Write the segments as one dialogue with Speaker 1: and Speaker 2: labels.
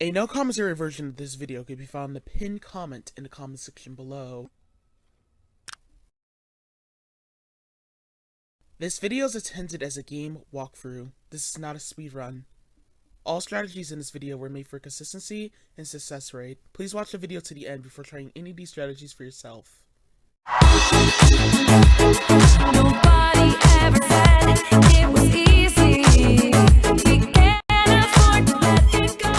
Speaker 1: A no commentary version of this video can be found in the pinned comment in the comment section below. This video is intended as a game walkthrough. This is not a speedrun. All strategies in this video were made for consistency and success rate. Please watch the video to the end before trying any of these strategies for yourself.
Speaker 2: Nobody ever said it was easy. We can't afford to let it go.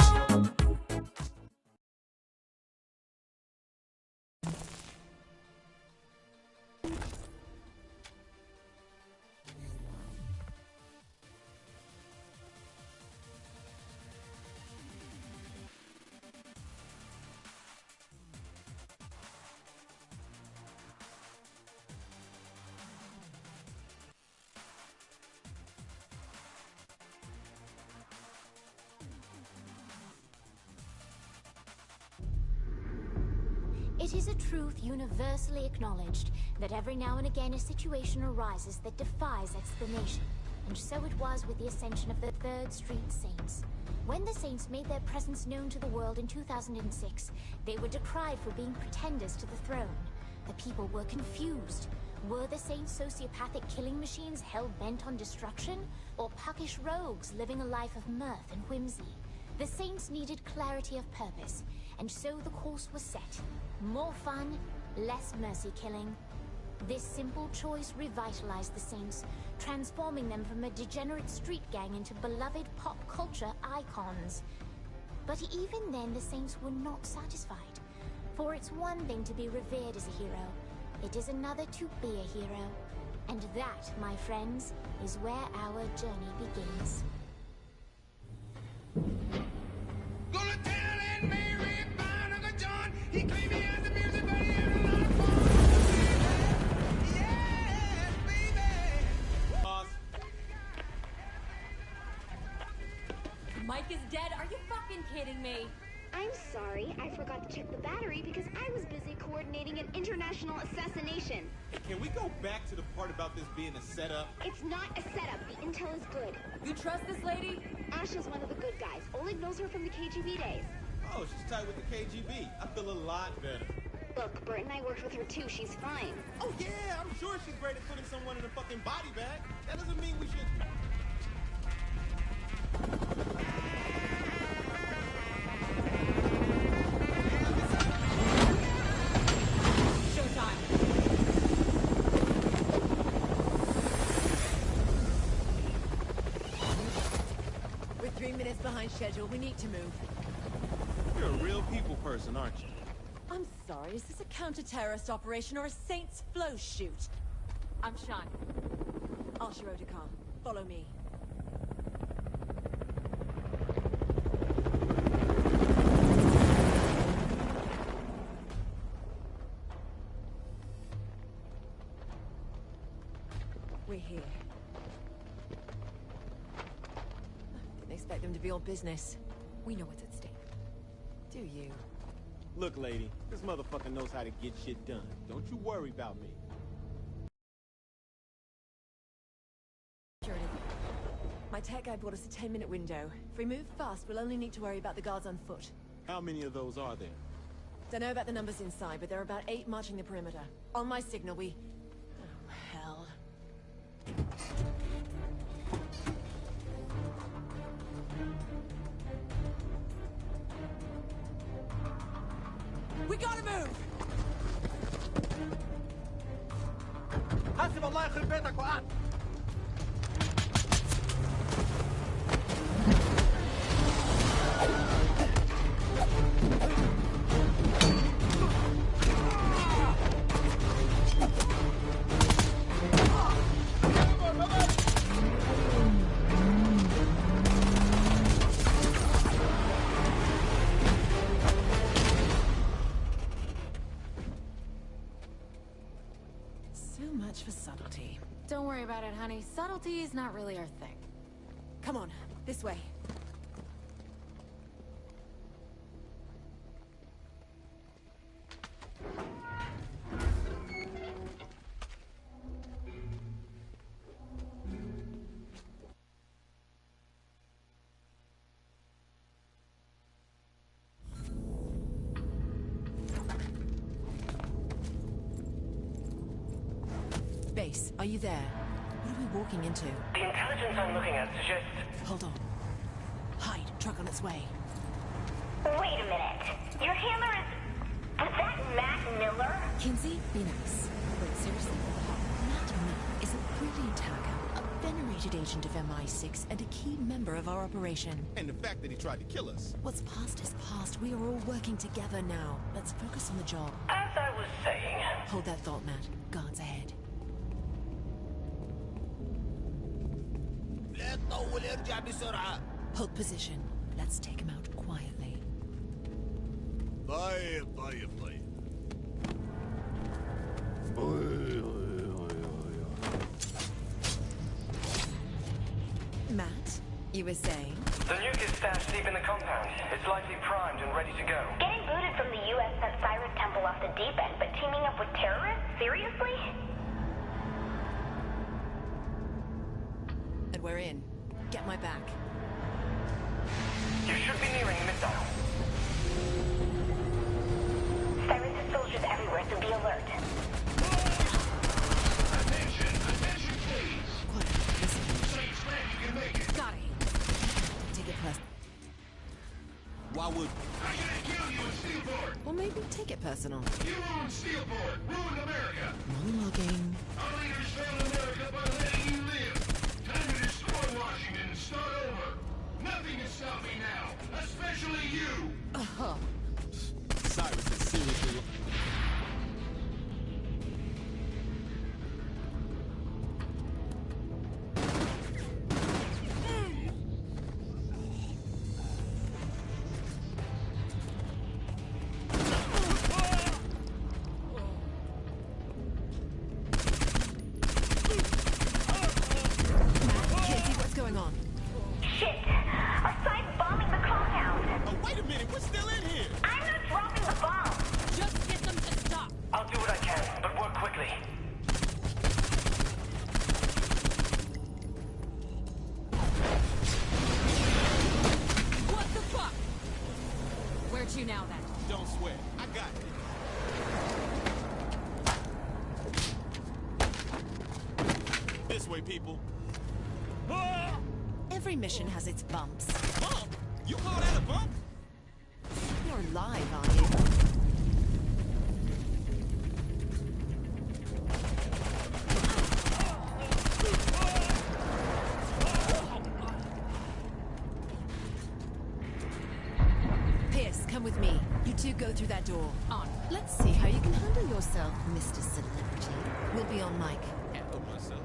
Speaker 3: It is a truth universally acknowledged that every now and again a situation arises that defies explanation. And so it was with the ascension of the 3rd Street Saints. When the Saints made their presence known to the world in 2006, they were decried for being pretenders to the throne. The people were confused. Were the Saints sociopathic killing machines hell-bent on destruction? Or puckish rogues living a life of mirth and whimsy? The Saints needed clarity of purpose, and so the course was set. More fun, less mercy killing. This simple choice revitalized the Saints, transforming them from a degenerate street gang into beloved pop culture icons. But even then, the Saints were not satisfied. For it's one thing to be revered as a hero. It is another to be a hero. And that, my friends, is where our journey begins.
Speaker 4: Gonna tell Aunt Mary about Uncle John. He claimed he has the music, but he had a lot of fun. Yeah, baby. Boss.
Speaker 5: Mike is dead? Are you fucking kidding me?
Speaker 6: I'm sorry, I forgot to check the battery because I was busy coordinating an international assassination.
Speaker 4: Hey, can we go back to the part about this being a setup?
Speaker 6: It's not a setup, the intel is good.
Speaker 5: You trust this lady?
Speaker 6: Asha's one of the good guys. Oleg knows her from the KGB days.
Speaker 4: Oh, she's tight with the KGB. I feel a lot better.
Speaker 6: Look, Bert and I worked with her too, she's fine.
Speaker 4: Oh yeah, I'm sure she's great at putting someone in a fucking body bag. That doesn't mean we should...
Speaker 5: We're 3 minutes behind schedule. We need to move.
Speaker 4: You're a real people person, aren't you?
Speaker 5: I'm sorry, is this a counter-terrorist operation or a Saints flow shoot? I'm Sean. Asha Otakar. Follow me. We're here. Didn't expect them to be all business. We know what's at stake. Do you?
Speaker 4: Look, lady, this motherfucker knows how to get shit done. Don't you worry about me.
Speaker 5: Security. My tech guy brought us a 10-minute window. If we move fast, we'll only need to worry about the guards on foot.
Speaker 4: How many of those are there?
Speaker 5: Don't know about the numbers inside, but there are about 8 marching the perimeter. On my signal, we... Oh, hell. We gotta move!
Speaker 4: حاسب الله يخرب بيتك وقعد.
Speaker 5: So much for subtlety.
Speaker 7: Don't worry about it, honey. Subtlety is not really our thing.
Speaker 5: Come on, this way. Case, are you there? What are we walking into?
Speaker 8: The intelligence I'm looking at suggests...
Speaker 5: Hold on. Hide. Truck on its way.
Speaker 6: Wait a minute. Your handler is... Was that Matt Miller?
Speaker 5: Kinsey, be nice. But seriously, Matt Miller is a brilliant hacker, a venerated agent of MI6, and a key member of our operation.
Speaker 9: And the fact that he tried to kill us.
Speaker 5: What's past is past. We are all working together now. Let's focus on the job.
Speaker 8: As I was saying...
Speaker 5: Hold that thought, Matt. Guards ahead.
Speaker 9: لا تطول ارجع بسرعة.
Speaker 5: Hold position. Let's take him out quietly.
Speaker 9: طيب طيب طيب.
Speaker 5: Matt, you were saying?
Speaker 8: The nuke is stashed deep in the compound. It's likely primed and ready to go.
Speaker 6: Getting booted from the U.S. sent Cyrus Temple off the deep end, but teaming up with terrorists? Seriously?
Speaker 5: And we're in. Get my back.
Speaker 8: You should be nearing the missile.
Speaker 6: Cyrus has soldiers everywhere, so be alert.
Speaker 5: Quiet. Listen. Got it. Take it personal.
Speaker 9: Why would...
Speaker 4: I'm gonna kill you in Steelport!
Speaker 5: Or maybe take it personal.
Speaker 4: You ruined Steelport! Ruined America!
Speaker 5: Monologuing.
Speaker 4: Our leaders failed America by letting you live! Time to destroy Washington and start over! Nothing can stop me now! Especially you!
Speaker 9: Cyrus is seriously...
Speaker 5: Kinsey, what's going on?
Speaker 6: Shit! Our side's bombing the compound!
Speaker 9: Oh, wait a minute, we're still in here!
Speaker 6: I'm not dropping the bomb!
Speaker 7: Just get them to stop.
Speaker 8: I'll do what I can, but work quickly.
Speaker 7: What the fuck? Where to now then?
Speaker 9: Don't sweat, I got it. This way, people.
Speaker 5: Every mission has its bumps.
Speaker 9: Bump? You call that a bump?
Speaker 5: You're alive, aren't you? Pierce, come with me. You two go through that door.
Speaker 7: On.
Speaker 5: Let's see how you can handle yourself, Mr. Celebrity. We'll be on mic.
Speaker 9: Handle myself.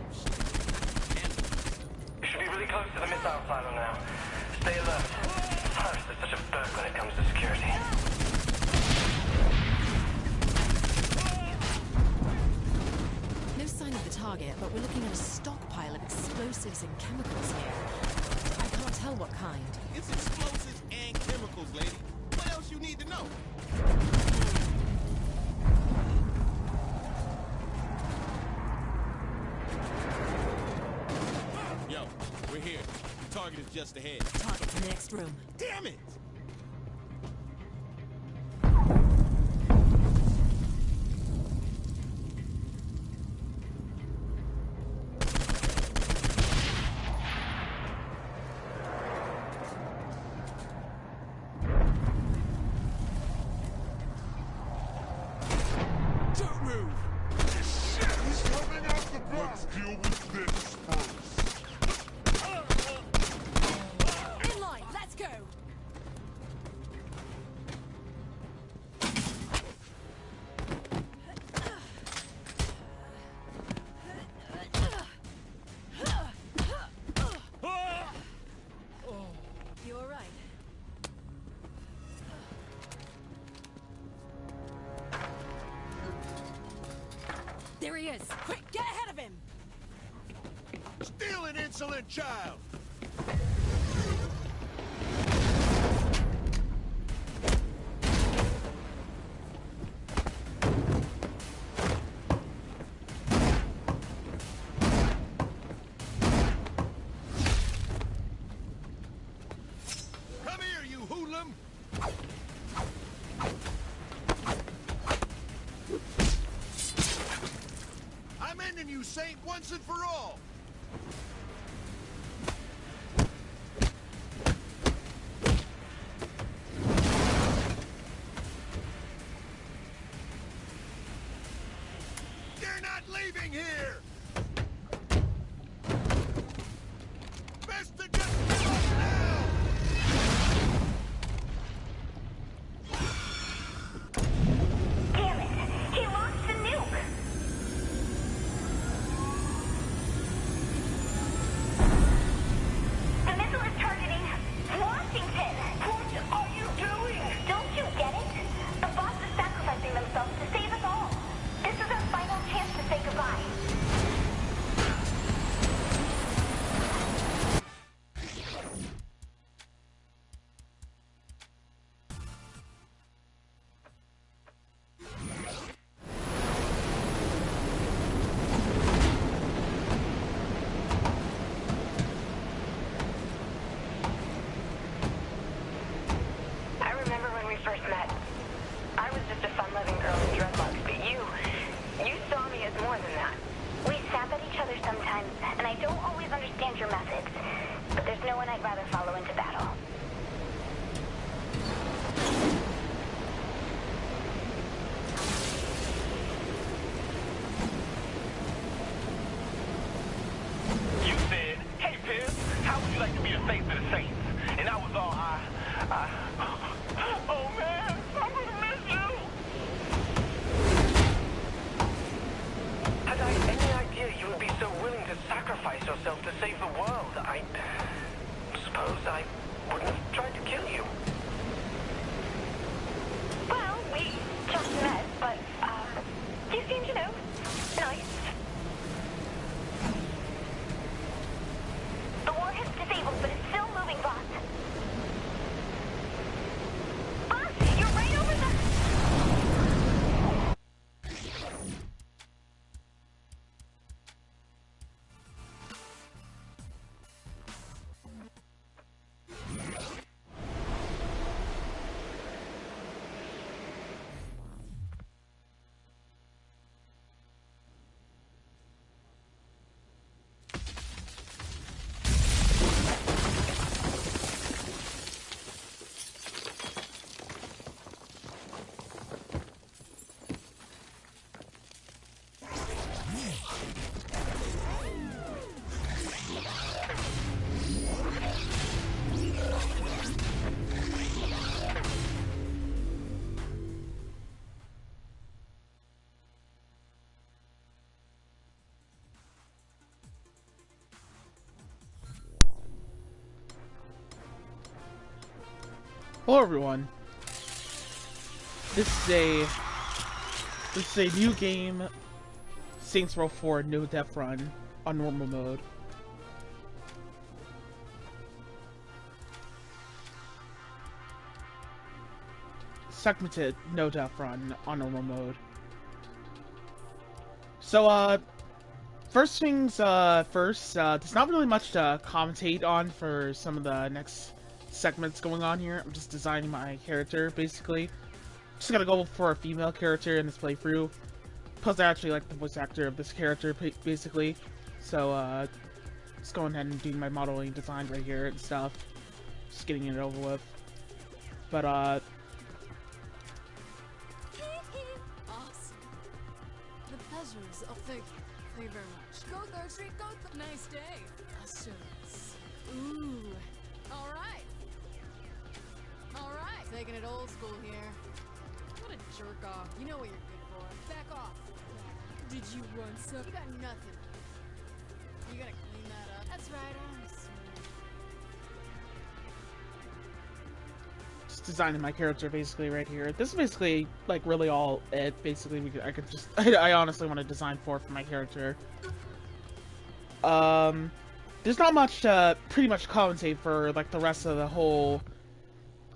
Speaker 8: You should be really close to the missile silo now. Stay alert. Cyrus is such a berg when it comes to security.
Speaker 5: No sign of the target, but we're looking at a stockpile of explosives and chemicals here. I can't tell what kind.
Speaker 9: It's explosives and chemicals, lady. What else you need to know? Yo, we're here. The target is just ahead.
Speaker 5: Target's in the next room.
Speaker 9: Damn it! Don't move!
Speaker 4: Shit! He's coming out the back! Let's deal with this first.
Speaker 7: In line. Let's go.
Speaker 5: You all right?
Speaker 7: There he is. Quick, get ahead of him.
Speaker 9: Still an insolent child! Come here, you hoodlum! I'm ending you you, Saint, once and for all. You're not leaving here! Best to just give up now!
Speaker 6: Damn it! He launched the nuke! The missile is targeting Washington! What are you doing? Don't you get it? The boss is sacrificing themselves to save us all. This is our final chance to say goodbye. I remember when we first met. I was just a fun-loving girl in dreadlocks, but you saw me as more than that. We snap at each other sometimes, and I don't always understand your methods. But there's no one I'd rather follow into battle.
Speaker 8: You said, hey, Piers, how would you like to be the face of the Saints? And I was all, oh, man, I'm gonna miss you. Had I any idea you would be so willing to sacrifice yourself to save the world, I suppose I wouldn't have tried to kill you.
Speaker 6: Well, we just met, but, you seem, nice. The warhead's disabled, but it's still moving, boss. Boss, you're right over the...
Speaker 1: Hello everyone. This is a new game, Saints Row 4 No Death Run on normal mode. Segmented No Death Run on normal mode. So first things first, there's not really much to commentate on for some of the next segments going on here. I'm just designing my character, basically. Just gotta go for a female character in this playthrough. Plus, I actually like the voice actor of this character, basically. So, just going ahead and doing my modeling design right here and stuff. Just getting it over with. But,
Speaker 5: Awesome. The pleasures of thank you very much. Go Third Street, go nice day. Assurance. Ooh. Alright. Taking it old school here. What a jerk off. You know what you're good for. Back off. Did you want some? You got nothing. You gotta clean that up. That's right, I'm sorry.
Speaker 1: just designing my character, basically, right here. This is basically, like, really all it. Basically, I could just... I honestly want to design for my character. There's not much, pretty much commentate for, like, the rest of the whole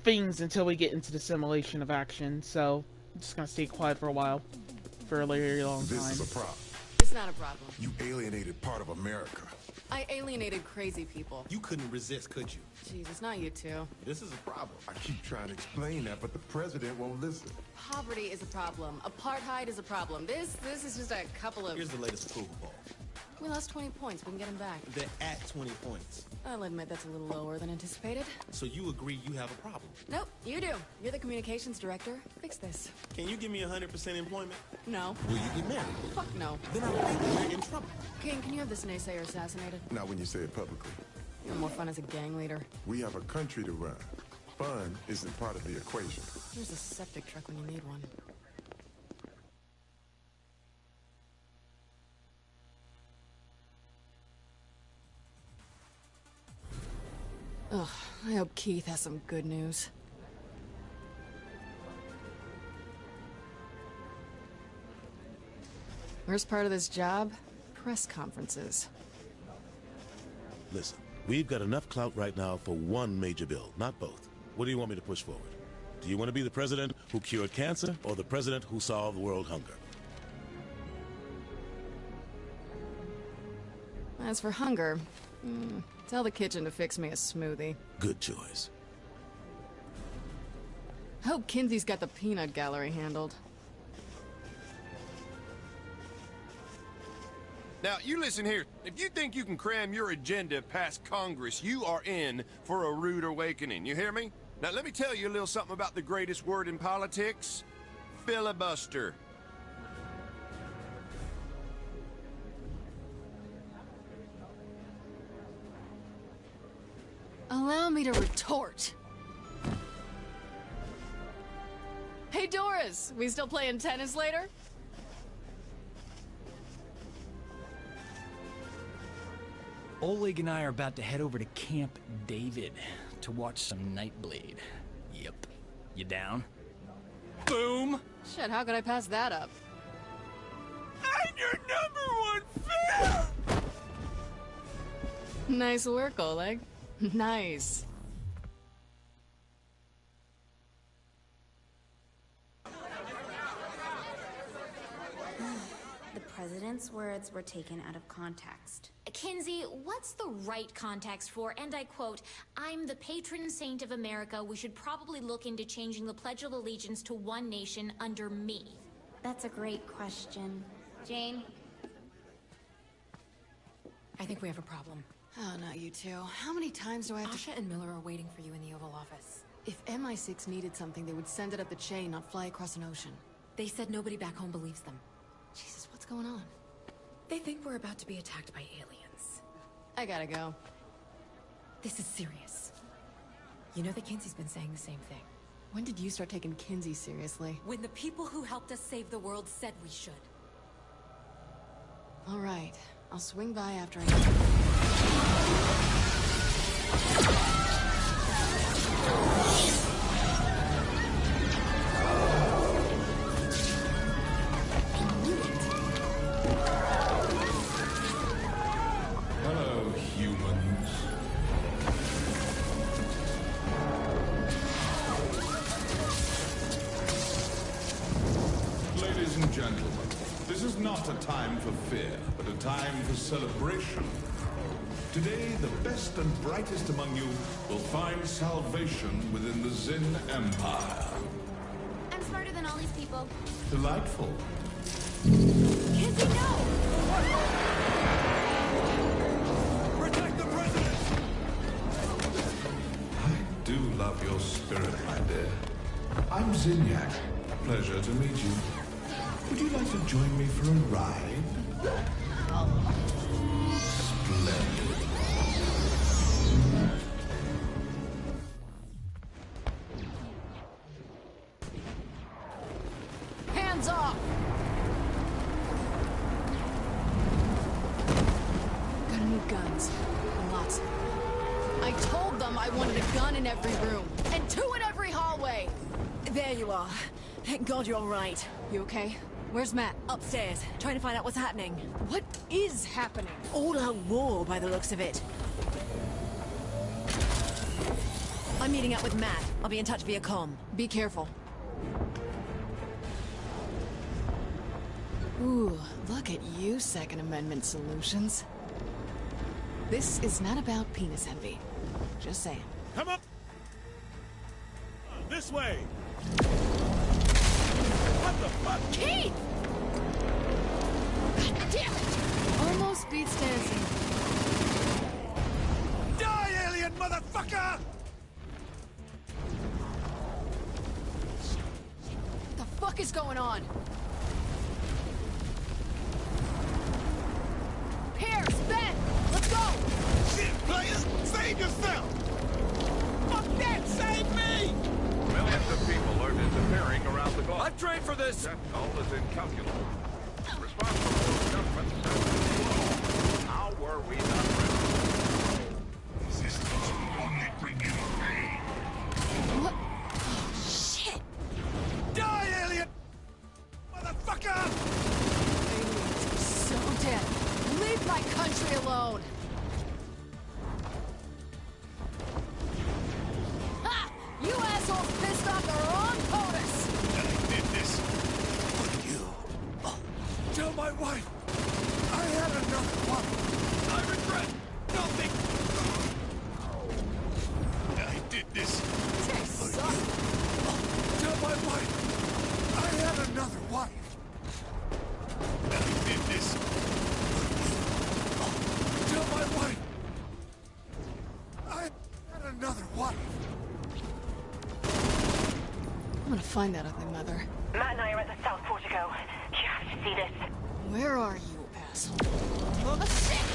Speaker 1: things until we get into the simulation of action, so I'm just gonna stay quiet for a while. For a very long time.
Speaker 10: This is a problem.
Speaker 5: It's not a problem.
Speaker 10: You alienated part of America.
Speaker 5: I alienated crazy people.
Speaker 9: You couldn't resist, could you?
Speaker 5: Jeez, it's not you two.
Speaker 9: This is a problem.
Speaker 10: I keep trying to explain that, but the president won't listen.
Speaker 5: Poverty is a problem. Apartheid is a problem. This is just a couple of...
Speaker 9: Here's the latest approval poll.
Speaker 5: We lost 20 points. We can get them back.
Speaker 9: They're at 20 points.
Speaker 5: I'll admit that's a little lower than anticipated.
Speaker 9: So you agree you have a problem?
Speaker 5: Nope, you do. You're the communications director. Fix this.
Speaker 9: Can you give me 100% employment?
Speaker 5: No.
Speaker 9: Will you get married?
Speaker 5: Fuck no.
Speaker 9: Then I think we're in trouble.
Speaker 5: King, can you have this naysayer assassinated?
Speaker 10: Not when you say it publicly.
Speaker 5: You have more fun as a gang leader.
Speaker 10: We have a country to run. Fun isn't part of the equation.
Speaker 5: Here's a septic truck when you need one. Ugh, I hope Keith has some good news. Worst part of this job? Press conferences.
Speaker 11: Listen, we've got enough clout right now for one major bill, not both. What do you want me to push forward? Do you want to be the president who cured cancer or the president who solved world hunger?
Speaker 5: As for hunger, tell the kitchen to fix me a smoothie.
Speaker 11: Good choice.
Speaker 5: Hope Kinsey's got the peanut gallery handled.
Speaker 12: Now, you listen here. If you think you can cram your agenda past Congress, you are in for a rude awakening. You hear me? Now, let me tell you a little something about the greatest word in politics. Filibuster.
Speaker 5: Allow me to retort. Hey, Doris, we still playing tennis later?
Speaker 13: Oleg and I are about to head over to Camp David to watch some Nightblade. Yep. You down? Boom!
Speaker 5: Shit, how could I pass that up?
Speaker 12: I'm your #1 fan!
Speaker 5: Nice work, Oleg. Nice.
Speaker 14: The president's words were taken out of context.
Speaker 3: Kinsey, what's the right context for, and I quote, "I'm the patron saint of America. We should probably look into changing the Pledge of Allegiance to one nation under me"?
Speaker 14: That's a great question. Jane?
Speaker 7: I think we have a problem.
Speaker 5: Oh, not you two. How many times do I have to...
Speaker 7: Asha and Miller are waiting for you in the Oval Office.
Speaker 5: If MI6 needed something, they would send it up the chain, not fly across an ocean.
Speaker 7: They said nobody back home believes them.
Speaker 5: Jesus, what's going on?
Speaker 7: They think we're about to be attacked by aliens.
Speaker 5: I gotta go.
Speaker 7: This is serious. You know that Kinsey's been saying the same thing.
Speaker 5: When did you start taking Kinsey seriously?
Speaker 7: When the people who helped us save the world said we should.
Speaker 5: All right. I'll swing by after I...
Speaker 10: Hello, humans.
Speaker 15: Ladies and gentlemen, this is not a time for fear, but a time for celebration. Today, the best and brightest among you will find salvation within the Zin Empire.
Speaker 3: I'm smarter than all these people.
Speaker 15: Delightful.
Speaker 3: Kinsey, no!
Speaker 15: Protect the president! I do love your spirit, my dear. I'm Zinyak. Pleasure to meet you. Would you like to join me for a ride? Splendid.
Speaker 5: Hands off! Got new guns. Lots of them. I told them I wanted a gun in every room, and 2 in every hallway!
Speaker 7: There you are. Thank God you're all right.
Speaker 5: You okay? Where's Matt?
Speaker 7: Upstairs, trying to find out what's happening.
Speaker 5: What is happening?
Speaker 7: All out war by the looks of it. I'm meeting up with Matt. I'll be in touch via comm.
Speaker 5: Be careful. Ooh, look at you, Second Amendment solutions. This is not about penis envy. Just saying.
Speaker 11: Come up! This way! What the fuck?
Speaker 5: Keith! God damn it! Almost beats dancing.
Speaker 11: Die, alien motherfucker!
Speaker 5: What the fuck is going on? Pierce, Ben! Let's go!
Speaker 11: Shit, players! Save yourself! Fuck that! Save me!
Speaker 16: Millions of people are disappearing around the globe.
Speaker 11: I've trained for this!
Speaker 16: Death toll is incalculable. Responsible for governments and how were we not ready?
Speaker 15: Resistance will only bring you pain.
Speaker 5: What? Oh, shit!
Speaker 11: Die, alien! Motherfucker!
Speaker 5: Aliens are so dead. Leave my country alone! Ha! You assholes pissed off the wrong POTUS!
Speaker 11: I did this for you. Tell my wife I had another one. I regret nothing. I did this for you. Tell my wife I had another wife. I did this for you. Tell my wife I had another wife.
Speaker 5: I'm gonna find that ugly mother.
Speaker 6: Matt and I are at the South Portico. You have to see this.
Speaker 5: Where are you, asshole? Oh, shit!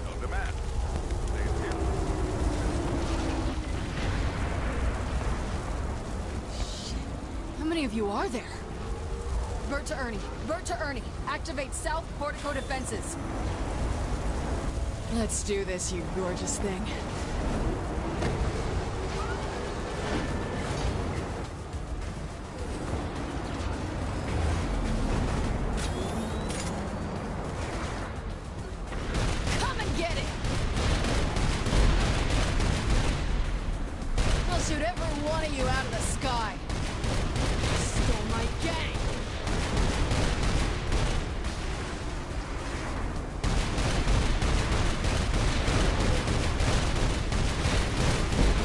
Speaker 16: No demand. Stays here.
Speaker 5: How many of you are there? Bert to Ernie. Bert to Ernie. Activate South Portico defenses. Let's do this, you gorgeous thing. Come and get it! I'll shoot every one of you out of the sky. Stole my gang!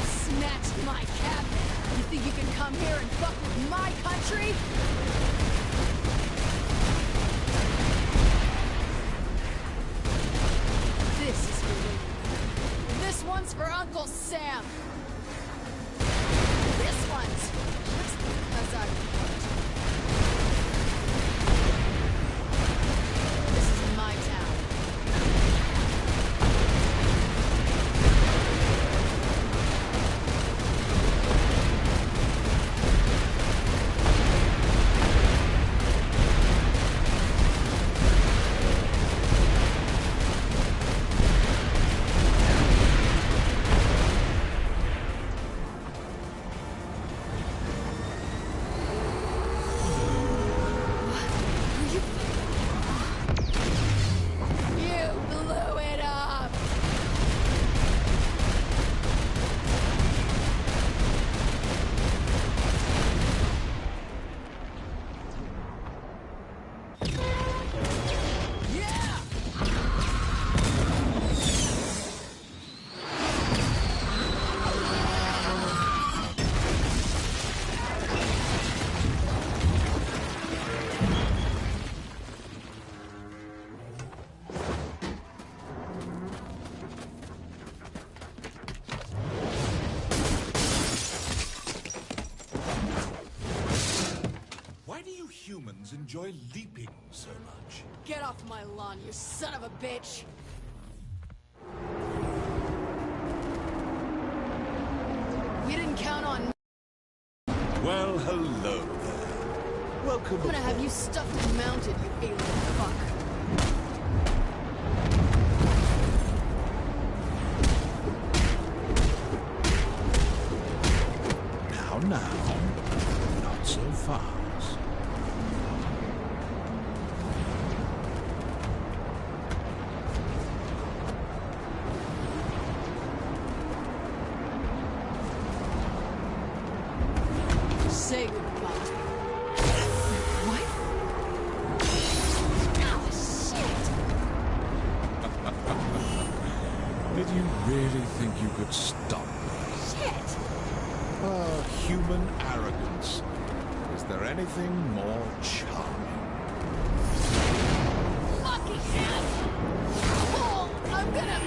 Speaker 5: Snatched my cabinet. You think you can come here and fuck with my country? This is for you. This one's for Uncle Sam. This one's just because I want. This is my town. You blew it up! Yeah!
Speaker 15: Why do you humans enjoy leaping so much?
Speaker 5: Get off my lawn, you son of a bitch! You didn't count on me.
Speaker 15: Well, hello there. Welcome
Speaker 5: I'm gonna have you stuffed and mounted, you alien fuck.
Speaker 15: Now, not so fast. really think you could stop me?
Speaker 7: Shit!
Speaker 15: Human arrogance. Is there anything more charming?
Speaker 5: Fucking hell! Oh, I'm gonna...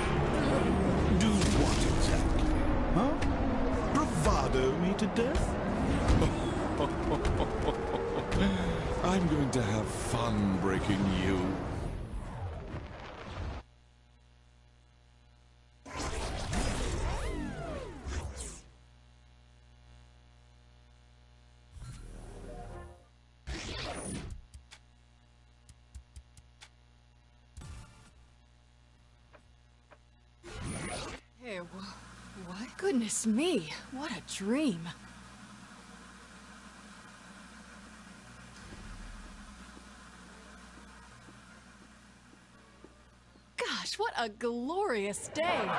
Speaker 15: Do what exactly? Huh? Bravado me to death? I'm going to have fun breaking you.
Speaker 5: Hey, what? Goodness me, what a dream. Gosh, what a glorious day.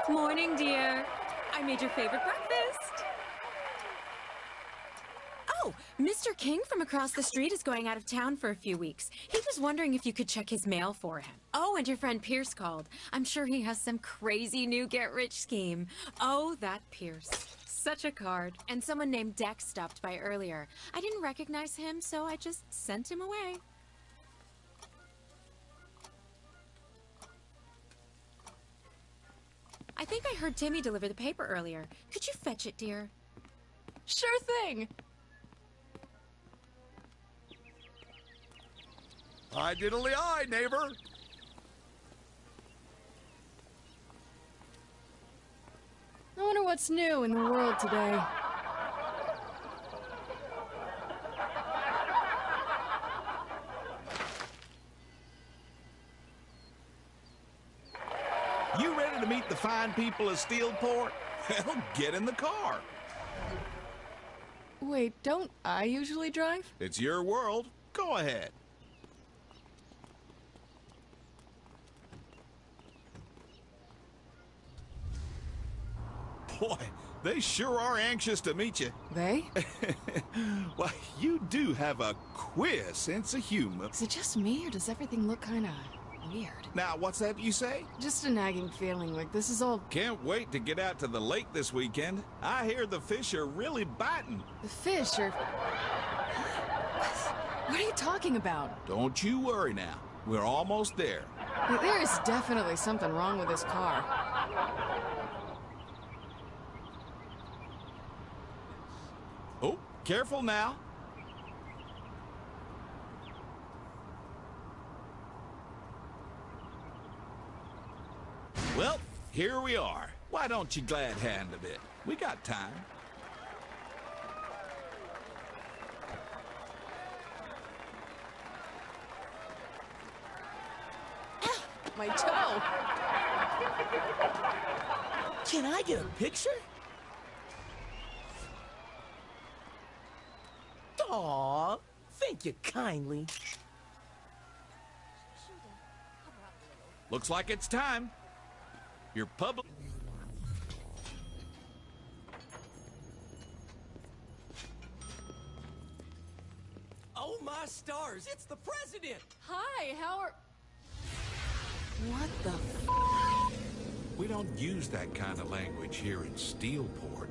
Speaker 7: Morning, dear. I made your favorite breakfast. Oh, Mr. King from across the street is going out of town for a few weeks. He was wondering if you could check his mail for him. Oh, and your friend Pierce called. I'm sure he has some crazy new get-rich scheme. Oh, that Pierce. Such a card. And someone named Dex stopped by earlier. I didn't recognize him, so I just sent him away. I think I heard Timmy deliver the paper earlier. Could you fetch it, dear?
Speaker 5: Sure thing.
Speaker 9: Hi, diddly eye, neighbor.
Speaker 5: I wonder what's new in the world today.
Speaker 9: You ready to meet the fine people of Steelport? Well, get in the car.
Speaker 5: Wait, don't I usually drive?
Speaker 9: It's your world. Go ahead. Boy, they sure are anxious to meet you.
Speaker 5: They?
Speaker 9: Well, you do have a queer sense of humor.
Speaker 5: Is it just me, or does everything look kinda weird?
Speaker 9: Now, what's that you say?
Speaker 5: Just a nagging feeling like this is all...
Speaker 9: Can't wait to get out to the lake this weekend. I hear the fish are really biting.
Speaker 5: The fish are... What are you talking about?
Speaker 9: Don't you worry now. We're almost there.
Speaker 5: There is definitely something wrong with this car.
Speaker 9: Oh, careful now. Well, here we are. Why don't you glad hand a bit? We got time.
Speaker 5: My toe!
Speaker 17: Can I get a picture? Aw, thank you kindly.
Speaker 9: Looks like it's time. Your public...
Speaker 17: Oh my stars, it's the president!
Speaker 5: Hi, how are... What the f...
Speaker 15: We don't use that kind of language here in Steelport.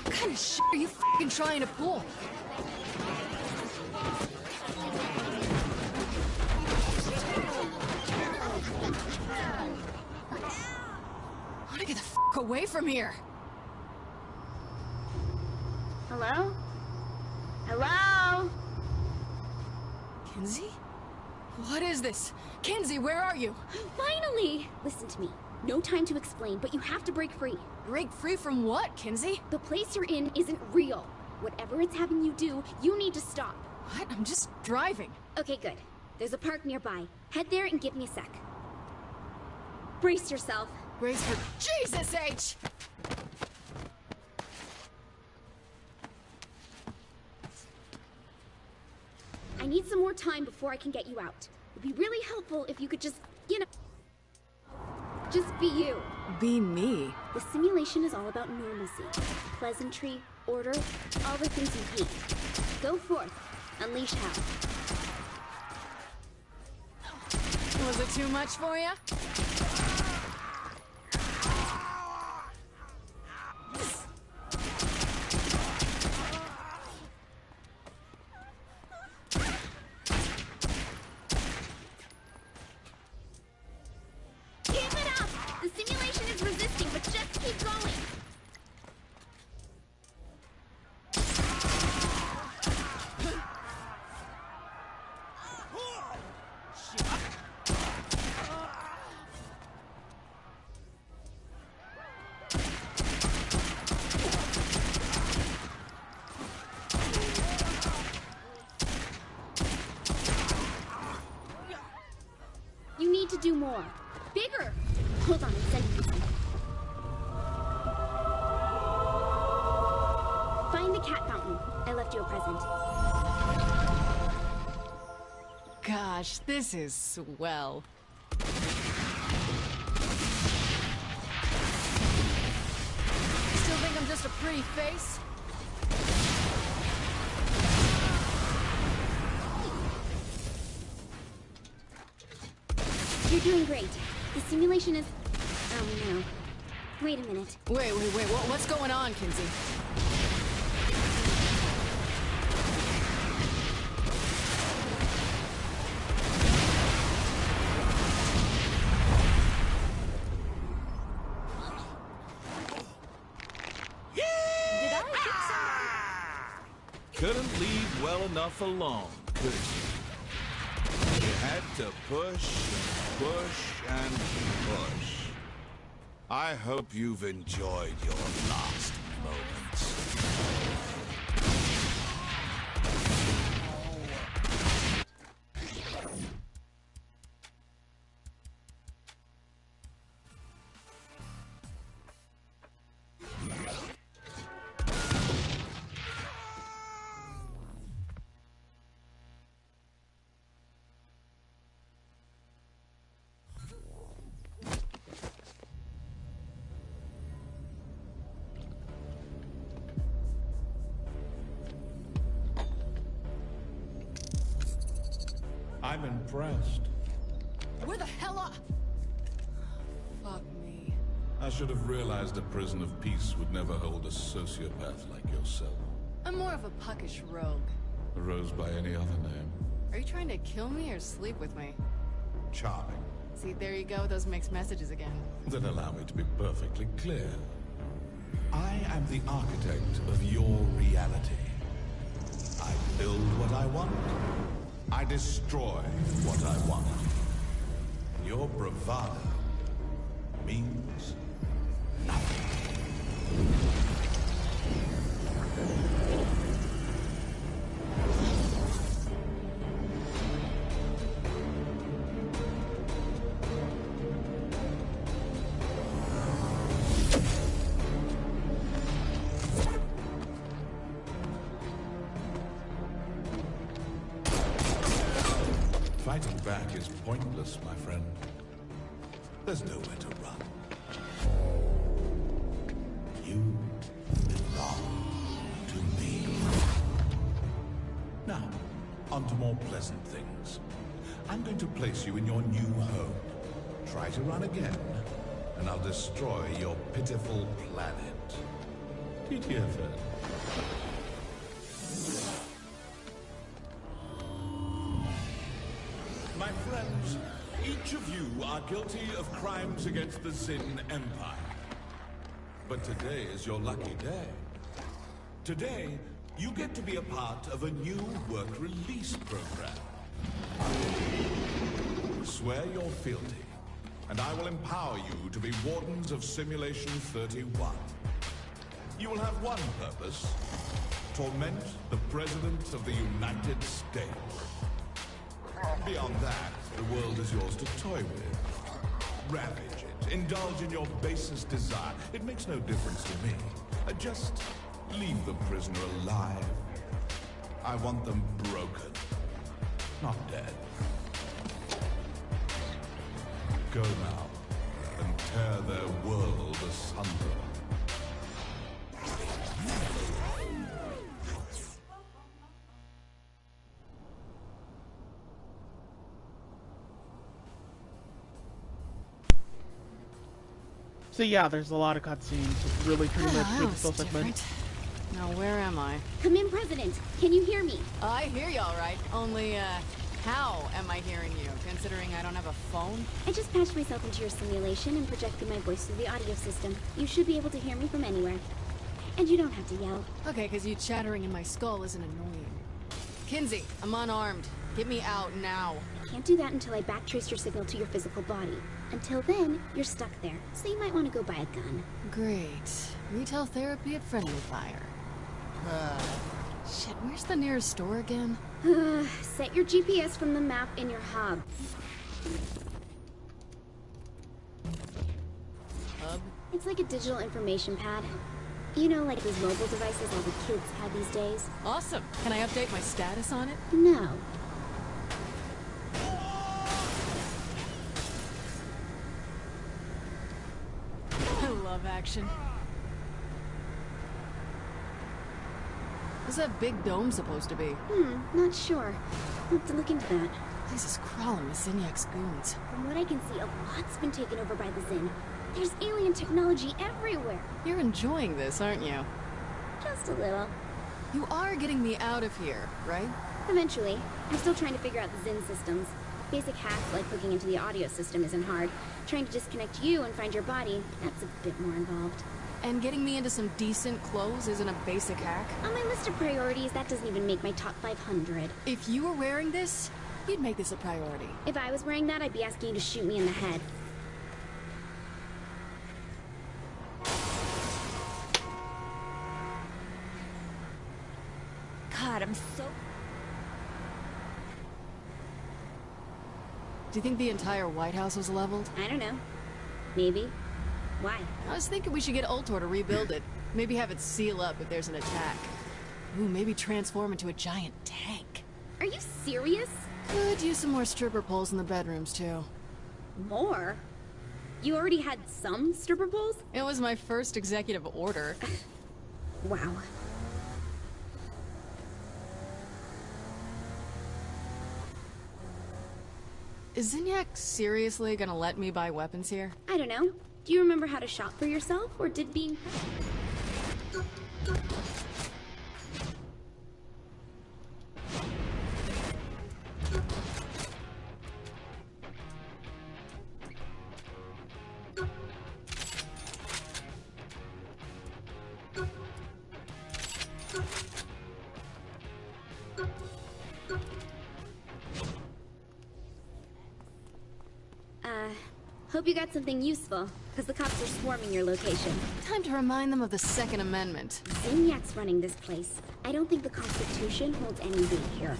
Speaker 5: What kind of shit are you f***ing trying to pull? I wanna get the f*** away from here!
Speaker 18: Hello? Hello?
Speaker 5: Kinsey? What is this? Kinsey, where are you?
Speaker 18: Finally! Listen to me. No time to explain, but you have to break free.
Speaker 5: Break free from what, Kinsey?
Speaker 18: The place you're in isn't real. Whatever it's having you do, you need to stop.
Speaker 5: What? I'm just driving.
Speaker 18: Okay, good. There's a park nearby. Head there and give me a sec. Brace yourself.
Speaker 5: Brace for Jesus H!
Speaker 18: I need some more time before I can get you out. It'd be really helpful if you could just, you know, just be you.
Speaker 5: Be me.
Speaker 18: The simulation is all about normalcy, pleasantry, order, all the things you hate. Go forth, unleash hell.
Speaker 5: Was it too much for you?
Speaker 18: Keep it up! The simulation is resisting, but just keep going. You need to do more. Bigger! Hold on, I'm sending you something. Find the cat fountain. I left you a present.
Speaker 5: Gosh, this is swell. Still think I'm just a pretty face?
Speaker 18: You're doing great. The simulation is... Oh no. Wait a minute.
Speaker 5: Wait, what's going on, Kinsey? Did I hit
Speaker 9: Couldn't leave well enough alone, could you? You had to push and push and push. I hope you've enjoyed your last moments.
Speaker 15: I'm impressed.
Speaker 5: Where the hell are... Fuck me.
Speaker 15: I should have realized a prison of peace would never hold a sociopath like yourself.
Speaker 5: I'm more of a puckish rogue.
Speaker 15: A rose by any other name.
Speaker 5: Are you trying to kill me or sleep with me?
Speaker 15: Charming.
Speaker 5: See, there you go, those mixed messages again.
Speaker 15: Then allow me to be perfectly clear. I am the architect of your reality. I build what I want. I destroy what I want. Your bravado means nothing. Fighting back is pointless, my friend. There's nowhere to run. You belong to me. Now, on to more pleasant things. I'm going to place you in your new home. Try to run again, and I'll destroy your pitiful planet. Did you ever? My friends, each of you are guilty of crimes against the Zin Empire. But today is your lucky day. Today, you get to be a part of a new work release program. Swear your fealty, and I will empower you to be wardens of Simulation 31. You will have one purpose: torment the President of the United States. Beyond that, the world is yours to toy with. Ravage it. Indulge in your basest desire. It makes no difference to me. Just leave the prisoner alive. I want them broken, not dead. Go now and tear their world asunder.
Speaker 1: So yeah, there's a lot of cutscenes. It's really pretty much
Speaker 5: that
Speaker 1: through the
Speaker 5: was
Speaker 1: full segment.
Speaker 5: different. Now, where am I?
Speaker 18: Come in, President. Can you hear me?
Speaker 5: I hear you all right. Only, how am I hearing you, considering I don't have a phone?
Speaker 18: I just patched myself into your simulation and projected my voice through the audio system. You should be able to hear me from anywhere. And you don't have to yell.
Speaker 5: Okay, because you chattering in my skull isn't annoying. Kinsey, I'm unarmed. Get me out now.
Speaker 18: I can't do that until I backtrace your signal to your physical body. Until then, you're stuck there, so you might want to go buy a gun.
Speaker 5: Great. Retail therapy at Friendly Fire. Shit, where's the nearest store again?
Speaker 18: Set your GPS from the map in your hub.
Speaker 5: Hub?
Speaker 18: It's like a digital information pad. You know, like those mobile devices all the kids have these days?
Speaker 5: Awesome. Can I update my status on it?
Speaker 18: No.
Speaker 5: I love action. What's that big dome supposed to be?
Speaker 18: Not sure. I'll have to look into that.
Speaker 5: Place is crawling with Zinniak's goons.
Speaker 18: From what I can see, a lot's been taken over by the Zin. There's alien technology everywhere.
Speaker 5: You're enjoying this, aren't you?
Speaker 18: Just a little.
Speaker 5: You are getting me out of here, right?
Speaker 18: Eventually. I'm still trying to figure out the Zin systems. Basic hacks like hooking into the audio system isn't hard. Trying to disconnect you and find your body, that's a bit more involved.
Speaker 5: And getting me into some decent clothes isn't a basic hack?
Speaker 18: On my list of priorities, that doesn't even make my top 500.
Speaker 5: If you were wearing this, you'd make this a priority.
Speaker 18: If I was wearing that, I'd be asking you to shoot me in the head.
Speaker 7: God, I'm so...
Speaker 5: Do you think the entire White House was leveled?
Speaker 18: I don't know. Maybe. Why?
Speaker 5: I was thinking we should get Ultor to rebuild it. Maybe have it seal up if there's an attack. Ooh, maybe transform into a giant tank.
Speaker 18: Are you serious?
Speaker 5: Could use some more stripper poles in the bedrooms, too.
Speaker 18: More? You already had some stripper poles?
Speaker 5: It was my first executive order.
Speaker 18: Wow.
Speaker 5: Is Zinniak seriously gonna let me buy weapons here?
Speaker 18: I don't know. Do you remember how to shop for yourself, or did being... Hope you got something useful, because the cops are swarming your location.
Speaker 5: Time to remind them of the Second Amendment.
Speaker 18: Zinniak's running this place. I don't think the Constitution holds any weight here.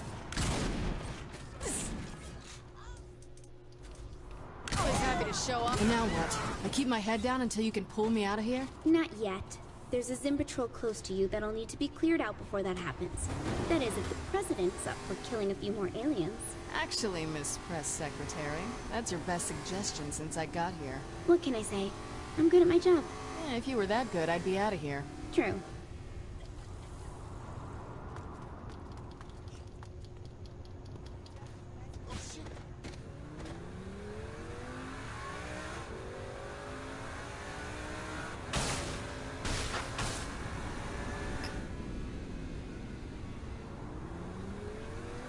Speaker 5: Always happy to show up. And now what? I keep my head down until you can pull me out of here?
Speaker 18: Not yet. There's a Zin patrol close to you that'll need to be cleared out before that happens. That is, if the president's up for killing a few more aliens.
Speaker 5: Actually, Miss Press Secretary, that's your best suggestion since I got here.
Speaker 18: What can I say? I'm good at my job.
Speaker 5: Yeah, if you were that good, I'd be out of here.
Speaker 18: True.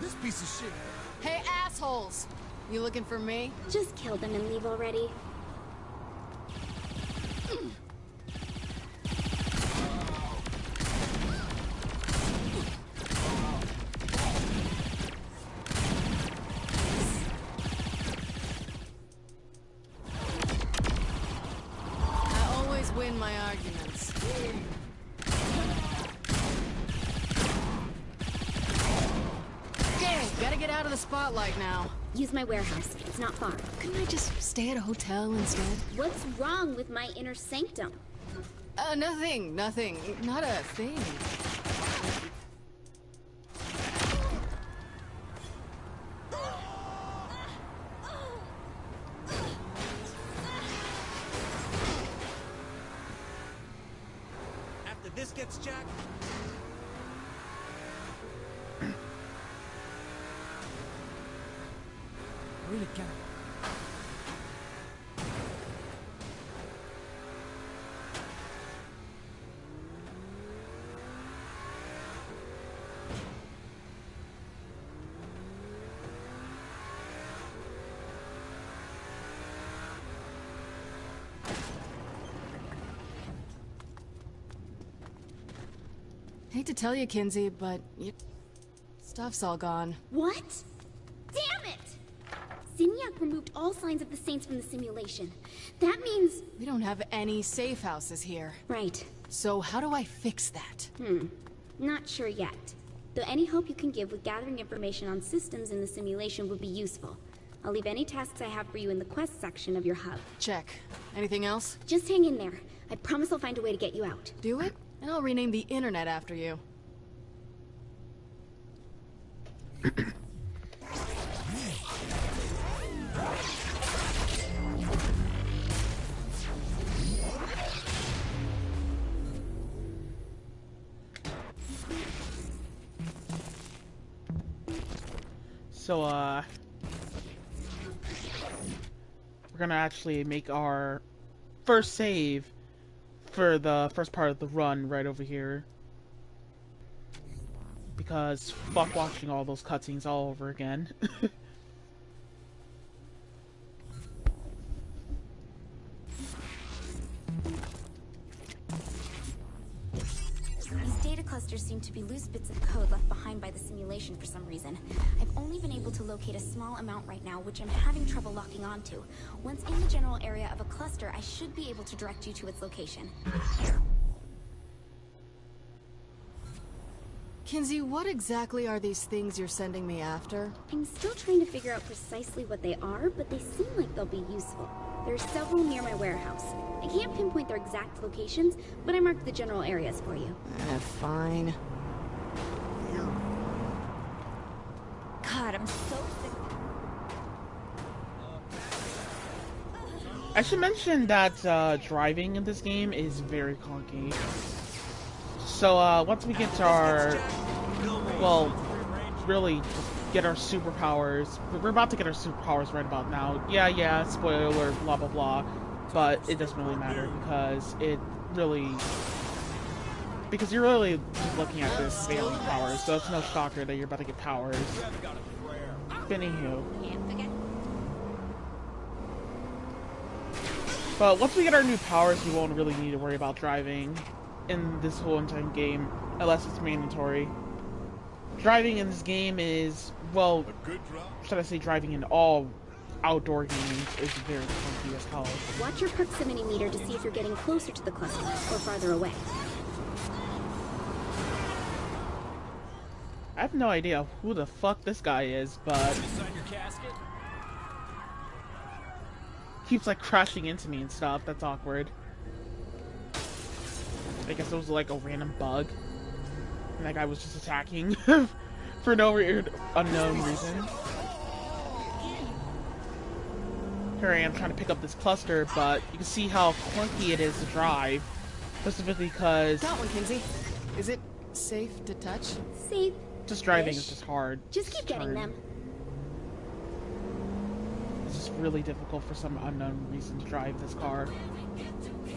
Speaker 12: This piece of shit.
Speaker 5: Hey, assholes! You looking for me?
Speaker 18: Just kill them and leave already.
Speaker 5: I always win my arguments. Gotta get out of the spotlight now.
Speaker 18: Use my warehouse. It's not far.
Speaker 5: Couldn't I just stay at a hotel instead?
Speaker 18: What's wrong with my inner sanctum?
Speaker 5: Nothing. Not a thing.
Speaker 17: After this gets jacked, really can't.
Speaker 5: Hate to tell you, Kinsey, but your stuff's all gone.
Speaker 18: What? Damn it! Zinyak removed all signs of the Saints from the simulation. That means...
Speaker 5: We don't have any safe houses here.
Speaker 18: Right.
Speaker 5: So how do I fix that?
Speaker 18: Not sure yet. Though any help you can give with gathering information on systems in the simulation would be useful. I'll leave any tasks I have for you in the quest section of your hub.
Speaker 5: Check. Anything else?
Speaker 18: Just hang in there. I promise I'll find a way to get you out.
Speaker 5: Do it? And I'll rename the internet after you.
Speaker 1: So, we're gonna actually make our first save for the first part of the run right over here. Because fuck watching all those cutscenes all over again.
Speaker 18: These data clusters seem to be loose bits of code left behind by the simulation for some reason. I've only been able to locate a small amount right now, which I'm having trouble locking onto. Once in the general area of a cluster, I should be able to direct you to its location.
Speaker 5: Kinsey, what exactly are these things you're sending me after?
Speaker 18: I'm still trying to figure out precisely what they are, but they seem like they'll be useful. There are several near my warehouse. I can't pinpoint their exact locations, but I marked the general areas for you.
Speaker 5: Fine.
Speaker 18: God, I'm so sick.
Speaker 1: I should mention that driving in this game is very clunky. So once we get our, well, really just get our superpowers. We're about to get our superpowers right about now. Yeah, spoiler, blah blah blah. But it doesn't really matter because you're really just looking at this failing powers, so it's no shocker that you're about to get powers. Anywho. But once we get our new powers, we won't really need to worry about driving in this whole entire game, unless it's mandatory. Driving in this game is, well, should I say driving in all outdoor games is very clunky as hell.
Speaker 18: Watch your proximity meter to see if you're getting closer to the cluster or farther away.
Speaker 1: I have no idea who the fuck this guy is, but keeps like crashing into me and stuff. That's awkward. I guess it was like a random bug, and that guy was just attacking for no weird, unknown reason. Here I am trying to pick up this cluster, but you can see how clunky it is to drive, specifically because...
Speaker 5: Got one, Kinsey. Is it safe to touch?
Speaker 18: Safe.
Speaker 1: Just driving is just hard.
Speaker 18: Just keep getting them.
Speaker 1: It's just really difficult for some unknown reason to drive this car.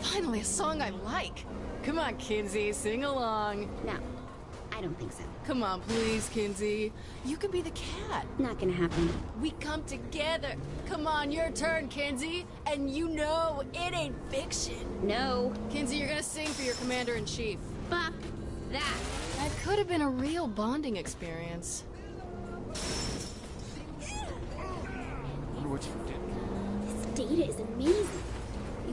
Speaker 5: Finally, a song I like. Come on, Kinsey, sing along.
Speaker 18: No, I don't think so.
Speaker 5: Come on, please, Kinsey. You can be the cat.
Speaker 18: Not gonna happen.
Speaker 5: We come together. Come on, your turn, Kinsey. And you know it ain't fiction.
Speaker 18: No.
Speaker 5: Kinsey, you're gonna sing for your commander-in-chief.
Speaker 18: Fuck that.
Speaker 5: That could have been a real bonding experience.
Speaker 17: Wonder what you did.
Speaker 18: This data is amazing.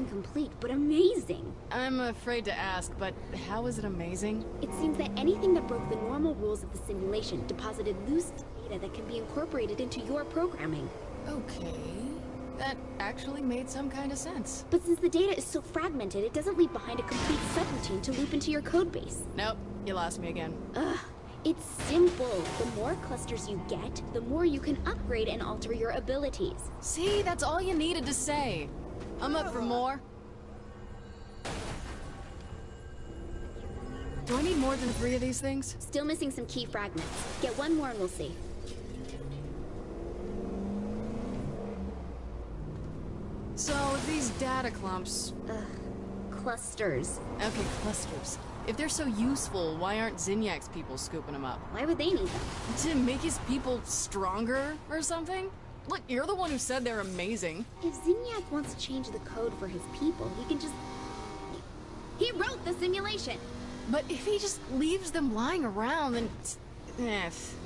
Speaker 18: incomplete, but amazing.
Speaker 5: I'm afraid to ask, but how is it amazing?
Speaker 18: It seems that anything that broke the normal rules of the simulation deposited loose data that can be incorporated into your programming.
Speaker 5: Okay. That actually made some kind of sense.
Speaker 18: But since the data is so fragmented, it doesn't leave behind a complete subroutine to loop into your codebase.
Speaker 5: Nope, you lost me again.
Speaker 18: Ugh. It's simple. The more clusters you get, the more you can upgrade and alter your abilities.
Speaker 5: See, that's all you needed to say. I'm up for more. Do I need more than 3 of these things?
Speaker 18: Still missing some key fragments. Get one more and we'll see.
Speaker 5: So, these data clumps...
Speaker 18: Clusters.
Speaker 5: Okay, clusters. If they're so useful, why aren't Zinyak's people scooping them up?
Speaker 18: Why would they need them?
Speaker 5: To make his people stronger or something? Look, you're the one who said they're amazing.
Speaker 18: If Zinyak wants to change the code for his people, he can just... He wrote the simulation!
Speaker 5: But if he just leaves them lying around, then...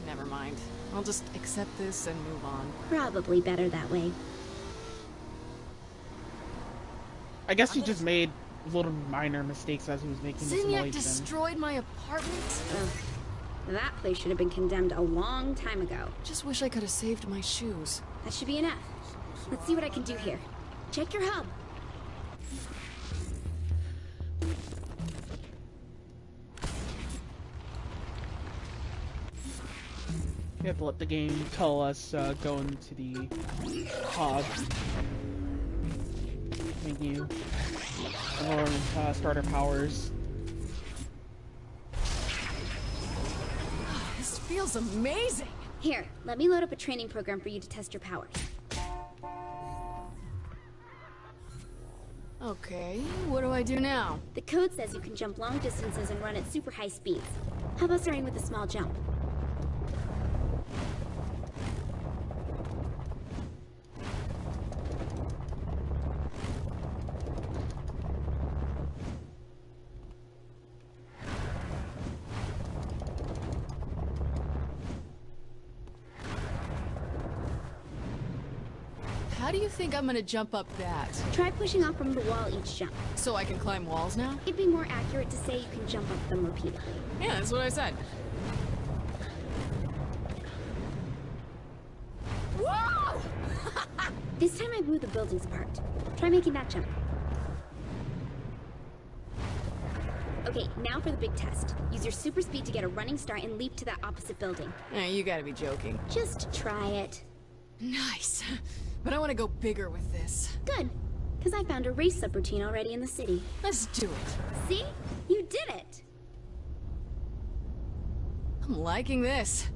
Speaker 5: never mind. I'll just accept this and move on.
Speaker 18: Probably better that way.
Speaker 1: I guess he just made little minor mistakes as he was making the
Speaker 5: Zinyak
Speaker 1: simulation.
Speaker 5: destroyed my apartment?
Speaker 18: Ugh. That place should have been condemned a long time ago.
Speaker 5: Just wish I could have saved my shoes.
Speaker 18: That should be enough. Let's see what I can do here. Check your hub.
Speaker 1: We have to let the game tell us go into the hub menu and learn starter powers.
Speaker 5: This feels amazing!
Speaker 18: Here, let me load up a training program for you to test your powers.
Speaker 5: Okay, what do I do now?
Speaker 18: The code says you can jump long distances and run at super high speeds. How about starting with a small jump?
Speaker 5: How do you think I'm gonna jump up that?
Speaker 18: Try pushing off from the wall each jump.
Speaker 5: So I can climb walls now?
Speaker 18: It'd be more accurate to say you can jump up them repeatedly.
Speaker 5: Yeah, that's what I said. Whoa!
Speaker 18: This time I've moved the buildings apart. Try making that jump. Okay, now for the big test. Use your super speed to get a running start and leap to that opposite building.
Speaker 5: Yeah, you gotta be joking.
Speaker 18: Just try it.
Speaker 5: Nice. But I want to go bigger with this.
Speaker 18: Good, because I found a race subroutine already in the city.
Speaker 5: Let's do it.
Speaker 18: See? You did it!
Speaker 5: I'm liking this.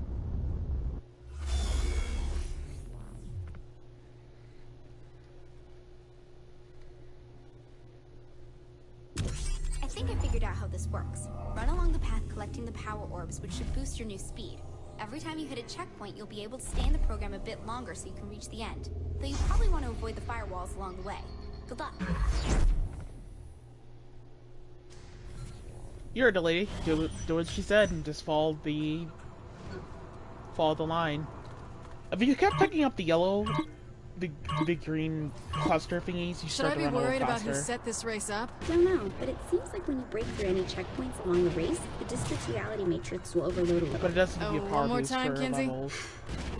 Speaker 18: I think I figured out how this works. Run along the path collecting the power orbs, which should boost your new speed. Every time you hit a checkpoint, you'll be able to stay in the program a bit longer so you can reach the end. Though you probably want to avoid the firewalls along the way. Good luck.
Speaker 1: You heard the lady. Do what she said and just follow the line. If you kept picking up the yellow, the green cluster thingies, you
Speaker 5: Should
Speaker 1: start
Speaker 5: I
Speaker 1: to
Speaker 5: be
Speaker 1: run a little
Speaker 5: worried about
Speaker 1: faster.
Speaker 5: who set this race up?
Speaker 18: Don't know, but it seems like when you break through any checkpoints along the race, the district's reality matrix will overload a little.
Speaker 1: But it doesn't give you a power
Speaker 5: one more
Speaker 1: boost
Speaker 5: time,
Speaker 1: for
Speaker 5: Kinsey?
Speaker 1: levels.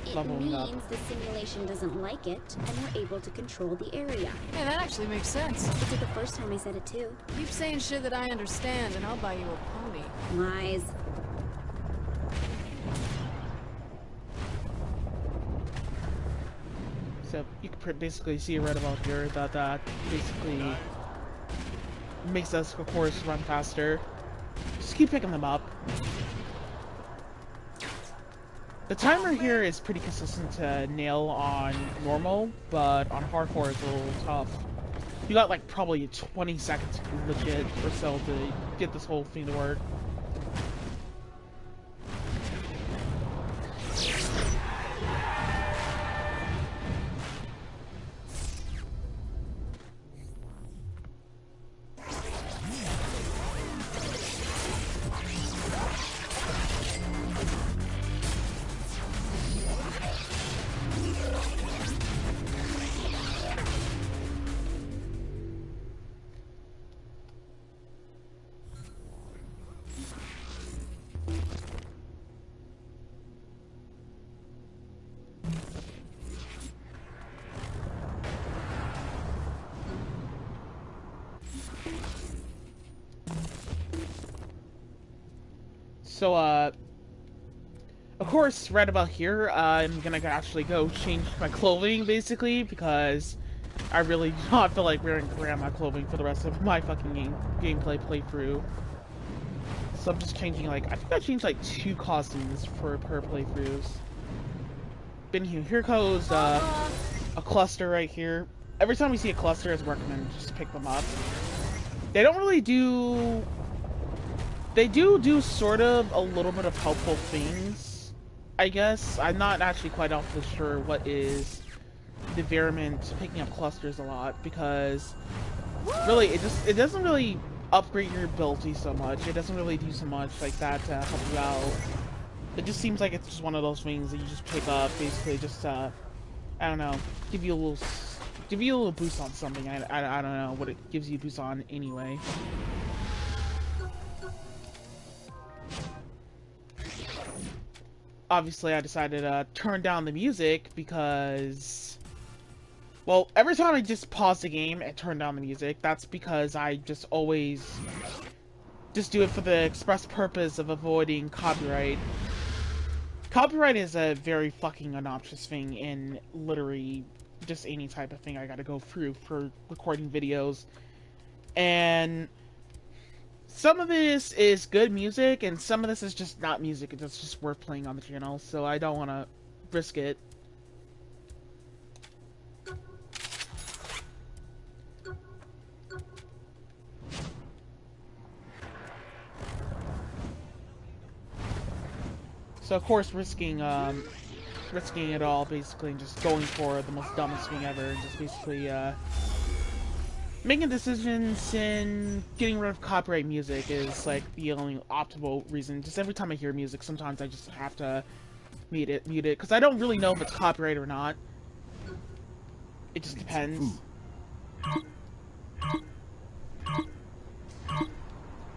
Speaker 18: It
Speaker 1: Leveling up.
Speaker 18: means the simulation doesn't like it, and we're able to control the area.
Speaker 5: Hey, that actually makes sense.
Speaker 18: It did the first time I said it too.
Speaker 5: Keep saying shit that I understand, and I'll buy you a pony.
Speaker 18: Lies.
Speaker 1: So you can basically see right about here that basically makes us, of course, run faster. Just keep picking them up. The timer here is pretty consistent to nail on normal, but on hardcore it's a little tough. You got like probably 20 seconds legit or so to get this whole thing to work. So, of course, right about here, I'm gonna actually go change my clothing, basically, because I really do not feel like wearing grandma clothing for the rest of my fucking gameplay playthrough. So I'm just changing, like, I think I changed, like, 2 costumes per playthroughs. Been here. Here goes, a cluster right here. Every time we see a cluster, it's recommended just pick them up. They don't really do... They do sort of a little bit of helpful things, I guess. I'm not actually quite awfully sure what is the variant to picking up clusters a lot, because really it doesn't really upgrade your ability so much. It doesn't really do so much like that to help you out. It just seems like it's just one of those things that you just pick up, basically just I don't know, give you a little boost on something. I don't know what it gives you a boost on anyway. Obviously, I decided to turn down the music because, well, every time I just pause the game and turn down the music, that's because I just always just do it for the express purpose of avoiding copyright. Copyright is a very fucking obnoxious thing in literally just any type of thing I gotta go through for recording videos. And some of this is good music, and some of this is just not music. It's just worth playing on the channel, so I don't want to risk it. So of course, risking it all, basically, and just going for the most dumbest thing ever, and just basically making decisions and getting rid of copyright music is like the only optimal reason. Just every time I hear music, sometimes I just have to mute it, because I don't really know if it's copyright or not. It just depends.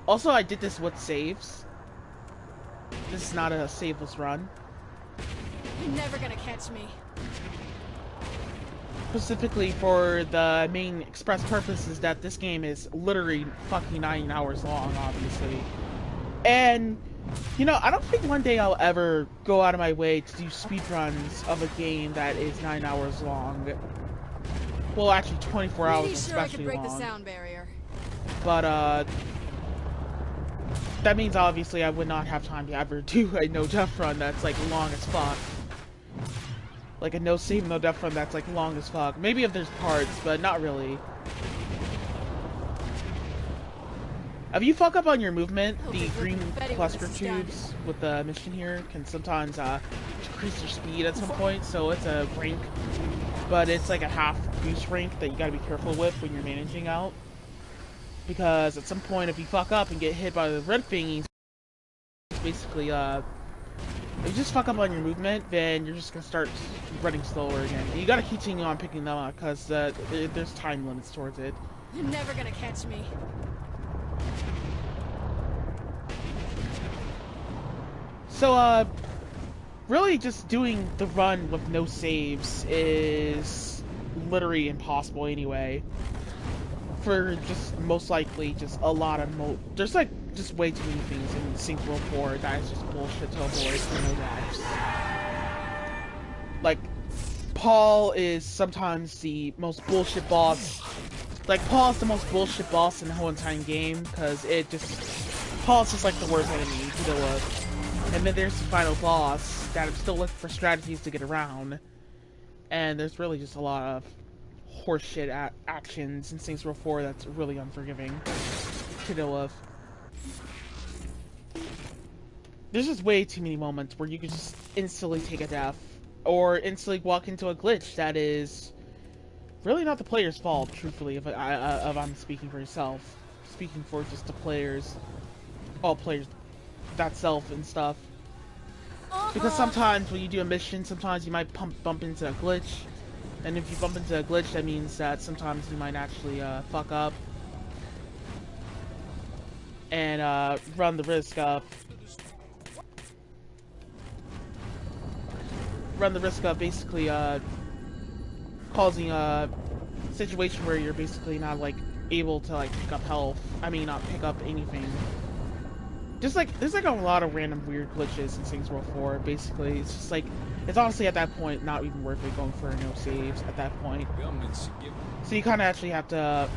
Speaker 1: Also, I did this with saves. This is not a saveless run.
Speaker 5: You're never gonna catch me.
Speaker 1: Specifically for the main express purpose is that this game is literally fucking 9 hours long, obviously. And, you know, I don't think one day I'll ever go out of my way to do speedruns of a game that is 9 hours long. Well, actually 24 hours
Speaker 5: Pretty sure I
Speaker 1: especially
Speaker 5: could break
Speaker 1: long.
Speaker 5: the sound barrier.
Speaker 1: But, that means obviously I would not have time to ever do a no-death run that's, like, long as fuck. Like a no-save, no-death run that's, like, long as fuck. Maybe if there's parts, but not really. If you fuck up on your movement, the green cluster tubes with the mission here can sometimes decrease your speed at some point, so it's a rank. But it's like a half boost rank that you gotta be careful with when you're managing out. Because at some point, if you fuck up and get hit by the red thingies, basically, if you just fuck up on your movement, then you're just gonna start running slower again. And you gotta continue on picking them up, because there's time limits towards it.
Speaker 5: You're never gonna catch me.
Speaker 1: So, really just doing the run with no saves is literally impossible anyway. For just most likely just a lot of there's like just way too many things in Saints Row 4 that is just bullshit to avoid for no lives. Like, Paul is sometimes the most bullshit boss. Like, Paul is the most bullshit boss in the whole entire game, because Paul's just like the worst enemy to deal with. And then there's the final boss that I'm still looking for strategies to get around. And there's really just a lot of horseshit actions in Saints Row 4 that's really unforgiving to deal with. There's just way too many moments where you can just instantly take a death, or instantly walk into a glitch that is really not the player's fault, truthfully, if I'm speaking for yourself. Speaking for just the players, all players, that self and stuff. Because sometimes when you do a mission, sometimes you might bump into a glitch. And if you bump into a glitch, that means that sometimes you might actually fuck up and run the risk of basically causing a situation where you're basically not like able to like pick up health. I mean, not pick up anything. there's like a lot of random weird glitches in Saints Row 4. Basically, it's just like it's honestly at that point not even worth it going for no saves at that point. So you kind of actually have to.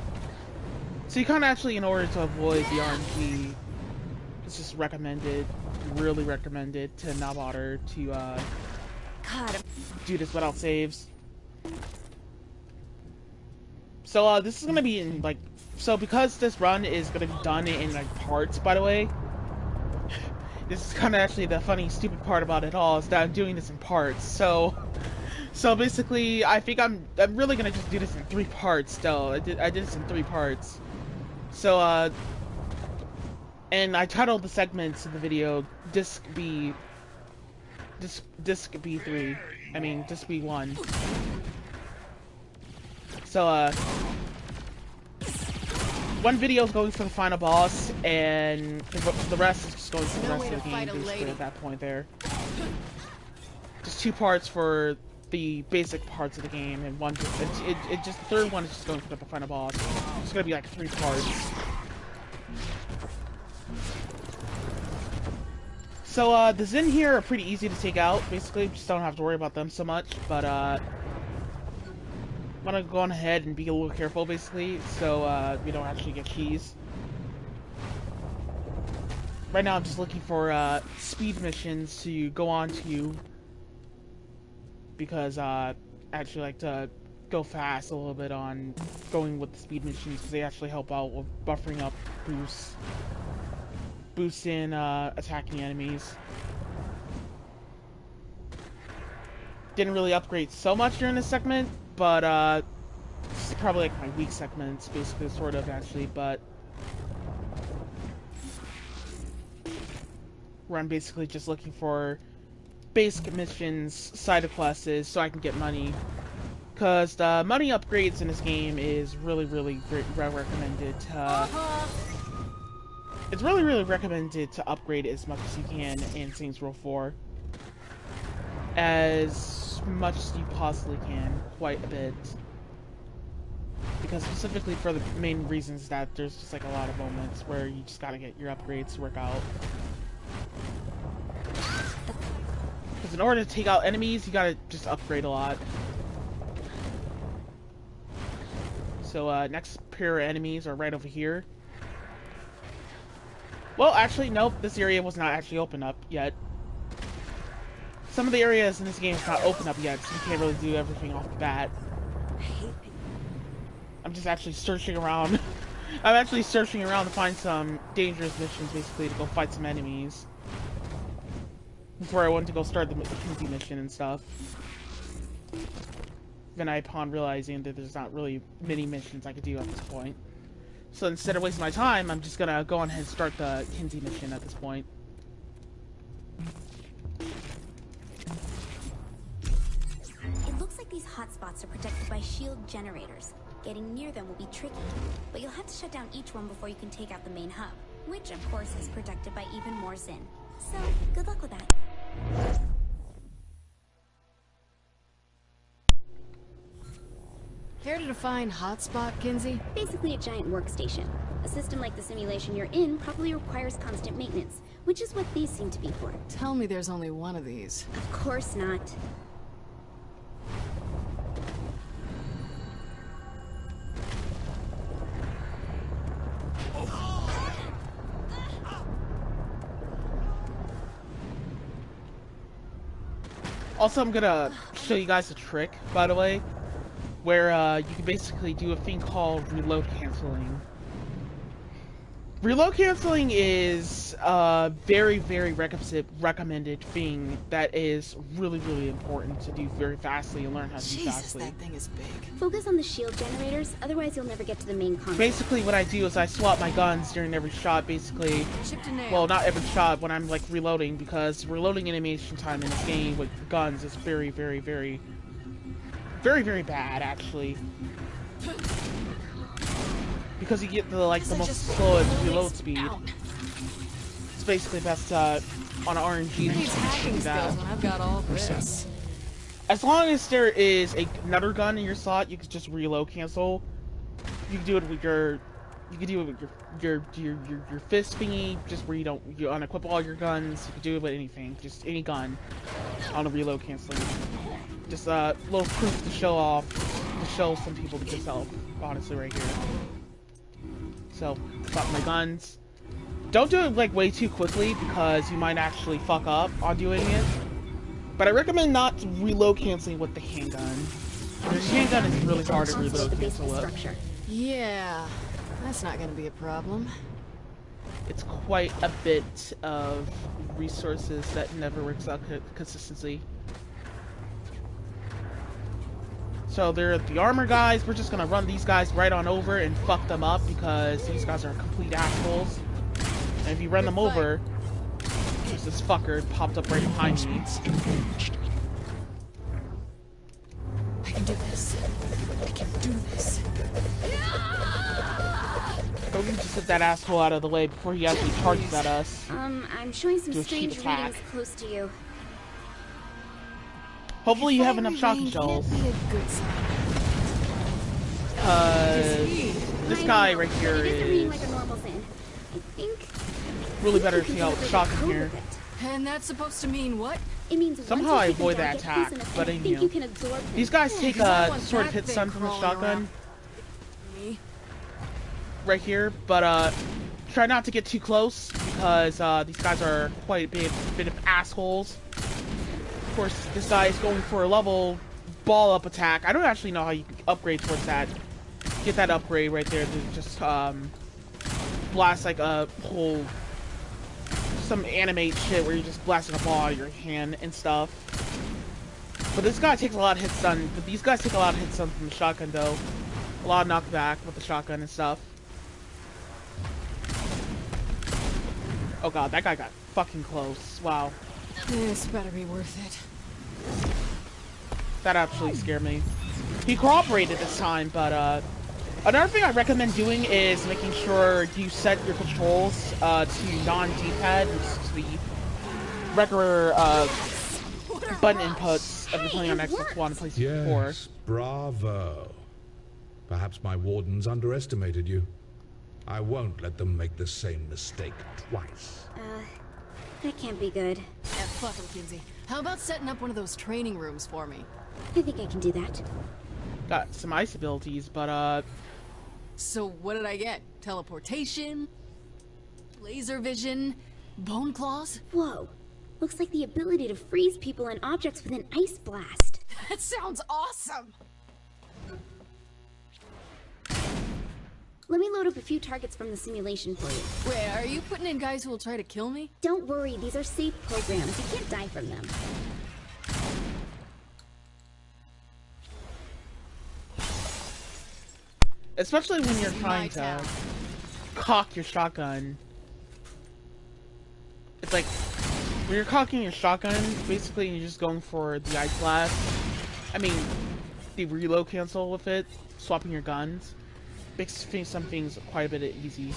Speaker 1: So you kind of actually, in order to avoid the RNG, it's just recommended, really recommended to not bother to do this without saves. So this is gonna be in like, so because this run is gonna be done in like parts, by the way. This is kind of actually the funny, stupid part about it all is that I'm doing this in parts. So basically, I think I'm really gonna just do this in 3 parts. Though I did this in 3 parts. So and I titled the segments of the video DiscB3. I mean DiscB1. So one video is going for the final boss, and the rest is just going for the rest of the game, basically, at that point there. Just 2 parts for the basic parts of the game, and one just, the third one is just going for the final boss. It's gonna be like 3 parts. So, the Zin here are pretty easy to take out, basically, just don't have to worry about them so much, but, I'm gonna go on ahead and be a little careful, basically, so we don't actually get keys. Right now, I'm just looking for speed missions to go on to, because I actually like to go fast a little bit on going with the speed missions, because they actually help out with buffering up boosts in attacking enemies. Didn't really upgrade so much during this segment, but this is probably like my weak segments, basically, sort of, actually, but where I'm basically just looking for basic missions, side quests, so I can get money, because the money upgrades in this game is really recommended to, it's really recommended to upgrade as much as you can in Saints Row 4. As much as you possibly can, quite a bit. Because specifically for the main reasons that there's just like a lot of moments where you just gotta get your upgrades to work out. Because in order to take out enemies, you gotta just upgrade a lot. So next pair of enemies are right over here. Well, actually, nope, this area was not actually open up yet. Some of the areas in this game is not open up yet, so you can't really do everything off the bat. I'm just actually searching around. I'm actually searching around to find some dangerous missions, basically, to go fight some enemies. Before I went to go start the Kinsey mission and stuff. Then upon realizing that there's not really many missions I could do at this point. So instead of wasting my time, I'm just gonna go on ahead and start the Kinsey mission at this point.
Speaker 18: It looks like these hotspots are protected by shield generators. Getting near them will be tricky, but you'll have to shut down each one before you can take out the main hub, which of course is protected by even more Zin. So, good luck with that.
Speaker 5: Care to define hotspot, Kinsey?
Speaker 18: Basically a giant workstation. A system like the simulation you're in probably requires constant maintenance, which is what these seem to be for.
Speaker 5: Tell me there's only one of these.
Speaker 18: Of course not.
Speaker 1: Also, I'm gonna show you guys a trick, by the way, where you can basically do a thing called reload canceling. Reload canceling is a very recommended thing that is really important to do very fastly and learn how to do fastly.
Speaker 5: That thing is big.
Speaker 18: Focus on the shield generators, otherwise you'll never get to the main console.
Speaker 1: Basically, what I do is I swap my guns during every shot, basically. Well, not every shot, when I'm, like, reloading, because reloading animation time in this game with guns is very bad, actually. Because you get the, like, the most slowest reload speed. It's basically best on an RNG machine that.
Speaker 5: I've got all this.
Speaker 1: As long as there is another gun in your slot, you can just reload cancel. You can do it with your You can do it with your fist thingy, just where you unequip all your guns. You can do it with anything, just any gun on a reload canceling. Just a little proof to show off, to show some people to yourself, honestly, right here. So, stop my guns. Don't do it like way too quickly because you might actually fuck up on doing it. But I recommend not reload canceling with the handgun. The handgun is really hard to reload cancel with.
Speaker 5: Yeah, that's not gonna be a problem.
Speaker 1: It's quite a bit of resources that never works out consistently. So they're the armor guys. We're just gonna run these guys right on over and fuck them up because these guys are complete assholes. And if you run them over, there's this fucker popped up right behind me.
Speaker 5: I can do this. I can do this.
Speaker 1: So we just hit that asshole out of the way before he actually charges at us.
Speaker 18: I'm showing some
Speaker 1: Do a cheap
Speaker 18: strange
Speaker 1: attack.
Speaker 18: readings close to you.
Speaker 1: Hopefully you have enough shotgun shells. This guy right here
Speaker 18: It isn't reading
Speaker 1: is
Speaker 18: like a normal thing. I think
Speaker 1: really better if you have a shotgun here.
Speaker 5: And that's supposed to mean what?
Speaker 18: It means
Speaker 1: Somehow I avoid that attack, but
Speaker 18: you can absorb him.
Speaker 1: these guys take a sort of hit stun from the shotgun right here, but try not to get too close because these guys are quite a bit of assholes. Of course, this guy is going for a level ball up attack. I don't actually know how you can upgrade towards that. Get that upgrade right there to just blast like a whole some animate shit where you're just blasting a ball out of your hand and stuff. But this guy takes a lot of hit stun. But these guys take a lot of hit stun from the shotgun though. A lot of knockback with the shotgun and stuff. Oh god, that guy got fucking close. Wow.
Speaker 5: This better be worth it.
Speaker 1: That actually scared me. He cooperated this time, but another thing I recommend doing is making sure you set your controls to non-D-pad, which is the regular button inputs of playing on Xbox One and PlayStation 4.
Speaker 15: Yes, bravo. Perhaps my wardens underestimated you. I won't let them make the same mistake twice.
Speaker 18: That can't be good.
Speaker 5: Yeah, fuck him, Kinsey. How about setting up one of those training rooms for me?
Speaker 18: I think I can do that.
Speaker 1: Got some ice abilities, but
Speaker 5: So what did I get? Teleportation? Laser vision? Bone claws?
Speaker 18: Whoa. Looks like the ability to freeze people and objects with an ice blast.
Speaker 5: That sounds awesome!
Speaker 18: Let me load up a few targets from the simulation for you.
Speaker 5: Wait, are you putting in guys who will try to kill me?
Speaker 18: Don't worry, these are safe programs. You can't die from them.
Speaker 1: especially when you're trying to cock your shotgun. It's like when you're cocking your shotgun, basically you're just going for the ice blast. I mean, the reload cancel with it, swapping your guns. Makes some things quite a bit easy.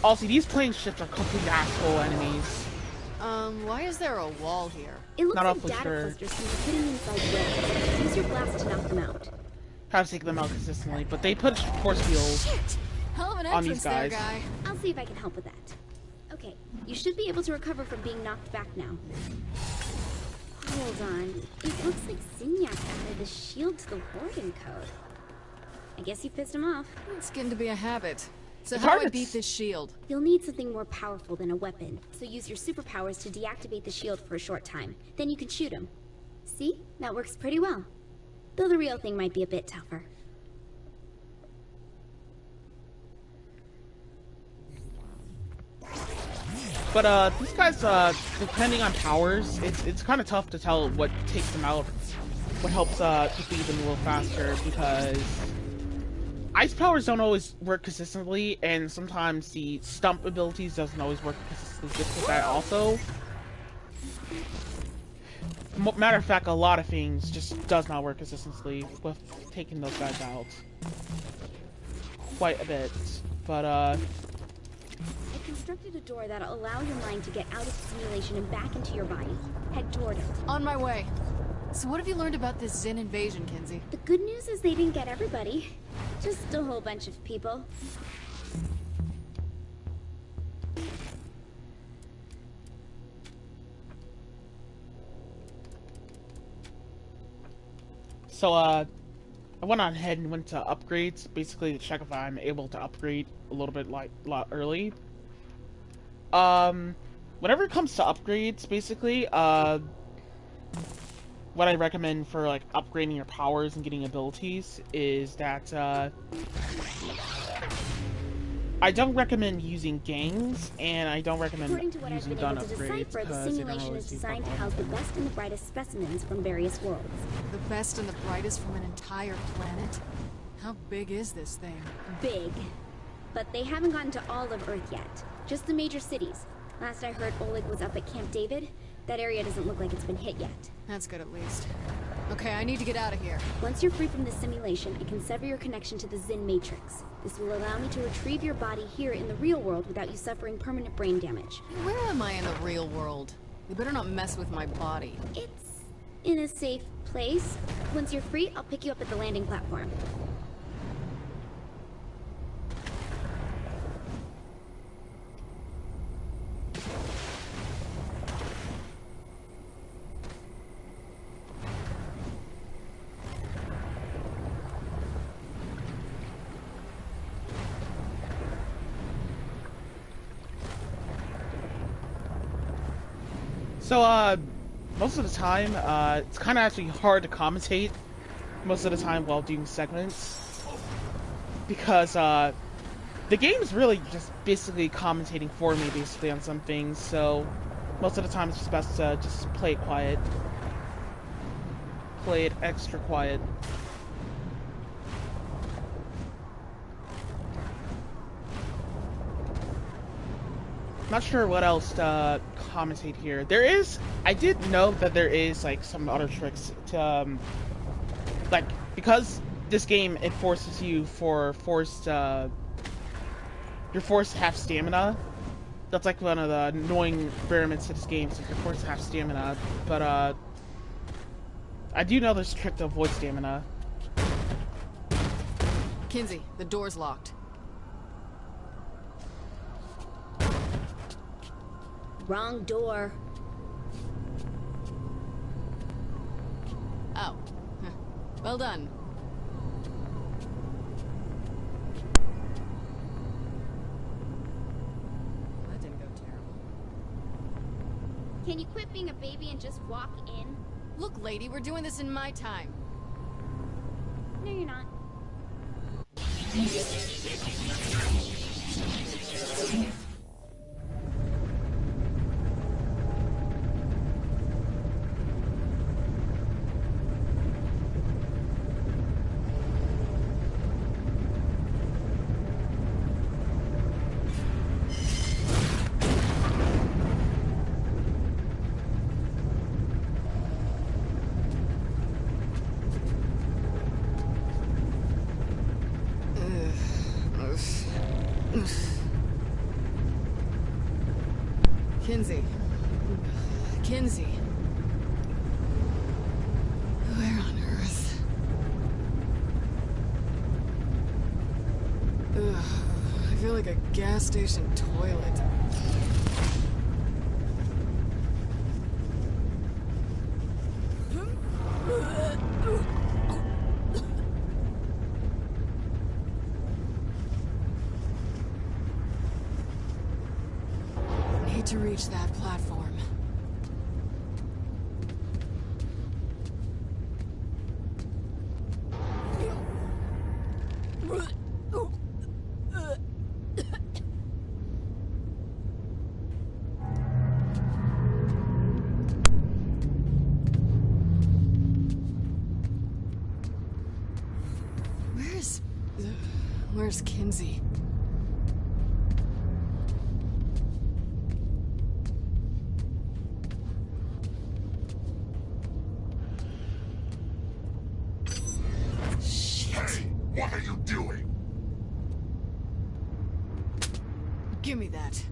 Speaker 1: Also, these plane ships are complete asshole enemies.
Speaker 5: Why is there a wall here?
Speaker 18: It looks
Speaker 1: Not
Speaker 18: like
Speaker 1: awfully
Speaker 18: data
Speaker 1: sure.
Speaker 18: clusters can be hidden inside rails. Use your blast to knock them out.
Speaker 1: How to take them out consistently, but they put force fields
Speaker 5: Hell of an
Speaker 1: on
Speaker 5: entrance
Speaker 1: these guys.
Speaker 5: there, guy.
Speaker 18: I'll see if I can help with that. Okay, you should be able to recover from being knocked back now. Hold on. It looks like Signac added a shield to the warden code. I guess you pissed him off.
Speaker 5: It's getting to be a habit. So
Speaker 1: The
Speaker 5: how do I
Speaker 1: targets-
Speaker 5: beat this shield?
Speaker 18: You'll need something more powerful than a weapon, so use your superpowers to deactivate the shield for a short time. Then you can shoot him. See? That works pretty well. Though the real thing might be a bit tougher.
Speaker 1: But these guys, depending on powers, it's kind of tough to tell what takes them out, what helps defeat them a little faster, because ice powers don't always work consistently, and sometimes the stump abilities doesn't always work consistently just with that also. Matter of fact, a lot of things just does not work consistently with taking those guys out. Quite a bit. But,
Speaker 18: I constructed a door that'll allow your mind to get out of the simulation and back into your body. Head toward it.
Speaker 5: On my way. So what have you learned about this Zen invasion, Kinsey?
Speaker 18: The good news is they didn't get everybody. Just a whole bunch of people.
Speaker 1: So, I went on ahead and went to upgrades, basically to check if I'm able to upgrade a little bit, like, a lot early. Whenever it comes to upgrades, basically, what I recommend for, like, upgrading your powers and getting abilities is that, I don't recommend using gangs, and I don't recommend
Speaker 18: According to what I've
Speaker 1: using
Speaker 18: been
Speaker 1: gun
Speaker 18: able to
Speaker 1: upgrades,
Speaker 18: decipher, the
Speaker 1: because they don't
Speaker 18: simulation
Speaker 1: always
Speaker 18: is
Speaker 1: do
Speaker 18: designed to
Speaker 1: fuck all.
Speaker 18: house the best and the brightest specimens from various worlds.
Speaker 5: The best and the brightest from an entire planet? How big is this thing?
Speaker 18: Big. But they haven't gotten to all of Earth yet. Just the major cities. Last I heard, Oleg was up at Camp David. That area doesn't look like it's been hit yet.
Speaker 5: That's good at least. Okay, I need to get out of here.
Speaker 18: Once you're free from this simulation, I can sever your connection to the Zin Matrix. This will allow me to retrieve your body here in the real world without you suffering permanent brain damage.
Speaker 5: Where am I in the real world? You better not mess with my body.
Speaker 18: It's in a safe place. Once you're free, I'll pick you up at the landing platform.
Speaker 1: So, most of the time, it's kind of actually hard to commentate most of the time while doing segments. Because, the game's really just basically commentating for me, basically, on some things, so most of the time it's just best to just play it quiet. Play it extra quiet. Not sure what else to commentate here. I did know that there is, like, some other tricks to, like, because this game, it forces you you're forced to have stamina. That's, like, one of the annoying variants of this game, so you're forced to have stamina. But, I do know there's a trick to avoid stamina.
Speaker 5: Kinsey, the door's locked.
Speaker 18: Wrong door.
Speaker 5: Oh. Well done. That didn't go terrible.
Speaker 18: Can you quit being a baby and just walk in?
Speaker 5: Look, lady, we're doing this in my time.
Speaker 18: No, you're not.
Speaker 5: Kinsey. Kinsey. Where on earth? Ugh, I feel like a gas station toilet. Need to reach that platform. Where's Kinsey?
Speaker 15: What are you doing?
Speaker 5: Give me that.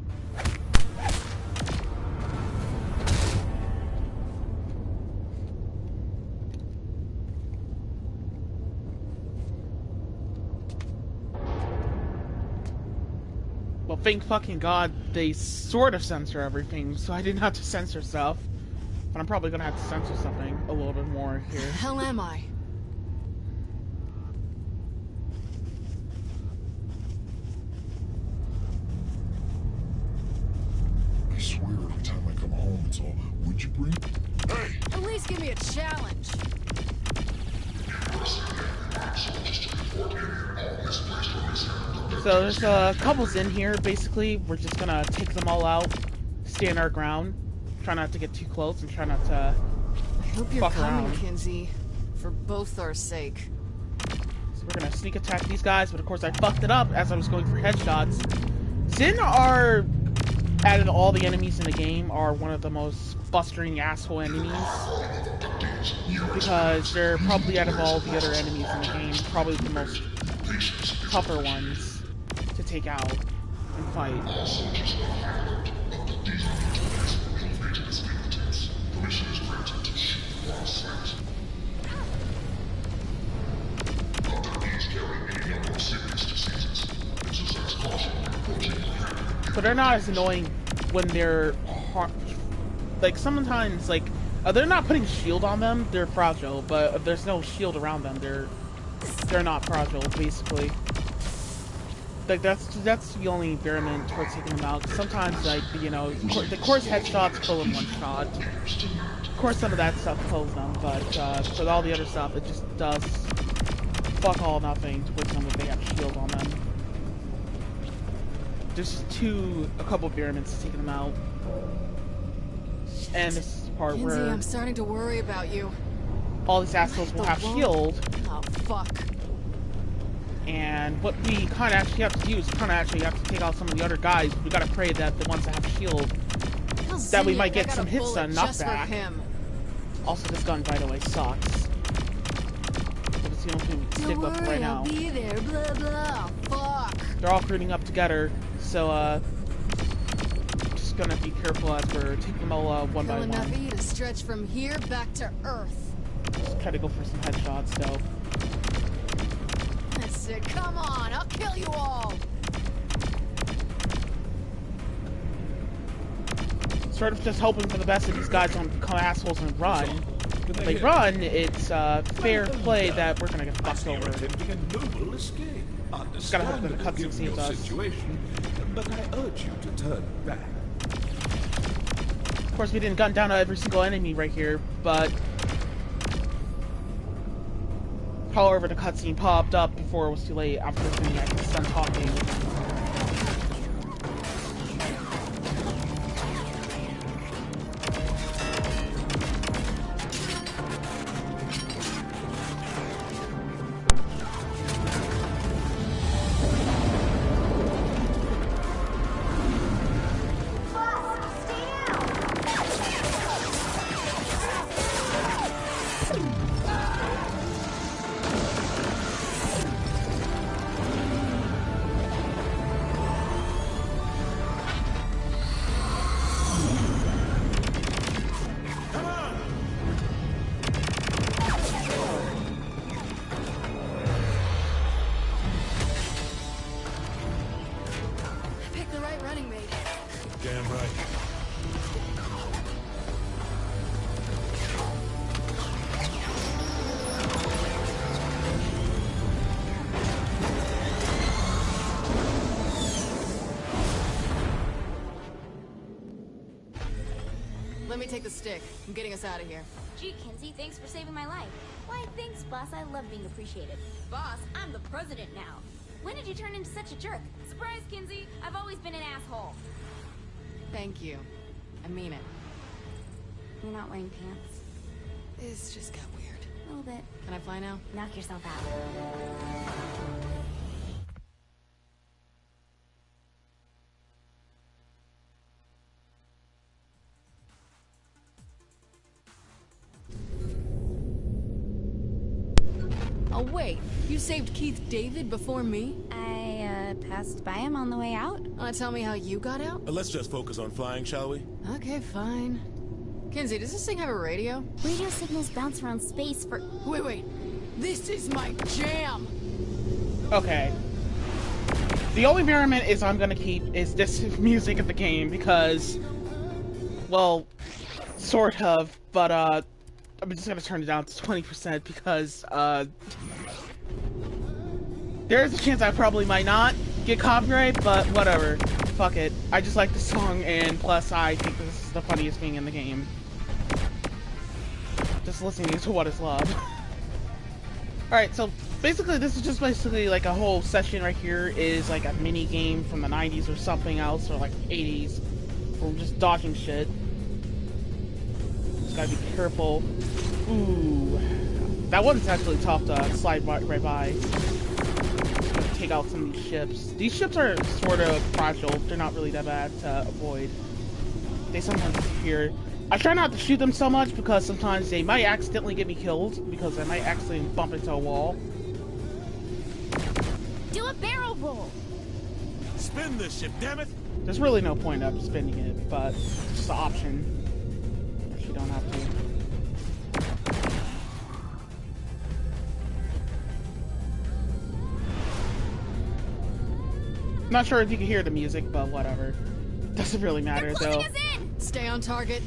Speaker 1: thank fucking God they sort of censor everything, so I didn't have to censor stuff. But I'm probably gonna have to censor something a little bit more here.
Speaker 5: Hell am I?
Speaker 10: I swear every time I come home it's all, would you bring? Hey!
Speaker 5: At least give me a challenge.
Speaker 1: So there's couples in here. Basically, we're just gonna take them all out, stand our ground, try not to get too close, and try not to
Speaker 5: I hope you're
Speaker 1: fuck
Speaker 5: coming,
Speaker 1: around.
Speaker 5: Kinsey. For both our sake.
Speaker 1: So we're gonna sneak attack these guys, but of course I fucked it up as I was going for headshots. Sin are, out of all the enemies in the game, are one of the most bustering asshole enemies. Because they're probably, out of all the other enemies in the game, probably the most tougher ones to take out and fight. But they're not as annoying when they're like sometimes like they're not putting shield on them, they're fragile, but if there's no shield around them, they're not fragile basically. Like that's the only variant towards taking them out. Sometimes, like, you know, the course headshots kill in one shot. Of course some of that stuff kills them, but for all the other stuff it just does fuck all nothing towards them if they have shield on them. There's just a couple variants taking them out. And this is the part
Speaker 5: Kinsey,
Speaker 1: where
Speaker 5: I'm starting to worry about you.
Speaker 1: all these assholes will have shield.
Speaker 5: Oh, fuck.
Speaker 1: And what we kind of actually have to do is kind of actually have to take out some of the other guys. We gotta pray that the ones that have shield, that we might get some hits on knockback. Also, this gun, by the way, sucks. But it's the only thing we can stick with right now.
Speaker 5: I'll be there, blah, blah. Fuck.
Speaker 1: They're all crewing up together, so just gonna be careful as we're taking them all one by
Speaker 5: Kill enough
Speaker 1: one.
Speaker 5: E to stretch from here back to Earth.
Speaker 1: Just try to go for some headshots, though.
Speaker 5: That's it. Come on, I'll kill you all.
Speaker 1: Sort of just hoping for the best that these guys don't become assholes and run. If they run, it's fair play that we're gonna get fucked over. Just gotta hope that the cutscene saves us.
Speaker 15: Situation, but I urge you to turn back.
Speaker 1: Of course, we didn't gun down every single enemy right here, but however, the cutscene popped up before it was too late after I was done talking.
Speaker 5: Let me take the stick. I'm getting us out of here.
Speaker 18: Gee, Kinsey, thanks for saving my life. Why, thanks, boss. I love being appreciated. Boss, I'm the president now. When did you turn into such a jerk? Surprise, Kinsey. I've always been an asshole.
Speaker 5: Thank you. I mean it.
Speaker 18: You're not wearing pants.
Speaker 5: This just got weird.
Speaker 18: A little bit.
Speaker 5: Can I fly now?
Speaker 18: Knock yourself out.
Speaker 5: Oh, wait. You saved Keith David before me?
Speaker 18: I, passed by him on the way out.
Speaker 5: Tell me how you got out?
Speaker 11: Let's just focus on flying, shall we?
Speaker 5: Okay, fine. Kinsey, does this thing have a radio?
Speaker 18: Radio signals bounce around space for...
Speaker 5: Wait. This is my jam!
Speaker 1: Okay. The only variant is I'm gonna keep is this music of the game because, well, sort of, but I'm just gonna turn it down to 20% because there's a chance I probably might not get copyright, but whatever. Fuck it. I just like the song, and plus I think this is the funniest thing in the game. Just listening to What Is Love. Alright, so basically this is just basically like a whole session right here is like a mini game from the 90s or something else, or like 80s. Where we're just dodging shit. Just gotta be careful. Ooh. That one's actually tough to slide right by. Just gonna take out some of these ships. These ships are sort of fragile. They're not really that bad to avoid. They sometimes appear. I try not to shoot them so much because sometimes they might accidentally get me killed because I might accidentally bump into a wall.
Speaker 3: Do a barrel roll.
Speaker 11: Spin this ship, damn it!
Speaker 1: There's really no point of spinning it, but it's just an option. If you don't have to. Not sure if you can hear the music, but whatever. Doesn't really matter though.
Speaker 5: Stay on target.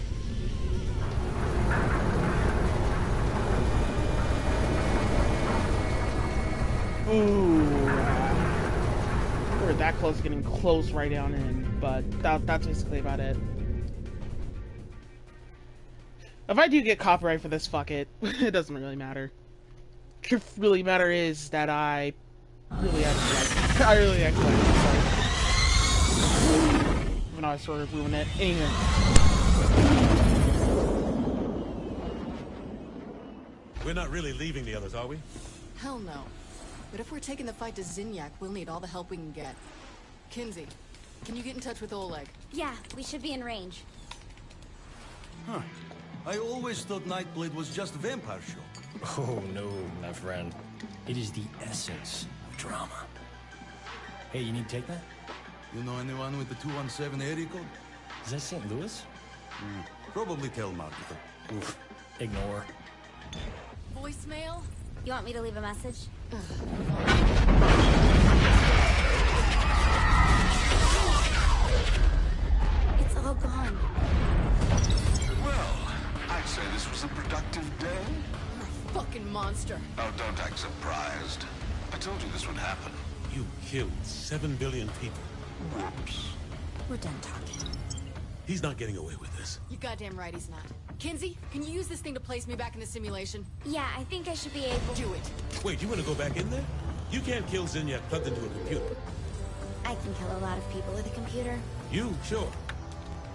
Speaker 1: Ooh. We're that close to getting close right down in, but that's basically about it. If I do get copyright for this, fuck it. It doesn't really matter. What really matter is that I really actually like it. I really actually like it. Even though I sort of ruined it. Anyway.
Speaker 11: We're not really leaving the others, are we?
Speaker 5: Hell no. But if we're taking the fight to Zinyak, we'll need all the help we can get. Kinsey, can you get in touch with Oleg?
Speaker 18: Yeah, we should be in range.
Speaker 17: Huh. I always thought Nightblade was just a vampire show.
Speaker 13: Oh no, my friend. It is the essence of drama. Hey, you need to take that?
Speaker 17: You know anyone with the 217 area code?
Speaker 13: Is that St. Louis?
Speaker 17: Probably telemarketer.
Speaker 13: Oof. Ignore.
Speaker 5: Voicemail?
Speaker 18: You want me to leave a message? It's all gone.
Speaker 10: Well, I'd say this was a productive day.
Speaker 5: You're a fucking monster.
Speaker 10: Oh, don't act surprised. I told you this would happen.
Speaker 11: You killed 7 billion people.
Speaker 10: Whoops.
Speaker 18: We're done talking.
Speaker 11: He's not getting away with this.
Speaker 5: You goddamn right he's not. Kinsey, can you use this thing to place me back in the simulation?
Speaker 18: Yeah, I think I should be able to.
Speaker 5: Do it.
Speaker 11: Wait, you want to go back in there? You can't kill Zinyak plugged into a computer.
Speaker 18: I can kill a lot of people with a computer.
Speaker 11: You? Sure.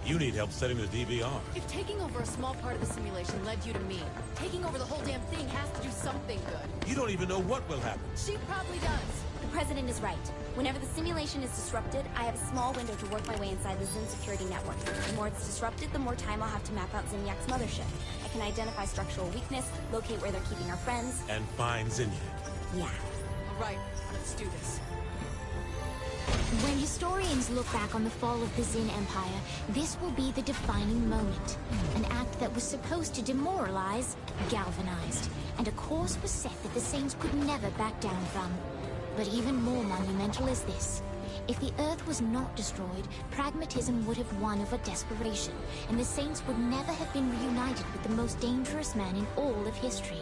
Speaker 11: You need help setting the DVR.
Speaker 5: If taking over a small part of the simulation led you to me, taking over the whole damn thing has to do something good.
Speaker 11: You don't even know what will happen.
Speaker 5: She probably does.
Speaker 18: The president is right. Whenever the simulation is disrupted, I have a small window to work my way inside the Zin security network. The more it's disrupted, the more time I'll have to map out Zinyak's mothership. I can identify structural weakness, locate where they're keeping our friends.
Speaker 11: And find Zinyak.
Speaker 18: Yeah.
Speaker 5: Right, let's do this.
Speaker 3: When historians look back on the fall of the Zin Empire, this will be the defining moment. An act that was supposed to demoralize, galvanized, and a course was set that the Saints could never back down from. But even more monumental is this. If the Earth was not destroyed, pragmatism would have won over desperation, and the Saints would never have been reunited with the most dangerous man in all of history,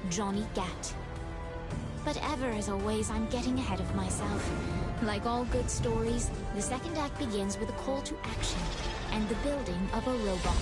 Speaker 3: Johnny Gat. But ever as always, I'm getting ahead of myself. Like all good stories, the second act begins with a call to action and the building of a robot.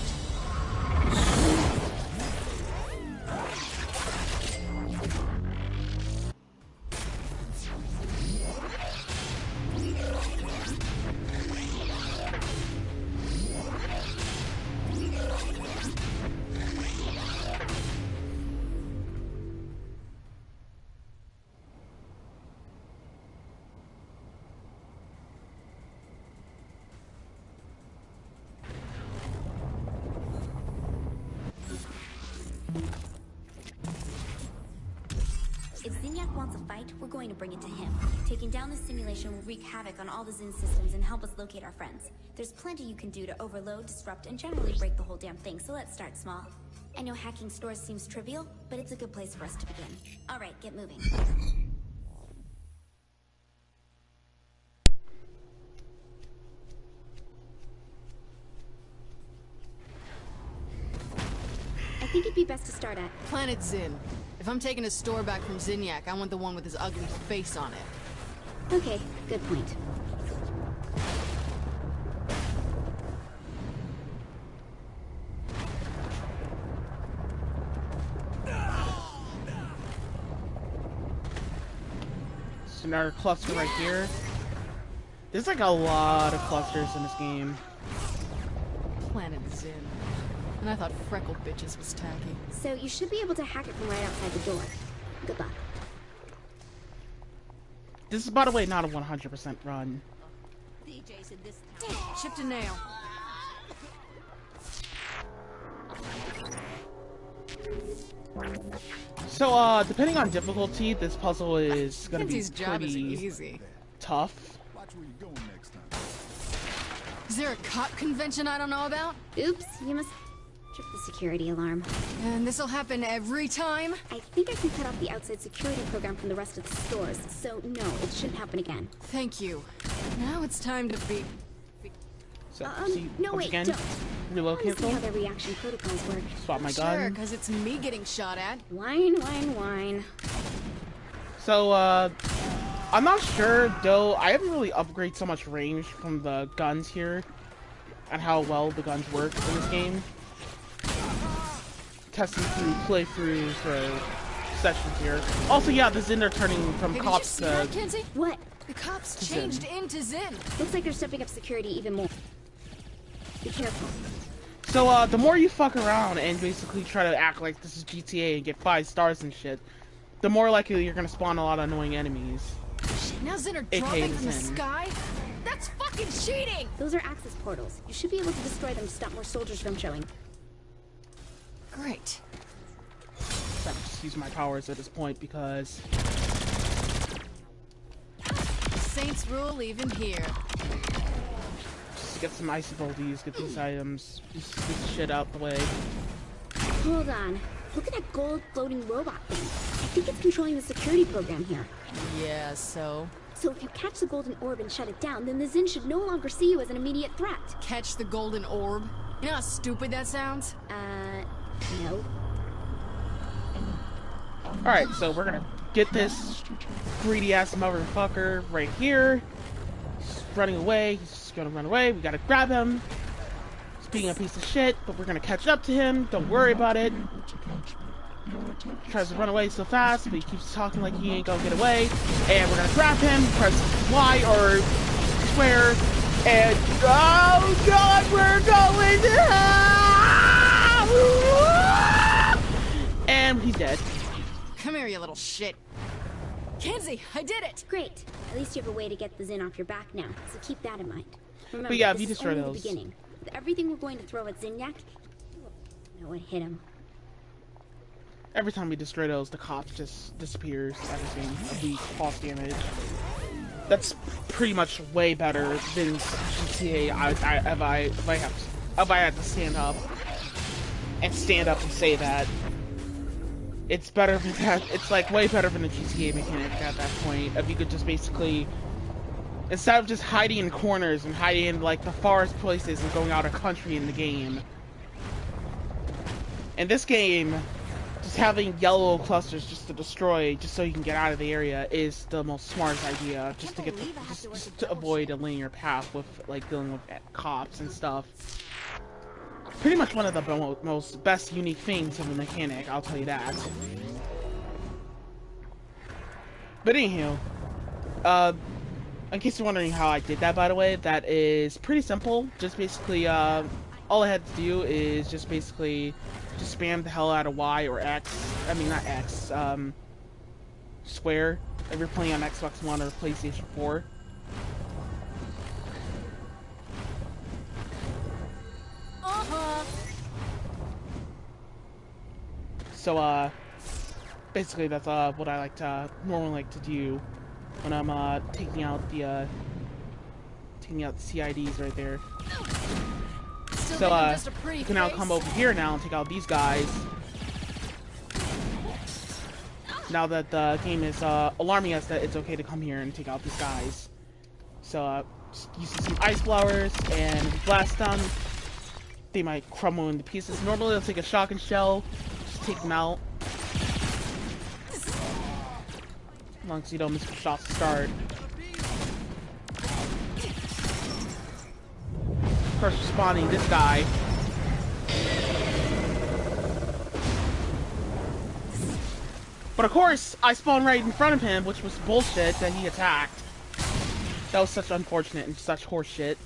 Speaker 18: If Zinyak wants a fight, we're going to bring it to him. Taking down this simulation will wreak havoc on all the Zin systems and help us locate our friends. There's plenty you can do to overload, disrupt, and generally break the whole damn thing, so let's start small. I know hacking stores seems trivial, but it's a good place for us to begin. Alright, get moving. think it'd be best to start at...
Speaker 5: Planet Zin. If I'm taking a store back from Zinyak, I want the one with his ugly face on it.
Speaker 18: Okay, good point.
Speaker 1: So another cluster right here. There's like a lot of clusters in this game.
Speaker 5: Planet Zin. And I thought freckled bitches was tacky.
Speaker 18: So you should be able to hack it from right outside the door. Good luck.
Speaker 1: This is, by the way, not a 100% run.
Speaker 5: Chipped a nail.
Speaker 1: So, depending on difficulty, this puzzle is gonna be
Speaker 5: Kenzie's job is
Speaker 1: pretty
Speaker 5: easy.
Speaker 1: tough.
Speaker 15: Watch where you're going next time.
Speaker 5: Is there a cop convention I don't know about?
Speaker 18: Oops, you must trip the security alarm.
Speaker 5: And this'll happen every time?
Speaker 18: I think I can cut off the outside security program from the rest of the stores, so no, it shouldn't happen again.
Speaker 5: Thank you. Now it's time to be...
Speaker 1: So,
Speaker 18: no
Speaker 1: once
Speaker 18: wait,
Speaker 1: again,
Speaker 18: don't.
Speaker 1: reload
Speaker 18: I wanna see
Speaker 1: cancel,
Speaker 18: how their reaction protocols work.
Speaker 1: swap my
Speaker 5: Sure,
Speaker 1: gun.
Speaker 5: because it's me getting shot at.
Speaker 18: Whine, whine, whine.
Speaker 1: So, I'm not sure, though, I haven't really upgraded so much range from the guns here, and how well the guns work in this game. Testing through playthroughs for sessions here. Also, yeah, the Zin are turning from
Speaker 5: Hey,
Speaker 1: cops
Speaker 5: did you see
Speaker 1: to...
Speaker 5: that, Kenzie?
Speaker 18: What?
Speaker 5: The cops
Speaker 1: Zin.
Speaker 5: changed into Zin.
Speaker 18: Looks like they're stepping up security even more. Be careful.
Speaker 1: So, the more you fuck around and basically try to act like this is GTA and get 5 stars and shit, the more likely you're gonna spawn a lot of annoying enemies.
Speaker 5: Shit, now Zin are
Speaker 1: AKA
Speaker 5: dropping
Speaker 1: the
Speaker 5: from the
Speaker 1: Zin.
Speaker 5: sky? That's fucking cheating!
Speaker 18: Those are access portals. You should be able to destroy them to stop more soldiers from showing.
Speaker 5: Great.
Speaker 1: So I'm just using my powers at this point because...
Speaker 5: Saints rule even here.
Speaker 1: Just to get some icy bolties, get these items, just this shit out the way.
Speaker 18: Hold on. Look at that gold floating robot thing. I think it's controlling the security program here.
Speaker 5: Yeah, so?
Speaker 18: So if you catch the golden orb and shut it down, then the Zin should no longer see you as an immediate threat.
Speaker 5: Catch the golden orb? You know how stupid that sounds?
Speaker 18: No.
Speaker 1: Alright, so we're gonna get this greedy ass motherfucker right here. He's running away, he's just gonna run away, we gotta grab him. He's being a piece of shit, but we're gonna catch up to him, don't worry about it. He tries to run away so fast, but he keeps talking like he ain't gonna get away. And we're gonna grab him, press Y or square, and oh god, we're going to and he's dead.
Speaker 5: Come here, you little shit. Kenzie, I did it!
Speaker 18: Great. At least you have a way to get the Zin off your back now, so keep that in mind. Remember,
Speaker 1: But yeah, if
Speaker 18: this
Speaker 1: you
Speaker 18: is
Speaker 1: destroy
Speaker 18: only
Speaker 1: those.
Speaker 18: the beginning. With everything we're going to throw at Zinyak, no one hit him.
Speaker 1: Every time we destroy those, the cop just disappears. Everything, a weak false damage. That's pretty much way better than GTA. If I had to stand up and say that, it's better than that. It's like way better than the GTA mechanic at that point. If you could just basically, instead of just hiding in corners and hiding in like the farthest places and going out of country in the game. In this game, just having yellow clusters just to destroy, just so you can get out of the area, is the most smartest idea. Just to get, just to avoid a linear path with like dealing with cops and stuff. Pretty much one of the most best unique things of the mechanic, I'll tell you that. But anywho, in case you're wondering how I did that, by the way, that is pretty simple. Just basically, all I had to do is just basically just spam the hell out of Y or X. I mean, not X, square. If you're playing on Xbox One or PlayStation 4. So, basically that's, what I normally like to do when I'm, taking out the CIDs right there. So, you can now come over here now and take out these guys. Now that the game is, alarming us that it's okay to come here and take out these guys. So, just use some ice flowers and blast them. they might crumble into pieces. Normally, I'll take a shotgun shell, just take them out. As long as you don't miss your shots to start. First responding, this guy. But of course, I spawned right in front of him, which was bullshit that he attacked. That was such unfortunate and such horseshit.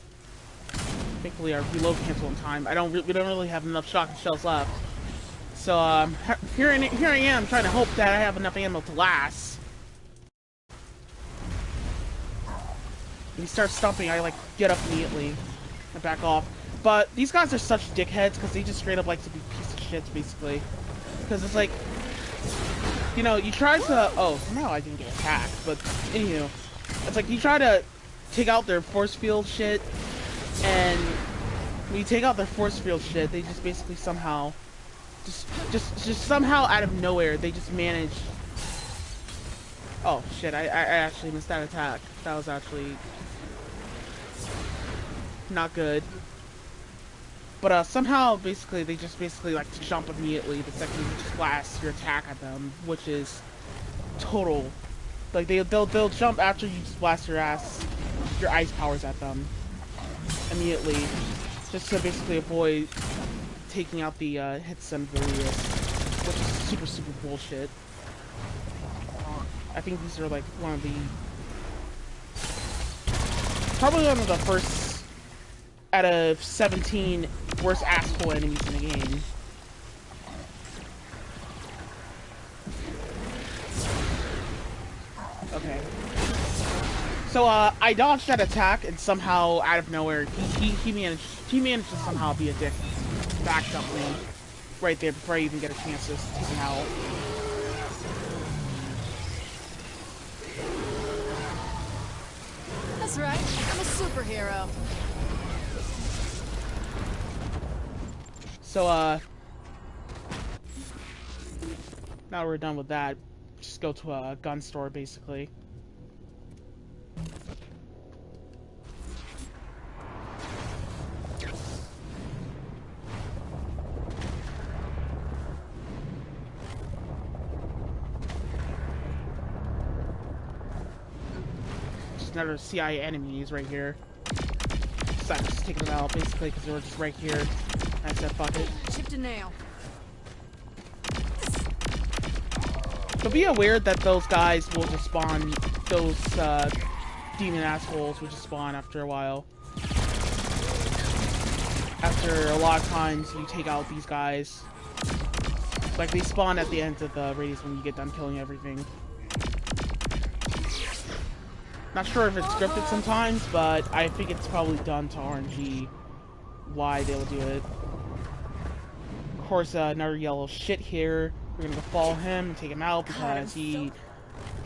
Speaker 1: Thankfully, our reload cancel in time. We don't really have enough shotgun shells left. So here I am trying to hope that I have enough ammo to last. When he starts stomping, I like get up immediately and back off. But these guys are such dickheads because they just straight up like to be piece of shits, basically. Because it's like, you know, you try to. Oh, somehow I didn't get attacked. But anywho, it's like you try to take out their force field shit, and when you take out their force field shit, they just basically somehow, just somehow out of nowhere, they just manage. Oh shit! I actually missed that attack. That was actually not good. But somehow, basically, they just like to jump immediately the second you just blast your attack at them, which is total. Like they'll jump after you just blast your ice powers at them immediately, just to basically avoid taking out the hit stun radius, which is super bullshit. I think these are like probably one of the first out of 17 worst asshole enemies in the game. Okay. So I dodged that attack and somehow out of nowhere he managed to somehow be a dick. Backed up me right there before I even get a chance to take him out.
Speaker 5: That's right. I'm a superhero.
Speaker 1: So, now we're done with that. Just go to a gun store, basically. Just another CIA enemies right here. So I'm just taking them out, basically, because they were just right here. I said, fuck it.
Speaker 5: Chipped a nail.
Speaker 1: But be aware that those guys will just spawn, those demon assholes will just spawn after a while. After a lot of times you take out these guys. Like they spawn at the end of the radius when you get done killing everything. Not sure if it's scripted sometimes, but I think it's probably done to RNG why they'll do it. Of course, another yellow shit here. We're gonna go follow him and take him out because he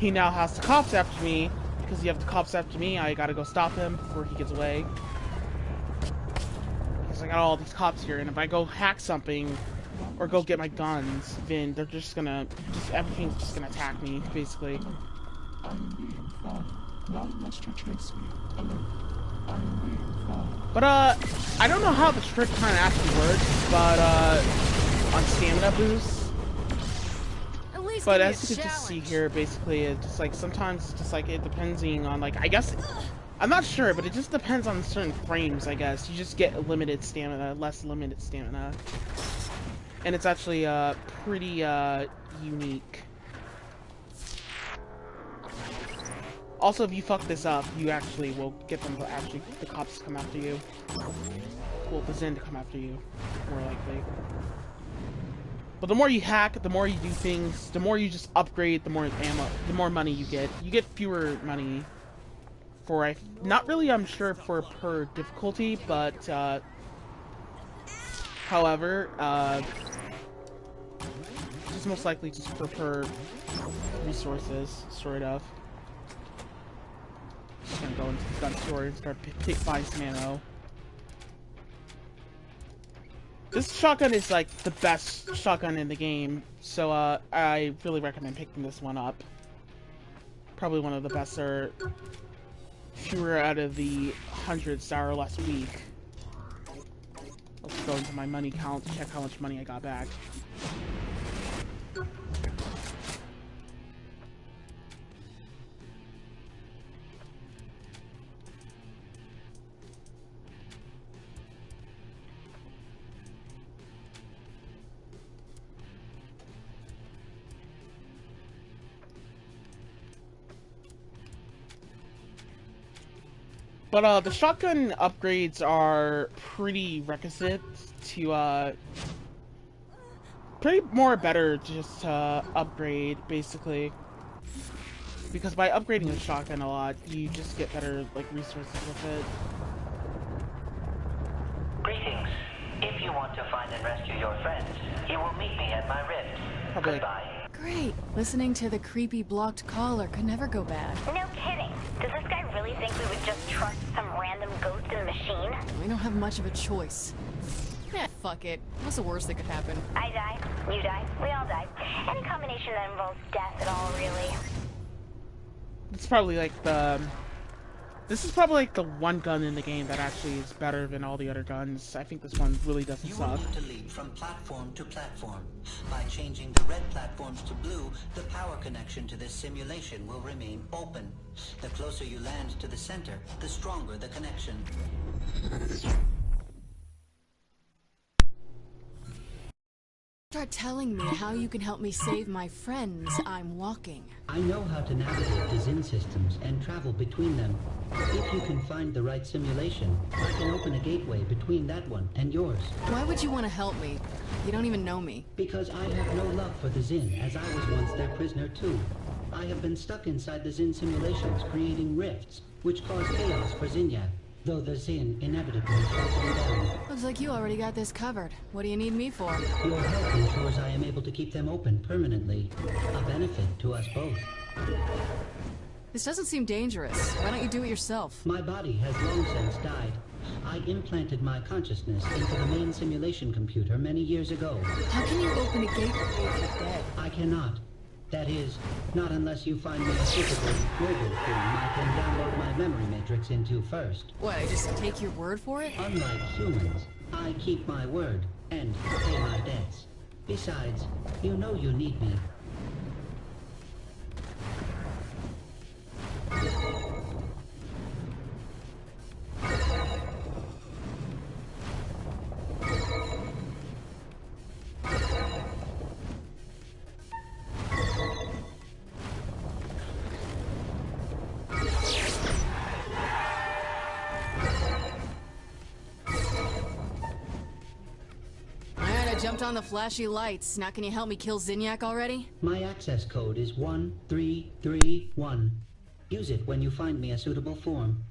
Speaker 1: now has the cops after me. Because you have the cops after me, I gotta go stop him before he gets away. Because I got all these cops here, and if I go hack something or go get my guns, then they're just everything's just gonna attack me, basically. But I don't know how the trick kind of actually works, but on stamina boosts. But as you can just see here, basically, it's just like sometimes it's just like it depending on like I guess I'm not sure, but it just depends on certain frames. I guess you just get limited stamina, less limited stamina, and it's actually pretty unique. Also, if you fuck this up, you actually will get them to actually the cops to come after you. Well, the Zen to come after you, more likely. But the more you hack, the more you do things, the more you just upgrade, the more ammo, the more money you get. You get fewer money for, not really, I'm sure, for per difficulty, but, however, just most likely just for per resources, sort of. Just gonna go into the gun store and start buying some ammo. This shotgun is like the best shotgun in the game, so I really recommend picking this one up. Probably one of the best, or fewer out of the hundreds that are less weak. Let's go into my money count to check how much money I got back. But the shotgun upgrades are pretty requisite to pretty more better just to upgrade basically, because by upgrading a shotgun a lot you just get better like resources with it.
Speaker 8: Greetings. If you want to find and rescue your friends, you will meet me at my rift.
Speaker 1: Probably.
Speaker 8: Goodbye.
Speaker 5: Great. Listening to the creepy blocked caller could never go bad.
Speaker 6: No kidding. Does this guy really think we would just trust some random ghost in the machine?
Speaker 5: We don't have much of a choice. Yeah, fuck it. What's the worst that could happen?
Speaker 6: I die, you die, we all die. Any combination that involves death at all, really.
Speaker 1: It's probably like the... This is probably like the one gun in the game that actually is better than all the other guns. I think this one really doesn't
Speaker 19: You will
Speaker 1: suck.
Speaker 19: need to leap from platform to platform. By changing the red platforms to blue, the power connection to this simulation will remain open. The closer you land to the center, the stronger the connection.
Speaker 5: Start telling me how you can help me save my friends. I'm walking.
Speaker 19: I know how to navigate the Zin systems and travel between them. If you can find the right simulation, I can open a gateway between that one and yours.
Speaker 5: Why would you want to help me? You don't even know me.
Speaker 19: Because I have no love for the Zin, as I was once their prisoner too. I have been stuck inside the Zin simulations, creating rifts, which cause chaos for Zinyak, though the Zin inevitably shuts them down.
Speaker 5: Looks like you already got this covered. What do you need me for?
Speaker 19: Your help ensures I am able to keep them open permanently, a benefit to us both.
Speaker 5: This doesn't seem dangerous. Why don't you do it yourself?
Speaker 19: My body has long since died. I implanted my consciousness into the main simulation computer many years ago.
Speaker 5: How can you open a gateway if you're dead?
Speaker 19: I cannot. That is, not unless you find me a physical, mobile form I can download my memory matrix into first.
Speaker 5: What, I just take your word for it?
Speaker 19: Unlike humans, I keep my word and pay my debts. Besides, you know you need me.
Speaker 5: I jumped on the flashy lights. Now can you help me kill Zinyak already?
Speaker 19: My access code is 1331. Use it when you find me a suitable form.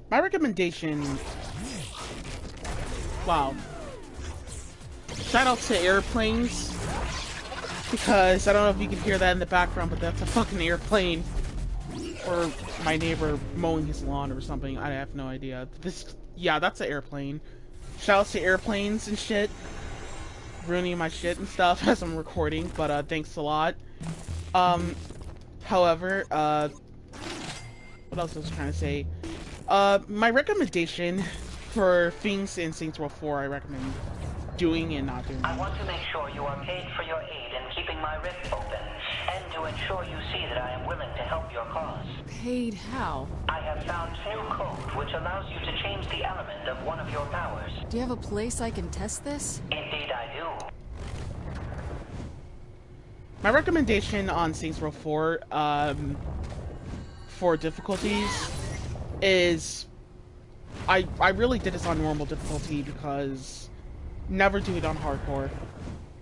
Speaker 1: My recommendation... Wow. Shout out to airplanes. Because I don't know if you can hear that in the background, but that's a fucking airplane. Or my neighbor mowing his lawn or something. I have no idea. Yeah, that's an airplane. Shout out to airplanes and shit. Ruining my shit and stuff as I'm recording, but thanks a lot. However, what else was I trying to say? My recommendation for things in Saints Row 4 I recommend doing and not doing.
Speaker 8: I want to make sure you are paid for your aid in keeping my rift open, and to ensure you see that I am willing to help your cause.
Speaker 5: Paid how?
Speaker 8: I have found new code which allows you to change the element of one of your powers.
Speaker 5: Do you have a place I can test this?
Speaker 8: Indeed I do.
Speaker 1: My recommendation on Saints Row 4, for difficulties, is I really did this on normal difficulty because never do it on hardcore.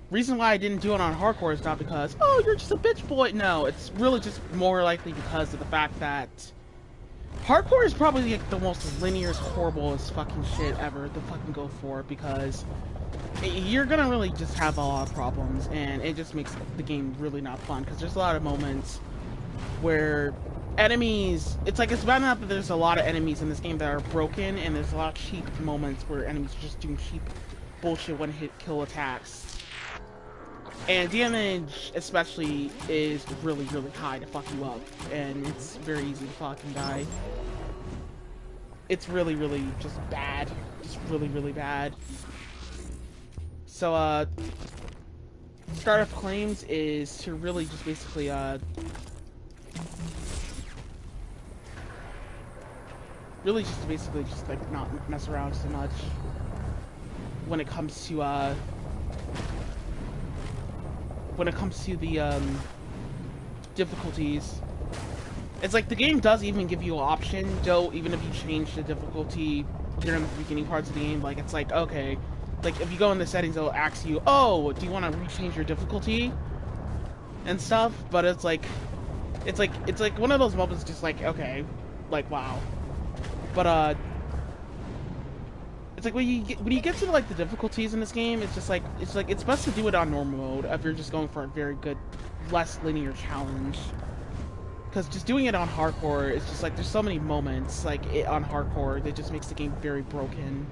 Speaker 1: Reason why I didn't do it on hardcore is not because, oh, you're just a bitch boy. No, it's really just more likely because of the fact that hardcore is probably like the most linear, horrible as fucking shit ever to fucking go for, because you're gonna really just have a lot of problems, and it just makes the game really not fun, because there's a lot of moments where enemies, it's bad enough that there's a lot of enemies in this game that are broken, and there's a lot of cheap moments where enemies are just doing cheap bullshit one-hit kill attacks. And damage, especially, is really, really high to fuck you up, and it's very easy to fucking die. it's really, really just bad. Just really, really bad. So, startup claims is to really just basically, really just basically just like not mess around so much when it comes to the difficulties. It's like the game does even give you an option, though, even if you change the difficulty during the beginning parts of the game. Like, it's like, okay, like if you go in the settings, it'll ask you, oh, do you want to rechange your difficulty and stuff? But it's like one of those moments, just like, okay, like, wow. But it's like when you get to like the difficulties in this game, it's just like it's best to do it on normal mode if you're just going for a very good, less linear challenge. Because just doing it on hardcore, it's just like there's so many moments like on hardcore that just makes the game very broken.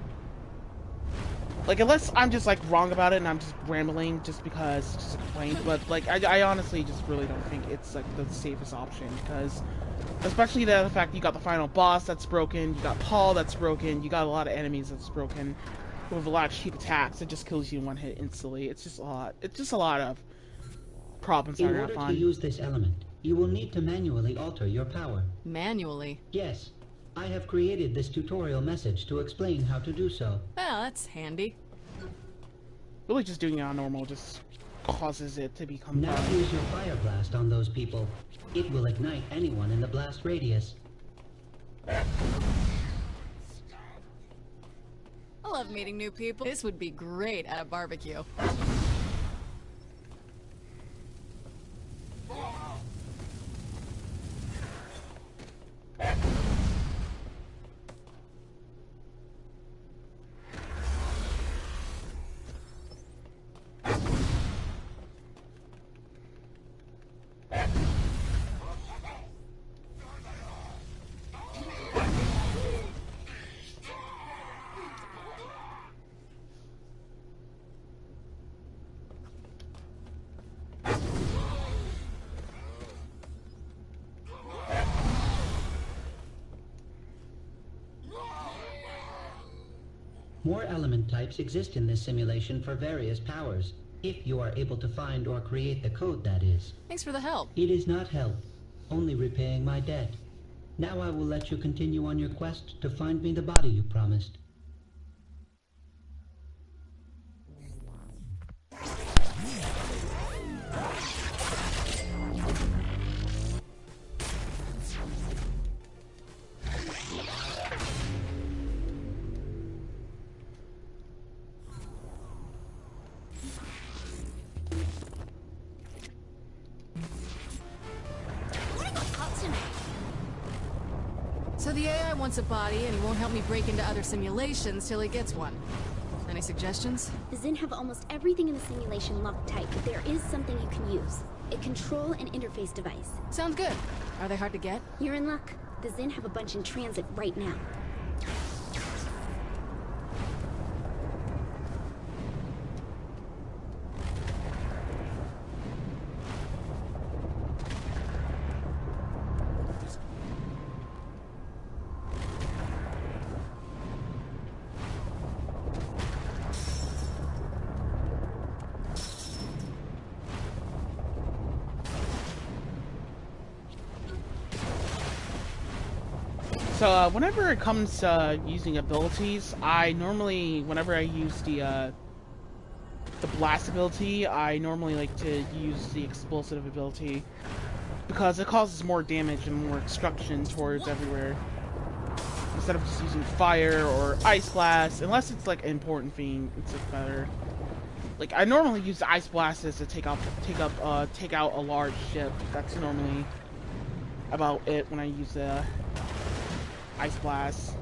Speaker 1: Like, unless I'm just like wrong about it and I'm just rambling just because it's just a complaint, but like I honestly just really don't think it's like the safest option, because especially the fact you got the final boss that's broken, you got Paul that's broken, you got a lot of enemies that's broken with a lot of cheap attacks that just kills you in one hit instantly. It's just a lot. It's just a lot of problems that
Speaker 19: In
Speaker 1: are not
Speaker 19: order to
Speaker 1: fun.
Speaker 19: use this element, you will need to manually alter your power.
Speaker 5: Manually?
Speaker 19: Yes. I have created this tutorial message to explain how to do so.
Speaker 5: Well, that's handy.
Speaker 1: Really just doing it on normal just causes it to become
Speaker 19: Now
Speaker 1: fun.
Speaker 19: use your fire blast on those people. It will ignite anyone in the blast radius.
Speaker 5: I love meeting new people. This would be great at a barbecue.
Speaker 19: More element types exist in this simulation for various powers, if you are able to find or create the code, that is.
Speaker 5: Thanks for the help.
Speaker 19: It is not help, only repaying my debt. Now I will let you continue on your quest to find me the body you promised.
Speaker 5: So the AI wants a body, and he won't help me break into other simulations till he gets one. Any suggestions?
Speaker 18: The Zin have almost everything in the simulation locked tight, but there is something you can use. A control and interface device.
Speaker 5: Sounds good. Are they hard to get?
Speaker 18: You're in luck. The Zin have a bunch in transit right now.
Speaker 1: So, whenever it comes to using abilities, I normally, whenever I use the blast ability, I normally like to use the explosive ability, because it causes more damage and more destruction towards everywhere, instead of just using fire or ice blast. Unless it's like an important thing, it's like better. Like, I normally use the ice blasts to take out a large ship. That's normally about it when I use the ice blast.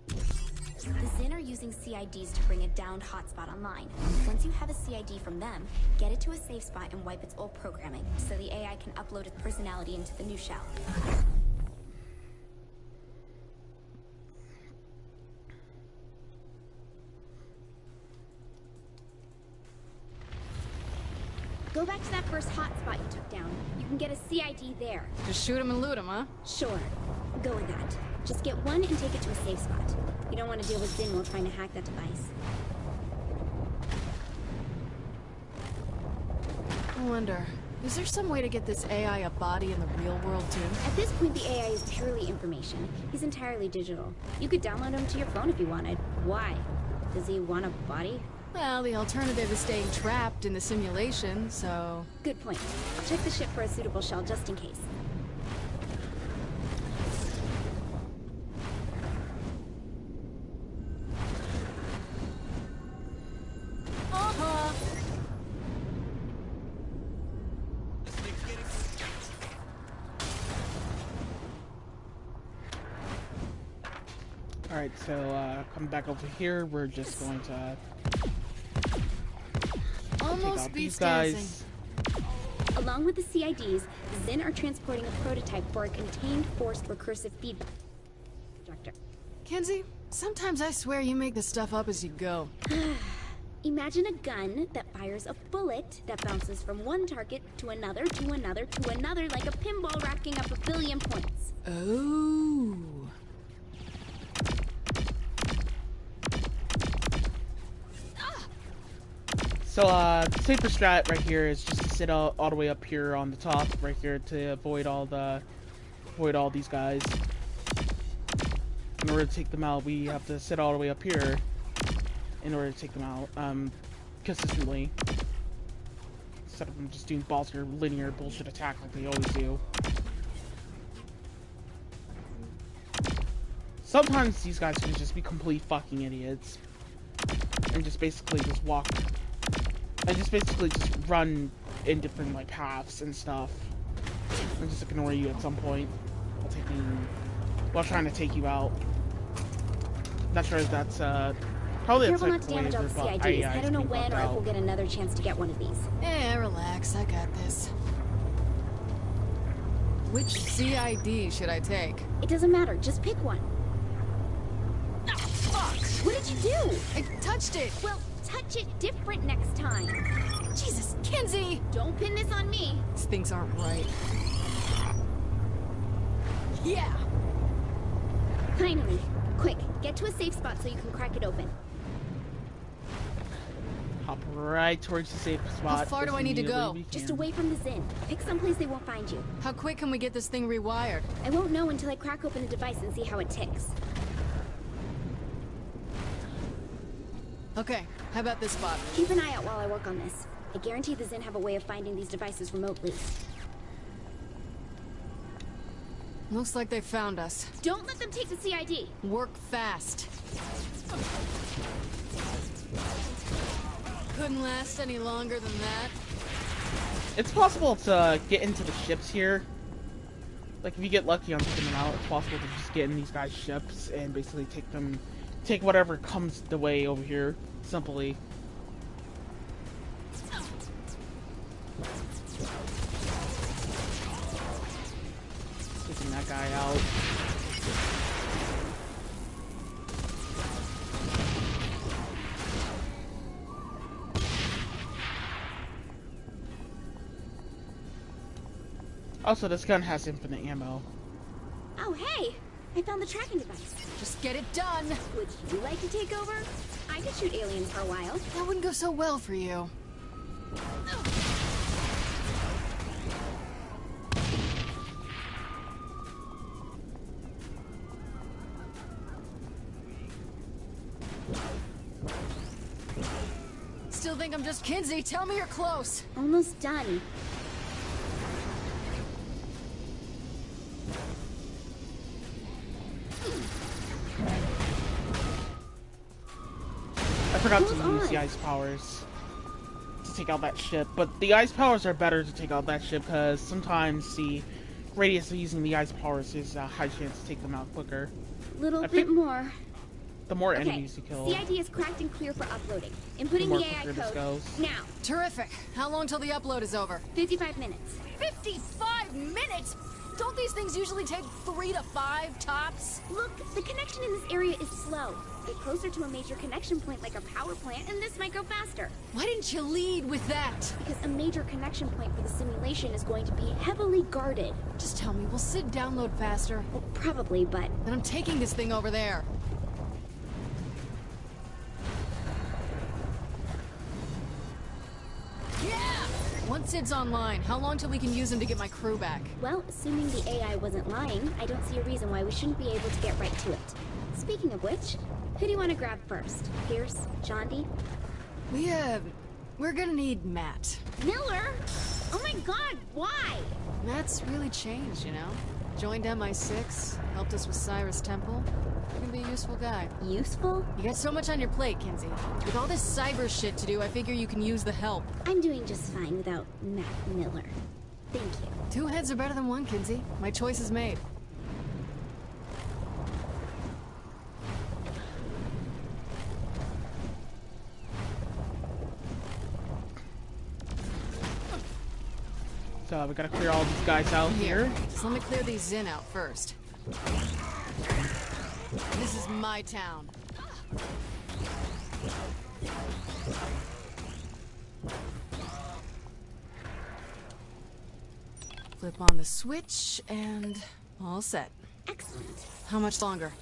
Speaker 18: The Zin are using CIDs to bring a downed hotspot online. Once you have a CID from them, get it to a safe spot and wipe its old programming, so the AI can upload its personality into the new shell. Go back to that first hotspot you took down. You can get a CID there.
Speaker 5: Just shoot him and loot him, huh?
Speaker 18: Sure. Go with that. Just get one and take it to a safe spot. You don't want to deal with Zin while trying to hack that device.
Speaker 5: I wonder, is there some way to get this AI a body in the real world, too?
Speaker 18: At this point, the AI is purely information. He's entirely digital. You could download him to your phone if you wanted. Why? Does he want a body?
Speaker 5: Well, the alternative is staying trapped in the simulation, so...
Speaker 18: Good point. I'll check the ship for a suitable shell just in case.
Speaker 5: Uh-huh.
Speaker 1: Alright, so coming back over here, we're just going to take
Speaker 5: Almost
Speaker 1: out these
Speaker 5: beats
Speaker 1: guys.
Speaker 5: dancing.
Speaker 18: Along with the CIDs, Zin are transporting a prototype for a contained forced recursive feedback projector.
Speaker 5: Kenzie, sometimes I swear you make this stuff up as you go.
Speaker 18: Imagine a gun that fires a bullet that bounces from one target to another, to another, to another, like a pinball racking up 1 billion points.
Speaker 5: Oh.
Speaker 1: So, safer strat right here is just to sit all the way up here on the top, right here, to avoid all these guys. In order to take them out, we have to sit all the way up here in order to take them out, consistently. Instead of them just doing balls or linear bullshit attack like they always do. Sometimes these guys can just be complete fucking idiots. And just basically just walk. And just basically just run in different, like, paths and stuff. And just ignore you at some point. While trying to take you out. Not sure if that's, probably that's
Speaker 18: Careful
Speaker 1: like
Speaker 18: not to damage all the CIDs. I don't know when or if we'll get another chance to get one of these.
Speaker 5: Eh, relax, I got this. Which CID should I take?
Speaker 18: It doesn't matter, just pick one.
Speaker 5: Ah, fuck!
Speaker 18: What did you do?
Speaker 5: I touched it!
Speaker 18: Well, touch it different next time.
Speaker 5: Jesus, Kenzie!
Speaker 18: Don't pin this on me.
Speaker 5: These things aren't right. Yeah!
Speaker 18: Finally. Quick, get to a safe spot so you can crack it open.
Speaker 1: Hop right towards the safe spot.
Speaker 5: How far do I need to go?
Speaker 18: Just away from the Zin. Pick someplace they won't find you.
Speaker 5: How quick can we get this thing rewired?
Speaker 18: I won't know until I crack open the device and see how it ticks.
Speaker 5: Okay, how about this spot?
Speaker 18: Keep an eye out while I work on this. I guarantee the Zin have a way of finding these devices remotely.
Speaker 5: Looks like they found us.
Speaker 18: Don't let them take the CID.
Speaker 5: Work fast. Couldn't last any longer than that.
Speaker 1: It's possible to get into the ships here. Like, if you get lucky on taking them out, it's possible to just get in these guys' ships and basically take whatever comes the way over here, simply. Taking that guy out. Also, this gun has infinite ammo.
Speaker 18: Oh, hey! I found the tracking device.
Speaker 5: Just get it done!
Speaker 18: Would you like to take over? I could shoot aliens for a while.
Speaker 5: That wouldn't go so well for you. Still think I'm just Kinsey? Tell me you're close.
Speaker 18: Almost done.
Speaker 1: I forgot to use the ice powers to take out that ship, but the ice powers are better to take out that ship because sometimes the radius of using the ice powers is a high chance to take them out quicker.
Speaker 18: Little bit more.
Speaker 1: The more enemies you kill,
Speaker 18: CID is cracked and clear for uploading. Inputting
Speaker 1: the more
Speaker 18: the AI
Speaker 1: quicker this
Speaker 18: code
Speaker 1: goes.
Speaker 18: now.
Speaker 5: Terrific. How long till the upload is over?
Speaker 18: 55 minutes.
Speaker 5: 55 minutes? Don't these things usually take 3 to 5 tops?
Speaker 18: Look, the connection in this area is slow. Get closer to a major connection point like a power plant, and this might go faster.
Speaker 5: Why didn't you lead with that?
Speaker 18: Because a major connection point for the simulation is going to be heavily guarded.
Speaker 5: Just tell me, will Sid download faster?
Speaker 18: Well, probably, but...
Speaker 5: Then I'm taking this thing over there. Yeah! Once Sid's online, how long till we can use him to get my crew back?
Speaker 18: Well, assuming the AI wasn't lying, I don't see a reason why we shouldn't be able to get right to it. Speaking of which, who do you want to grab first? Pierce? Jondi?
Speaker 5: We're gonna need Matt.
Speaker 18: Miller? Oh my god, why?
Speaker 5: Matt's really changed, you know? Joined MI6, helped us with Cyrus Temple. You're gonna be a useful guy.
Speaker 18: Useful?
Speaker 5: You got so much on your plate, Kinsey. With all this cyber shit to do, I figure you can use the help.
Speaker 18: I'm doing just fine without Matt Miller. Thank you.
Speaker 5: 2 heads are better than 1, Kinsey. My choice is made.
Speaker 1: So we gotta clear all these guys out here.
Speaker 5: Just let me clear these Zin out first. This is my town. Flip on the switch, and all set.
Speaker 18: Excellent.
Speaker 5: How much longer?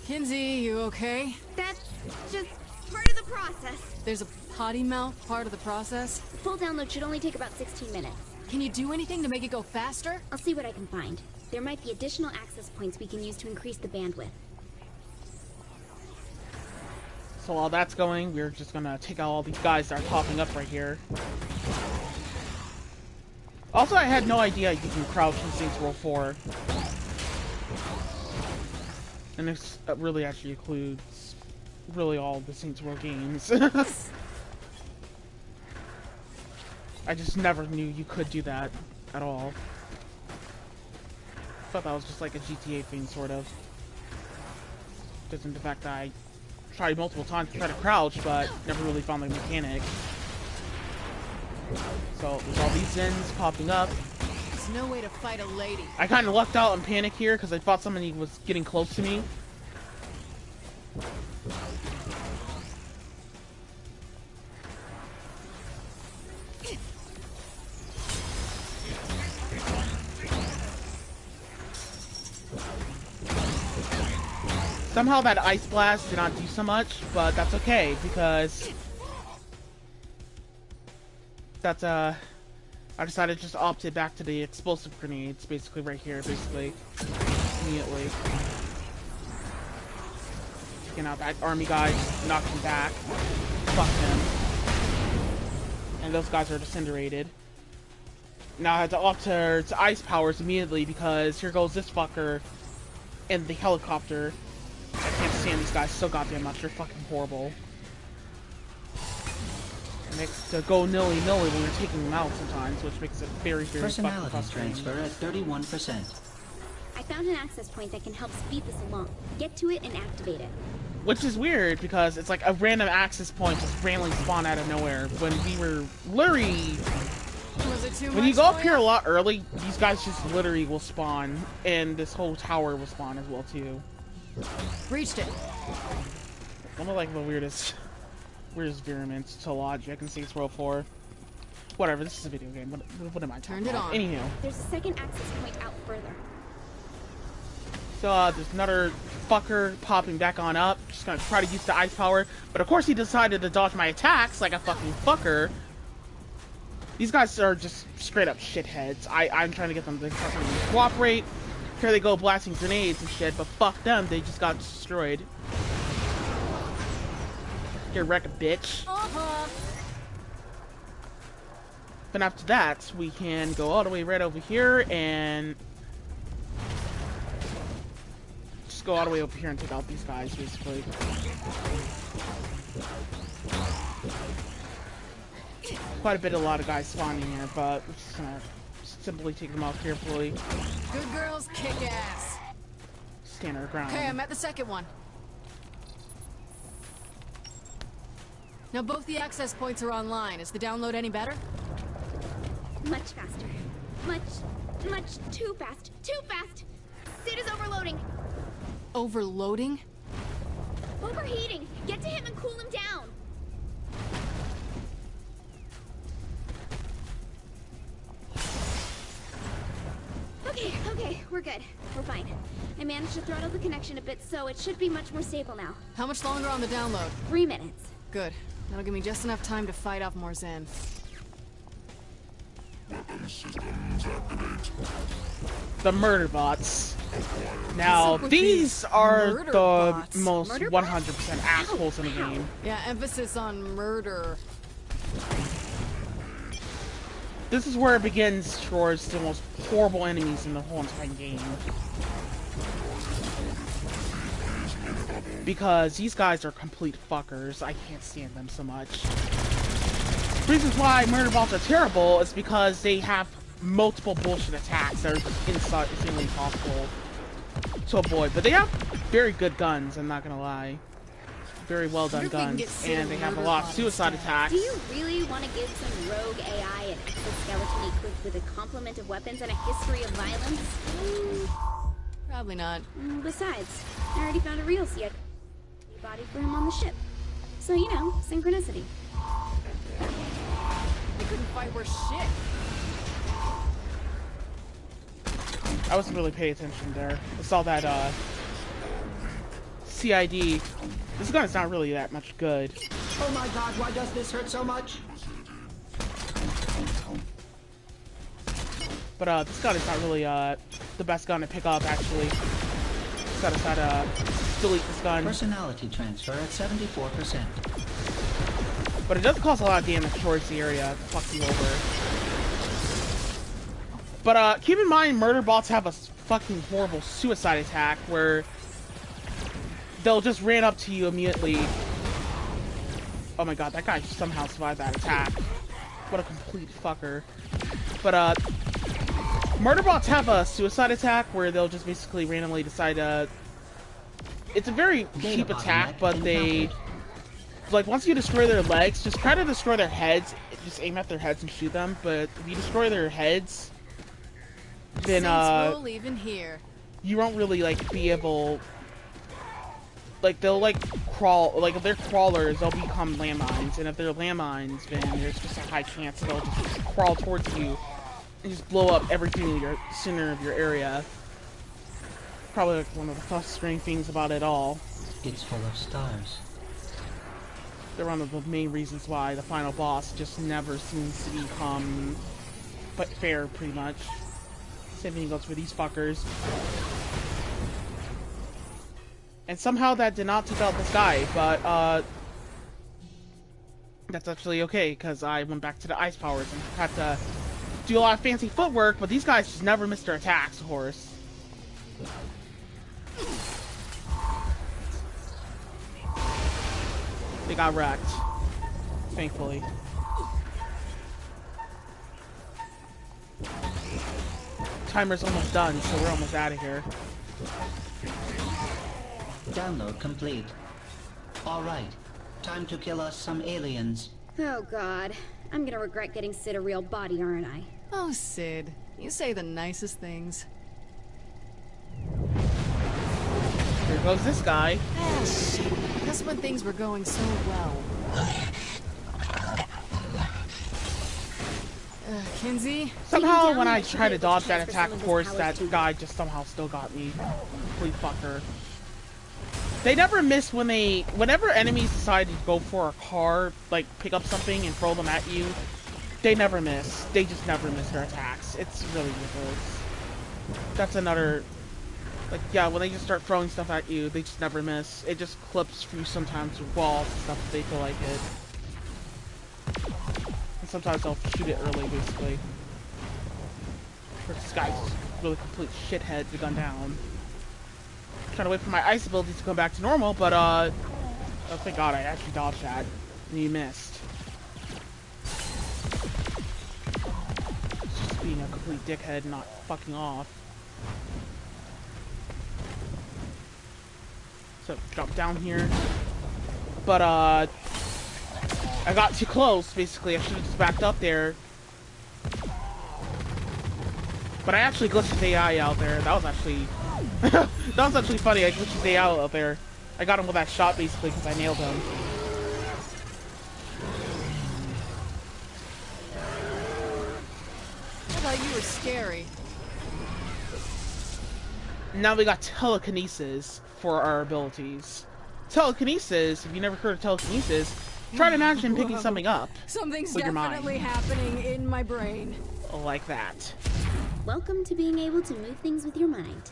Speaker 5: Kinsey, you okay?
Speaker 18: That's just part of the process.
Speaker 5: There's a potty mouth part of the process?
Speaker 18: The full download should only take about 16 minutes.
Speaker 5: Can you do anything to make it go faster?
Speaker 18: I'll see what I can find. There might be additional access points we can use to increase the bandwidth.
Speaker 1: So while that's going, we're just gonna take out all these guys that are popping up right here. Also, I had no idea you can crouch in Saints Row 4. And this really actually includes really all the Saints Row games. I just never knew you could do that at all. I thought that was just like a GTA thing, sort of. Because in the fact that I tried multiple times to try to crouch, but never really found the mechanic. So there's all these Zins popping up.
Speaker 5: There's no way to fight a lady.
Speaker 1: I kind of lucked out and panicked here because I thought somebody was getting close to me. Somehow that ice blast did not do so much, but that's okay because that's I decided to just opt it back to the explosive grenades, basically right here, basically immediately. Taking out that army guy, just knocked him back. Fuck him. And those guys are disintegrated. Now I had to alter to ice powers immediately because here goes this fucker in the helicopter. I can't stand these guys so goddamn much. They're fucking horrible. And they go nilly-nilly when you're taking them out sometimes, which makes it very, very fucking
Speaker 19: Personality
Speaker 1: frustrating.
Speaker 19: transfer at 31%.
Speaker 18: I found an access point that can help speed this along. Get to it and activate it.
Speaker 1: Which is weird, because it's like a random access point just randomly spawn out of nowhere. When we were literally...
Speaker 5: Was it too
Speaker 1: When
Speaker 5: much
Speaker 1: you go up
Speaker 5: for
Speaker 1: here
Speaker 5: ya?
Speaker 1: a lot early, these guys just literally will spawn. And this whole tower will spawn as well, too.
Speaker 5: Reached it.
Speaker 1: One of like the weirdest experiments to logic in Saints Row 4. Whatever, this is a video game. What am I talking
Speaker 5: Turned it
Speaker 1: about?
Speaker 5: on.
Speaker 1: Anywho.
Speaker 18: There's a second access point out further.
Speaker 1: So there's another fucker popping back on up. Just gonna try to use the ice power. But of course he decided to dodge my attacks like a fucking fucker. These guys are just straight up shitheads. I'm trying to get them to fucking cooperate. Here they go blasting grenades and shit, but fuck them, they just got destroyed. Get wrecked, bitch. Then after that, we can go all the way right over here and just go all the way over here and take out these guys, basically. Quite a lot of guys spawning here, but we're just gonna simply take them out carefully.
Speaker 5: Good girls kick ass.
Speaker 1: Stand our ground.
Speaker 5: Okay, I'm at the second one. Now both the access points are online. Is the download any better?
Speaker 18: Much faster. Much Much too fast. Too fast! Sid is overloading.
Speaker 5: Overloading?
Speaker 18: Overheating! Get to him and cool him down! Okay, we're good. We're fine. I managed to throttle the connection a bit, so it should be much more stable now.
Speaker 5: How much longer on the download?
Speaker 18: 3 minutes.
Speaker 5: Good. That'll give me just enough time to fight off more Zen.
Speaker 1: The murder bots. Now, these are
Speaker 5: murder
Speaker 1: the
Speaker 5: bots?
Speaker 1: most
Speaker 5: Murder
Speaker 1: 100% assholes in the game.
Speaker 5: Yeah, emphasis on murder.
Speaker 1: This is where it begins towards the most horrible enemies in the whole entire game. Because these guys are complete fuckers. I can't stand them so much. Reasons why murder bots are terrible is because they have multiple bullshit attacks that are insanely impossible to avoid. But they have very good guns, I'm not gonna lie. Very well done guns. And they have a lot of suicide attacks.
Speaker 18: Do you really want to give some rogue AI an exoskeleton equipped with a complement of weapons and a history of violence?
Speaker 5: Probably not.
Speaker 18: Besides, I already found a real CID body for him on the ship. So, you know, synchronicity.
Speaker 5: They couldn't fight worth shit.
Speaker 1: I wasn't really paying attention there. I saw that, CID. This gun is not really that much good.
Speaker 19: Oh my god, why does this hurt so much?
Speaker 1: But, this gun is not really, the best gun to pick up, actually. Set aside, delete this gun.
Speaker 19: Personality transfer at 74%.
Speaker 1: But it does cause a lot of damage towards the area to fuck you over. But, keep in mind, murder bots have a fucking horrible suicide attack where they'll just ran up to you immediately. Oh my god, that guy somehow survived that attack. What a complete fucker. But, murder bots have a suicide attack where they'll just basically randomly decide to... It's a very cheap attack, but they... Like, once you destroy their legs, just try to destroy their heads. Just aim at their heads and shoot them. But if you destroy their heads, then,
Speaker 5: We'll leave in here.
Speaker 1: you won't really, like, be able... Like, they'll, like, crawl... Like, if they're crawlers, they'll become landmines. And if they're landmines, then there's just a high chance they'll just crawl towards you and just blow up everything in your center of your area. Probably, like, one of the frustrating things about it all.
Speaker 19: It's full of stars.
Speaker 1: They're one of the main reasons why the final boss just never seems to become fair, pretty much. Same thing goes for these fuckers. And somehow that did not take out this guy, but, that's actually okay, because I went back to the ice powers and had to do a lot of fancy footwork, but these guys just never missed their attacks, of course. They got wrecked. Thankfully. Timer's almost done, so we're almost out of here.
Speaker 19: Download complete. Alright, time to kill us some aliens.
Speaker 18: Oh god. I'm gonna regret getting Sid a real body, aren't I?
Speaker 5: Oh, Sid. You say the nicest things.
Speaker 1: Here goes this guy.
Speaker 5: Ah, shit. Just when things were going so well. Kinsey?
Speaker 1: Somehow, when I try to dodge that attack, of course, that guy just somehow still got me. Complete fucker. They never miss when they... Whenever enemies decide to go for a car, like, pick up something and throw them at you, they never miss. They just never miss their attacks. It's really ridiculous. That's another... Like, yeah, when they just start throwing stuff at you, they just never miss. It just clips through sometimes with walls and stuff if they feel like it. And sometimes they'll shoot it early, basically. This guy's just really complete shithead to gun down. Trying to wait for my ice abilities to come back to normal, but, oh, thank god I actually dodged that. And you missed. It's just being a complete dickhead and not fucking off. So, jump down here. But, I got too close, basically. I should have just backed up there. But I actually glitched his AI out there. That was actually that was actually funny. I glitched his AI out there. I got him with that shot basically because I nailed him.
Speaker 5: I thought you were scary.
Speaker 1: Now we got telekinesis for our abilities. Telekinesis, if you never heard of telekinesis, try to imagine picking something up.
Speaker 5: Something's
Speaker 1: with your mind.
Speaker 5: definitely happening in my brain.
Speaker 1: Like that.
Speaker 18: Welcome to being able to move things with your mind.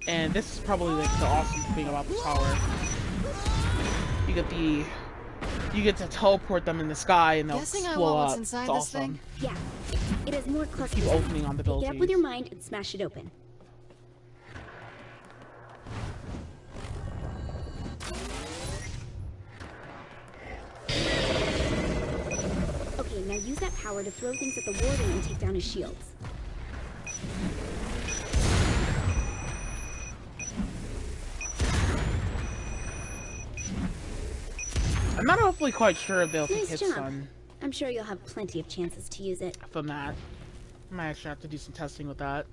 Speaker 1: And this is probably like the awesome thing about the power. You get to teleport them in the sky and they'll
Speaker 5: Guessing I
Speaker 1: blow
Speaker 5: want what's
Speaker 1: up.
Speaker 5: inside
Speaker 1: It's
Speaker 5: this
Speaker 1: awesome.
Speaker 5: thing?
Speaker 18: Yeah, it has more clusters.
Speaker 1: Keep opening on the
Speaker 18: Pick it up
Speaker 1: abilities.
Speaker 18: with your mind and smash it open. Okay, now use that power to throw things at the warden and take down his shields.
Speaker 1: I'm not awfully quite sure if they'll take
Speaker 18: Nice
Speaker 1: hit
Speaker 18: job.
Speaker 1: stun
Speaker 18: I'm sure you'll have plenty of chances to use it.
Speaker 1: from that. I might actually have to do some testing with that.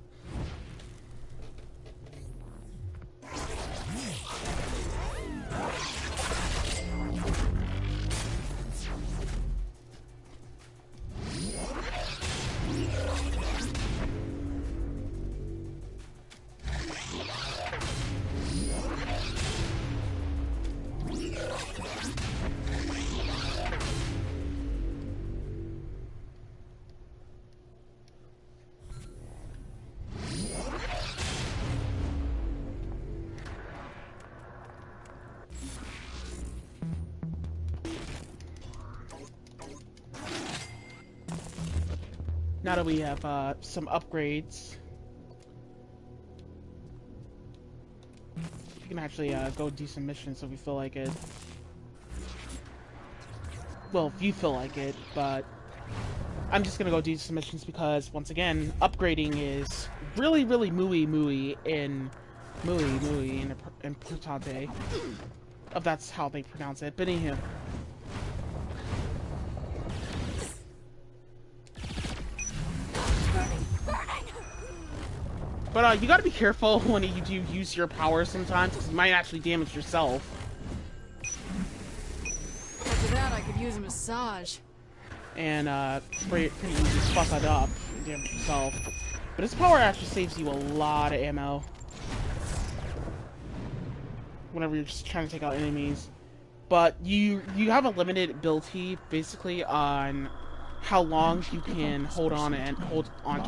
Speaker 1: Now that we have some upgrades, we can actually go do some missions if we feel like it. Well, if you feel like it, but I'm just gonna go do some missions because, once again, upgrading is really, really mooey in Importante. If that's how they pronounce it, but anywho. But you gotta be careful when you do use your power sometimes, because you might actually damage yourself.
Speaker 5: After that, I could use a massage.
Speaker 1: And pretty easy to fuck that up and damage yourself. But this power actually saves you a lot of ammo whenever you're just trying to take out enemies. But you have a limited ability basically on how long you can hold on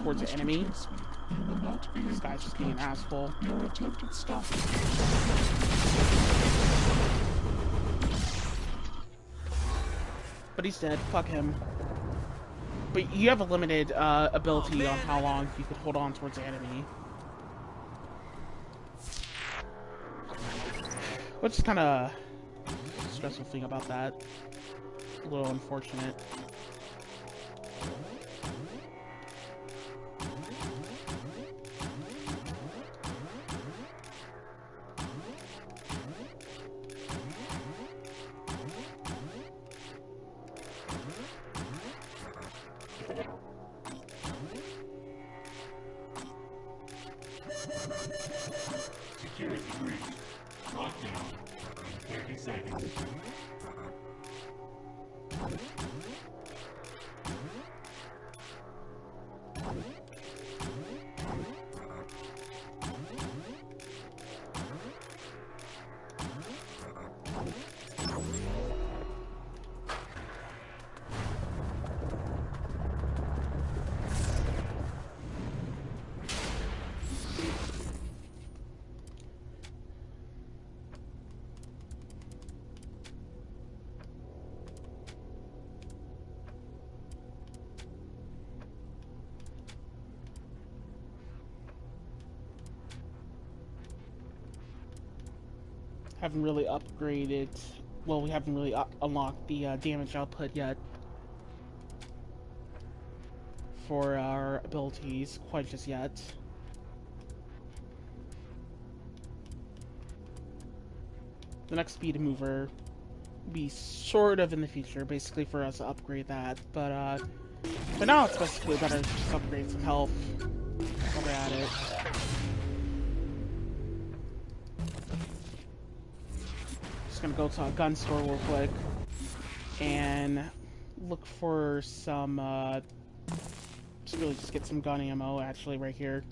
Speaker 1: towards an enemy. This guy's just being an asshole. But he's dead. Fuck him. But you have a limited ability on how long you could hold on towards the enemy. Which is kind of a stressful thing about that. A little unfortunate.
Speaker 10: Security breach. Lockdown. 30 seconds.
Speaker 1: Haven't really upgraded. Well, we haven't really unlocked the damage output yet for our abilities quite just yet. the next speed mover be sort of in the future, basically for us to upgrade that. But now it's basically better to just upgrade some health while we're at it. Just gonna go to a gun store real quick and look for some just get some gun ammo actually right here.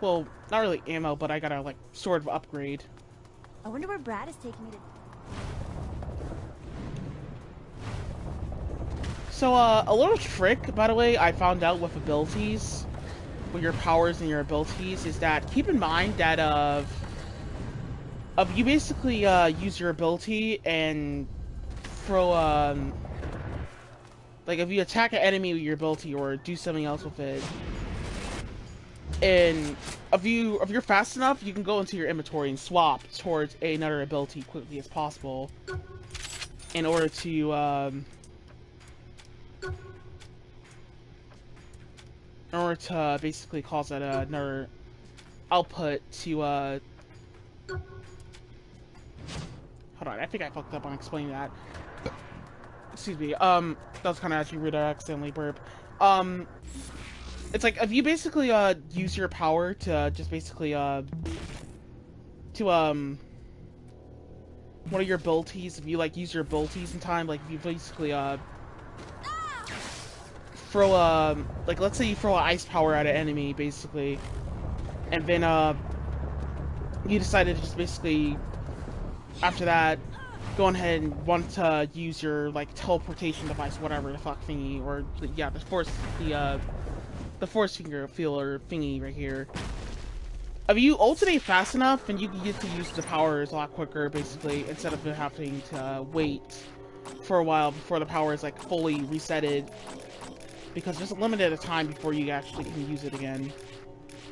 Speaker 1: Well, not really ammo, but I gotta like sort of upgrade.
Speaker 20: I wonder where Brad is taking me to.
Speaker 1: So a little trick, by the way, I found out with abilities, with your powers and your abilities, is that keep in mind that you basically use your ability and throw like if you attack an enemy with your ability or do something else with it, and if you're fast enough, you can go into your inventory and swap towards another ability quickly as possible in order to basically cause that another output to hold on, I think I fucked up on explaining that. Excuse me, that was kind of actually rude, I accidentally burp. It's like, if you basically, use your power to just basically, one of your abilities, if you, like, use your abilities in time, like, if you basically, throw, like, let's say you throw an ice power at an enemy, basically, and then, you decided to just basically, after that, go ahead and want to use your, like, teleportation device, whatever the fuck thingy, or, yeah, the force finger feeler thingy right here. If you ultimate fast enough, and you can get to use the powers a lot quicker, basically, instead of having to wait for a while before the power is, like, fully resetted, because there's a limited time before you actually can use it again.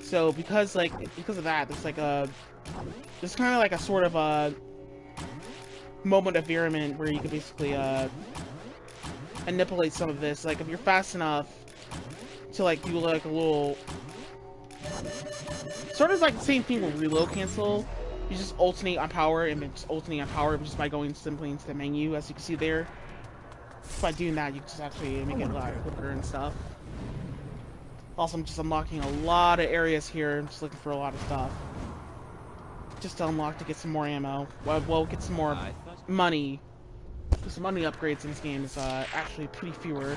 Speaker 1: So, because of that, there's, like, there's kind of, like, a sort of, moment of merriment where you can basically, manipulate some of this. Like, if you're fast enough to, like, do, like, a little... Sort of like the same thing with reload cancel. You just alternate on power, and then just alternate on power just by going simply into the menu, as you can see there. By doing that, you can just actually make it a lot quicker and stuff. Also, I'm just unlocking a lot of areas here. I'm just looking for a lot of stuff. Just to unlock to get some more ammo. Well, get some more money. Because money upgrades in this game is actually pretty fewer.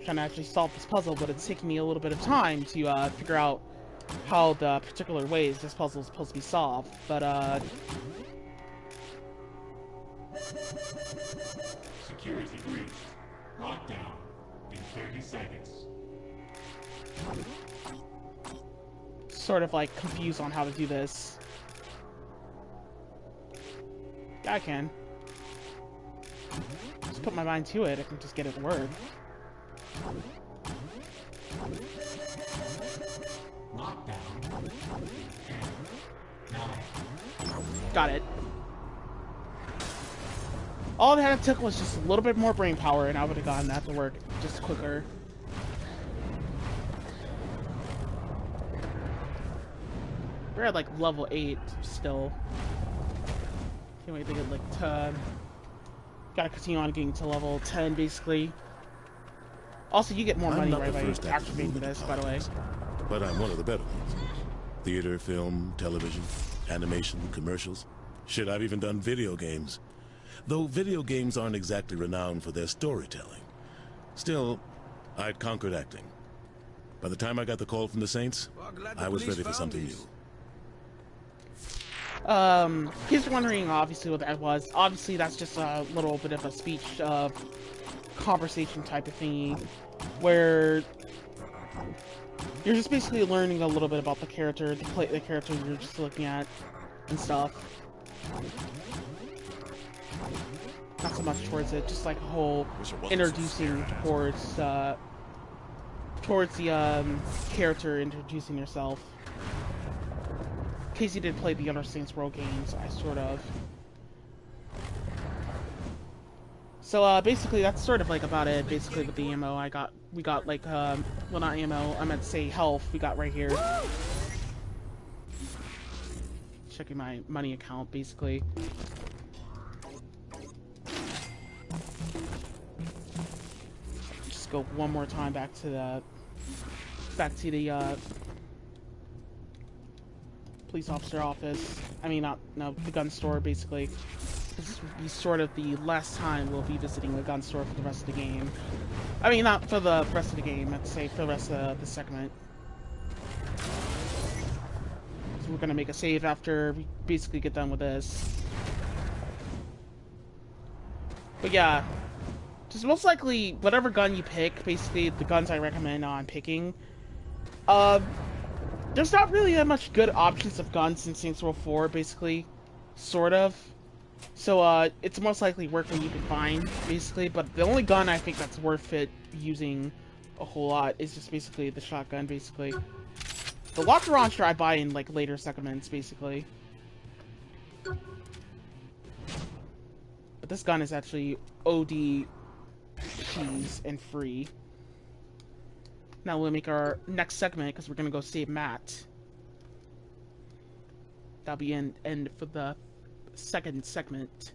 Speaker 1: Trying to actually solve this puzzle, but it's taking me a little bit of time to figure out how the particular ways this puzzle is supposed to be solved. But
Speaker 10: Security breach. Lockdown in 30 seconds.
Speaker 1: Sort of like confused on how to do this. Yeah, I can. Just put my mind to it, I can just get it to work. Got it. All that it took was just a little bit more brain power, and I would have gotten that to work just quicker. We're at like level 8 still. Can't wait to get like 10. Gotta continue on getting to level 10 basically. Also, you get more money right by activating this, by the way.
Speaker 11: But I'm one of the better ones. Theater, film, television, animation, commercials. Shit, I've even done video games. Though video games aren't exactly renowned for their storytelling. Still, I'd conquered acting. By the time I got the call from the Saints, I was ready for something new.
Speaker 1: He's wondering obviously what that was. Obviously, that's just a little bit of a speech, conversation type of thingy, where you're just basically learning a little bit about the character, the character you're just looking at, and stuff. Not so much towards it, just like a whole introducing towards, towards the character introducing yourself. In case you didn't play the other Saints Row games, I sort of. So basically that's sort of like about it. Basically with the ammo we got like well, not ammo, I meant to say health. We got right here. Checking my money account basically. Just go one more time back to the police officer office. I mean, the gun store basically. This will be sort of the last time we'll be visiting the gun store for the rest of the game. I mean, not for the rest of the game, I'd say for the rest of the segment. So we're gonna make a save after we basically get done with this. But yeah, just most likely, whatever gun you pick, basically the guns I recommend on picking, there's not really that much good options of guns in Saints Row 4, basically, sort of. So, it's most likely worth what you can find, basically, but the only gun I think that's worth it using a whole lot is just basically the shotgun, basically. The rocket launcher I buy in, like, later segments, basically. But this gun is actually OD cheese and free. Now we'll make our next segment, because we're gonna go save Matt. That'll be end for the second segment.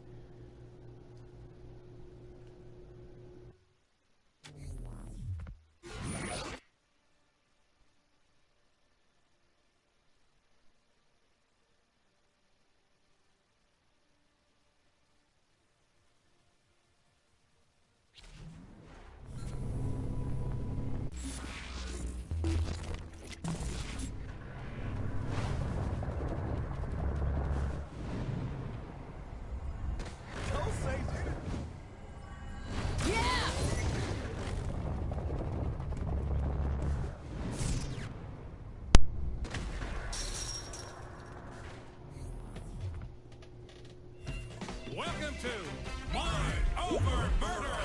Speaker 21: Welcome to Mind Over Murder!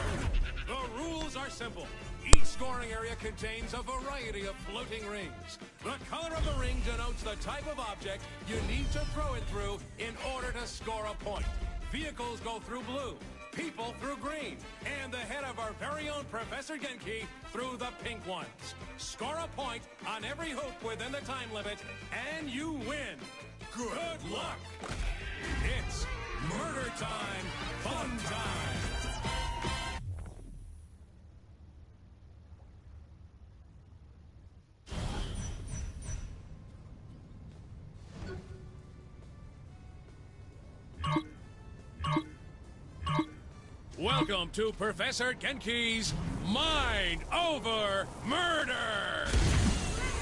Speaker 21: The rules are simple. Each scoring area contains a variety of floating rings. The color of the ring denotes the type of object you need to throw it through in order to score a point. Vehicles go through blue, people through green, and the head of our very own Professor Genki through the pink ones. Score a point on every hoop within the time limit, and you win. Good luck! It's murder time, fun time! Welcome to Professor Genki's Mind Over Murder!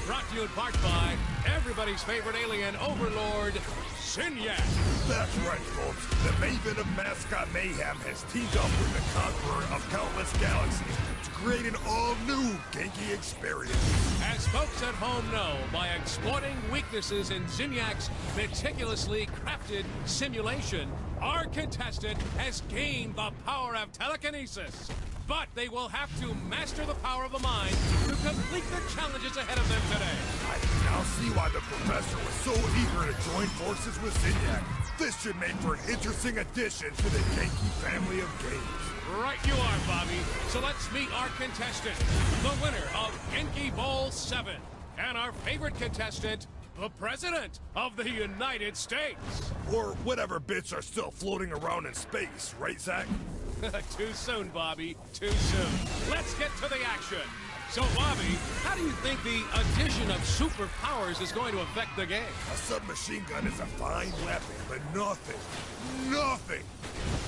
Speaker 21: Brought to you in part by everybody's favorite alien overlord, Sinyak.
Speaker 22: That's right, folks. The Maven of Mascot Mayhem has teamed up with the Conqueror of Countless Galaxies to create an all-new Genki experience.
Speaker 21: As folks at home know, by exploiting weaknesses in Zinyak's meticulously crafted simulation, our contestant has gained the power of telekinesis. But they will have to master the power of the mind to complete the challenges ahead of them today.
Speaker 22: I can now see why the Professor was so eager to join forces with Zinyak. This should make for an interesting addition to the Genki family of games.
Speaker 21: Right you are, Bobby. So let's meet our contestant, the winner of Genki Bowl 7, and our favorite contestant, the President of the United States.
Speaker 22: Or whatever bits are still floating around in space, right, Zach?
Speaker 21: Too soon, Bobby. Too soon. Let's get to the action. So, Bobby, how do you think the addition of superpowers is going to affect the game?
Speaker 22: A submachine gun is a fine weapon, but nothing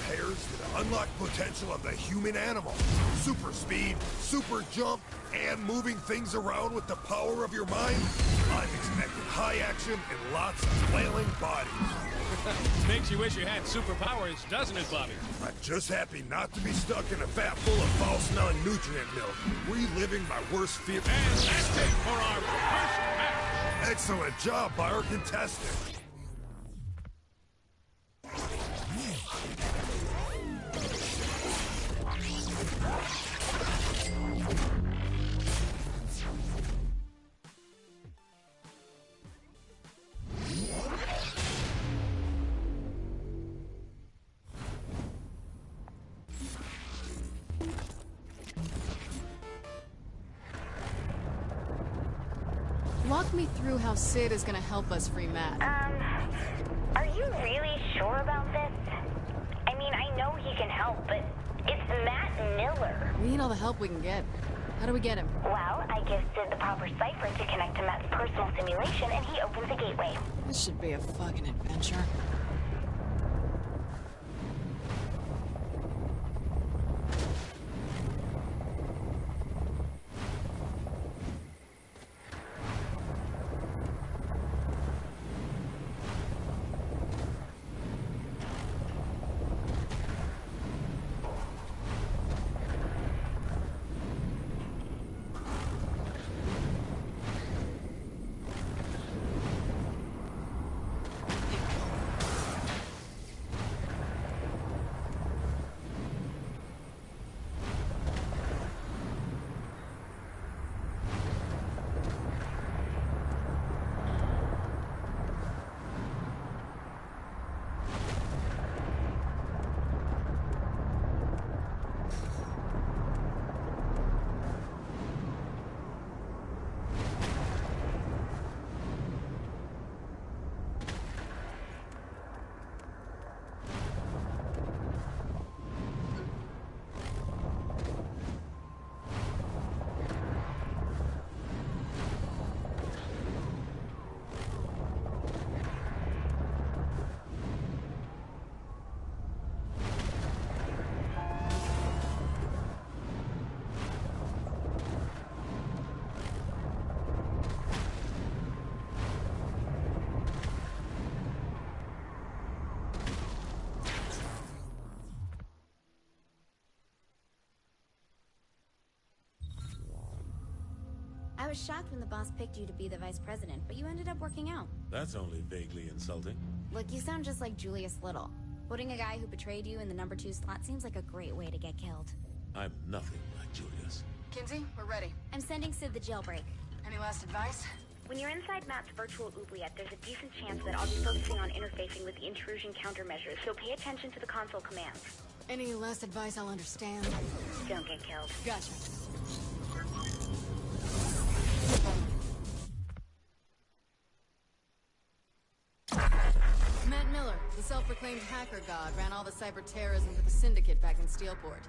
Speaker 22: compares to the unlocked potential of the human animal. Super speed, super jump, and moving things around with the power of your mind. I'm expecting high action and lots of flailing bodies.
Speaker 21: Makes you wish you had superpowers, doesn't it, Bobby?
Speaker 22: I'm just happy not to be stuck in a vat full of foul-smelling nutrient milk, reliving my worst fear.
Speaker 21: And that's it for our first match.
Speaker 22: Excellent job by our contestant.
Speaker 5: walk me through how Sid is gonna help us free Matt.
Speaker 6: Are you really sure about this? I mean, I know he can help, but it's Matt Miller.
Speaker 5: We need all the help we can get. How do we get him?
Speaker 6: Well, I give Sid the proper cipher to connect to Matt's personal simulation, and he opens a gateway.
Speaker 5: This should be a fucking adventure.
Speaker 18: I was shocked when the boss picked you to be the vice president, but you ended up working out.
Speaker 11: That's only vaguely insulting.
Speaker 18: Look, you sound just like Julius Little. Putting a guy who betrayed you in the number 2 slot seems like a great way to get killed.
Speaker 11: I'm nothing like Julius.
Speaker 5: Kinsey, we're ready.
Speaker 18: I'm sending Sid the jailbreak.
Speaker 5: Any last advice?
Speaker 6: When you're inside Matt's virtual oubliette, there's a decent chance that I'll be focusing on interfacing with the intrusion countermeasures, so pay attention to the console commands.
Speaker 5: Any last advice I'll understand?
Speaker 6: Don't get killed.
Speaker 5: Gotcha. Matt Miller, the self-proclaimed hacker god, ran all the cyber terrorism for the Syndicate back in Steelport.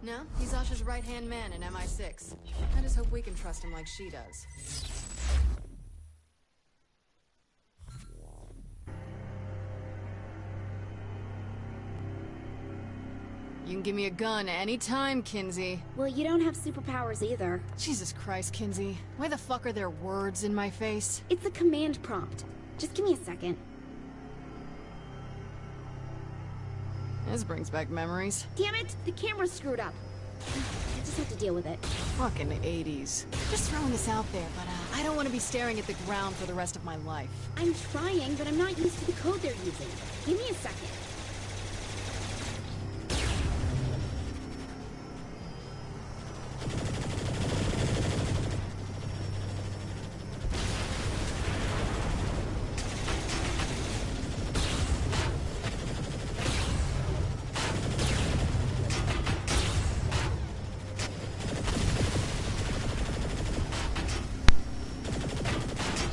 Speaker 5: Now, he's Asha's right-hand man in MI6. I just hope we can trust him like she does. You can give me a gun anytime, Kinsey.
Speaker 18: Well, you don't have superpowers either.
Speaker 5: Jesus Christ, Kinsey. Why the fuck are there words in my face?
Speaker 18: It's a command prompt. Just give me a second.
Speaker 5: This brings back memories.
Speaker 18: Damn it! The camera's screwed up. I just have to deal with it.
Speaker 5: Fucking 80s. Just throwing this out there, but I don't want to be staring at the ground for the rest of my life.
Speaker 18: I'm trying, but I'm not used to the code they're using. Give me a second.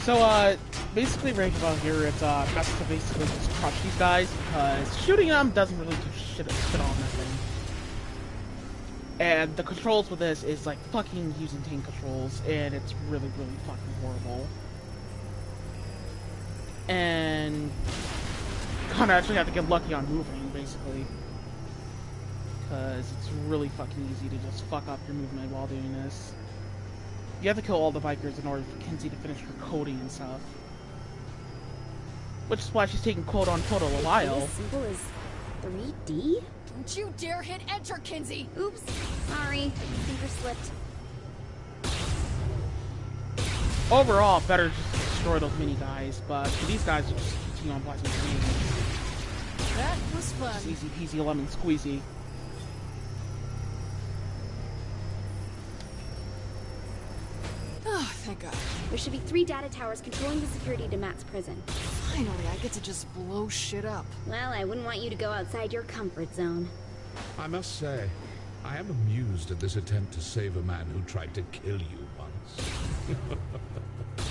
Speaker 1: So, basically right about here, it's, best to basically just crush these guys, because shooting them doesn't really do shit on nothing. And the controls with this is, like, fucking using tank controls, and it's really, really fucking horrible. And kinda actually have to get lucky on moving, basically. Because it's really fucking easy to just fuck up your movement while doing this. You have to kill all the bikers in order for Kinsey to finish her coding and stuff. Which is why she's taking quote-unquote a while.
Speaker 18: This symbol is 3D?
Speaker 5: Don't you dare hit enter, Kinsey!
Speaker 18: Oops. Sorry. Finger slipped.
Speaker 1: Overall, better just to destroy those mini guys, but for these guys, you just continue on blasting grenades.
Speaker 5: That was fun.
Speaker 1: It's easy peasy lemon squeezy.
Speaker 5: Oh, thank God.
Speaker 18: There should be 3 data towers controlling the security to Matt's prison.
Speaker 5: Finally, I get to just blow shit up.
Speaker 18: Well, I wouldn't want you to go outside your comfort zone.
Speaker 15: I must say, I am amused at this attempt to save a man who tried to kill you once.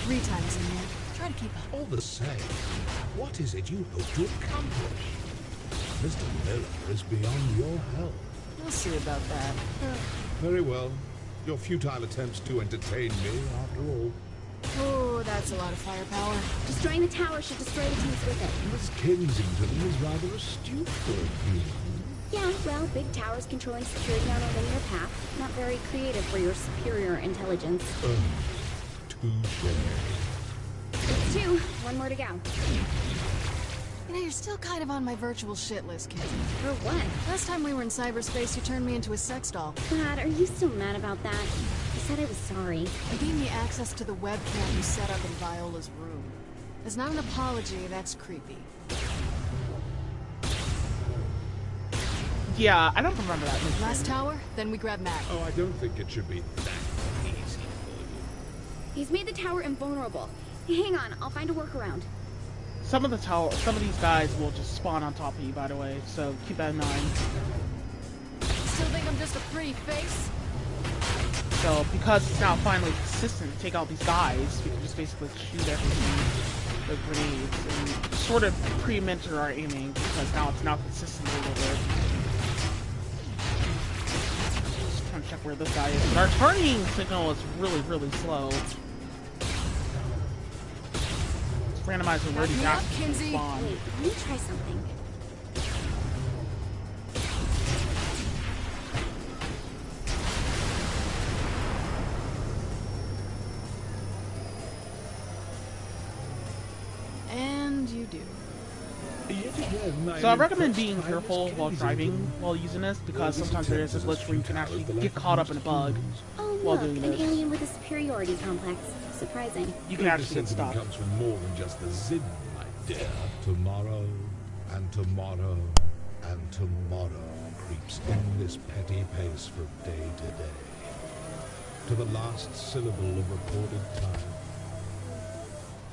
Speaker 5: 3 times in there. Try to keep up.
Speaker 2: All the same, what is it you hope to accomplish? Mr. Miller is beyond your help.
Speaker 5: We'll see about that.
Speaker 2: Very well. Your futile attempts to entertain me, after all.
Speaker 5: Oh, that's a lot of firepower.
Speaker 18: Destroying the tower should destroy the teams with it.
Speaker 2: Miss Kensington is rather astute for a human.
Speaker 18: Yeah, well, big towers controlling security on a linear path. Not very creative for your superior intelligence.
Speaker 2: Touché.
Speaker 18: It's 2. 1 more to go.
Speaker 5: You know, you're still kind of on my virtual shit list, Kenzie.
Speaker 18: For what?
Speaker 5: Last time we were in cyberspace, you turned me into a sex doll.
Speaker 18: God, are you still mad about that? I said I was sorry.
Speaker 5: You gave me access to the webcam you set up in Viola's room. It's not an apology, that's creepy.
Speaker 1: Yeah, I don't remember that mission.
Speaker 5: Last tower, then we grab Matt.
Speaker 2: Oh, I don't think it should be that easy for you.
Speaker 18: He's made the tower invulnerable. Hang on, I'll find a workaround.
Speaker 1: Some of these guys will just spawn on top of you, by the way, so keep that in mind.
Speaker 5: Still think I'm just a pretty face?
Speaker 1: So, because it's now finally consistent to take out these guys, we can just basically shoot everything with grenades and sort of pre-mentor our aiming, because now it's consistent a little bit. Just trying to check where this guy is. But our turning signal is really, really slow. Randomizing where these actually spawn.
Speaker 18: Wait, let me try something.
Speaker 5: And you do.
Speaker 1: So I recommend being careful while driving while using this, because sometimes there is a glitch where you can actually get caught up in a bug while
Speaker 18: Look,
Speaker 1: doing
Speaker 18: an
Speaker 1: this.
Speaker 18: alien with a superiority complex. Surprising.
Speaker 1: You can actually get stuck.
Speaker 2: Comes from more than just the Zin, my dear. Tomorrow, and tomorrow, and tomorrow creeps in this petty pace from day to day, to the last syllable of recorded time.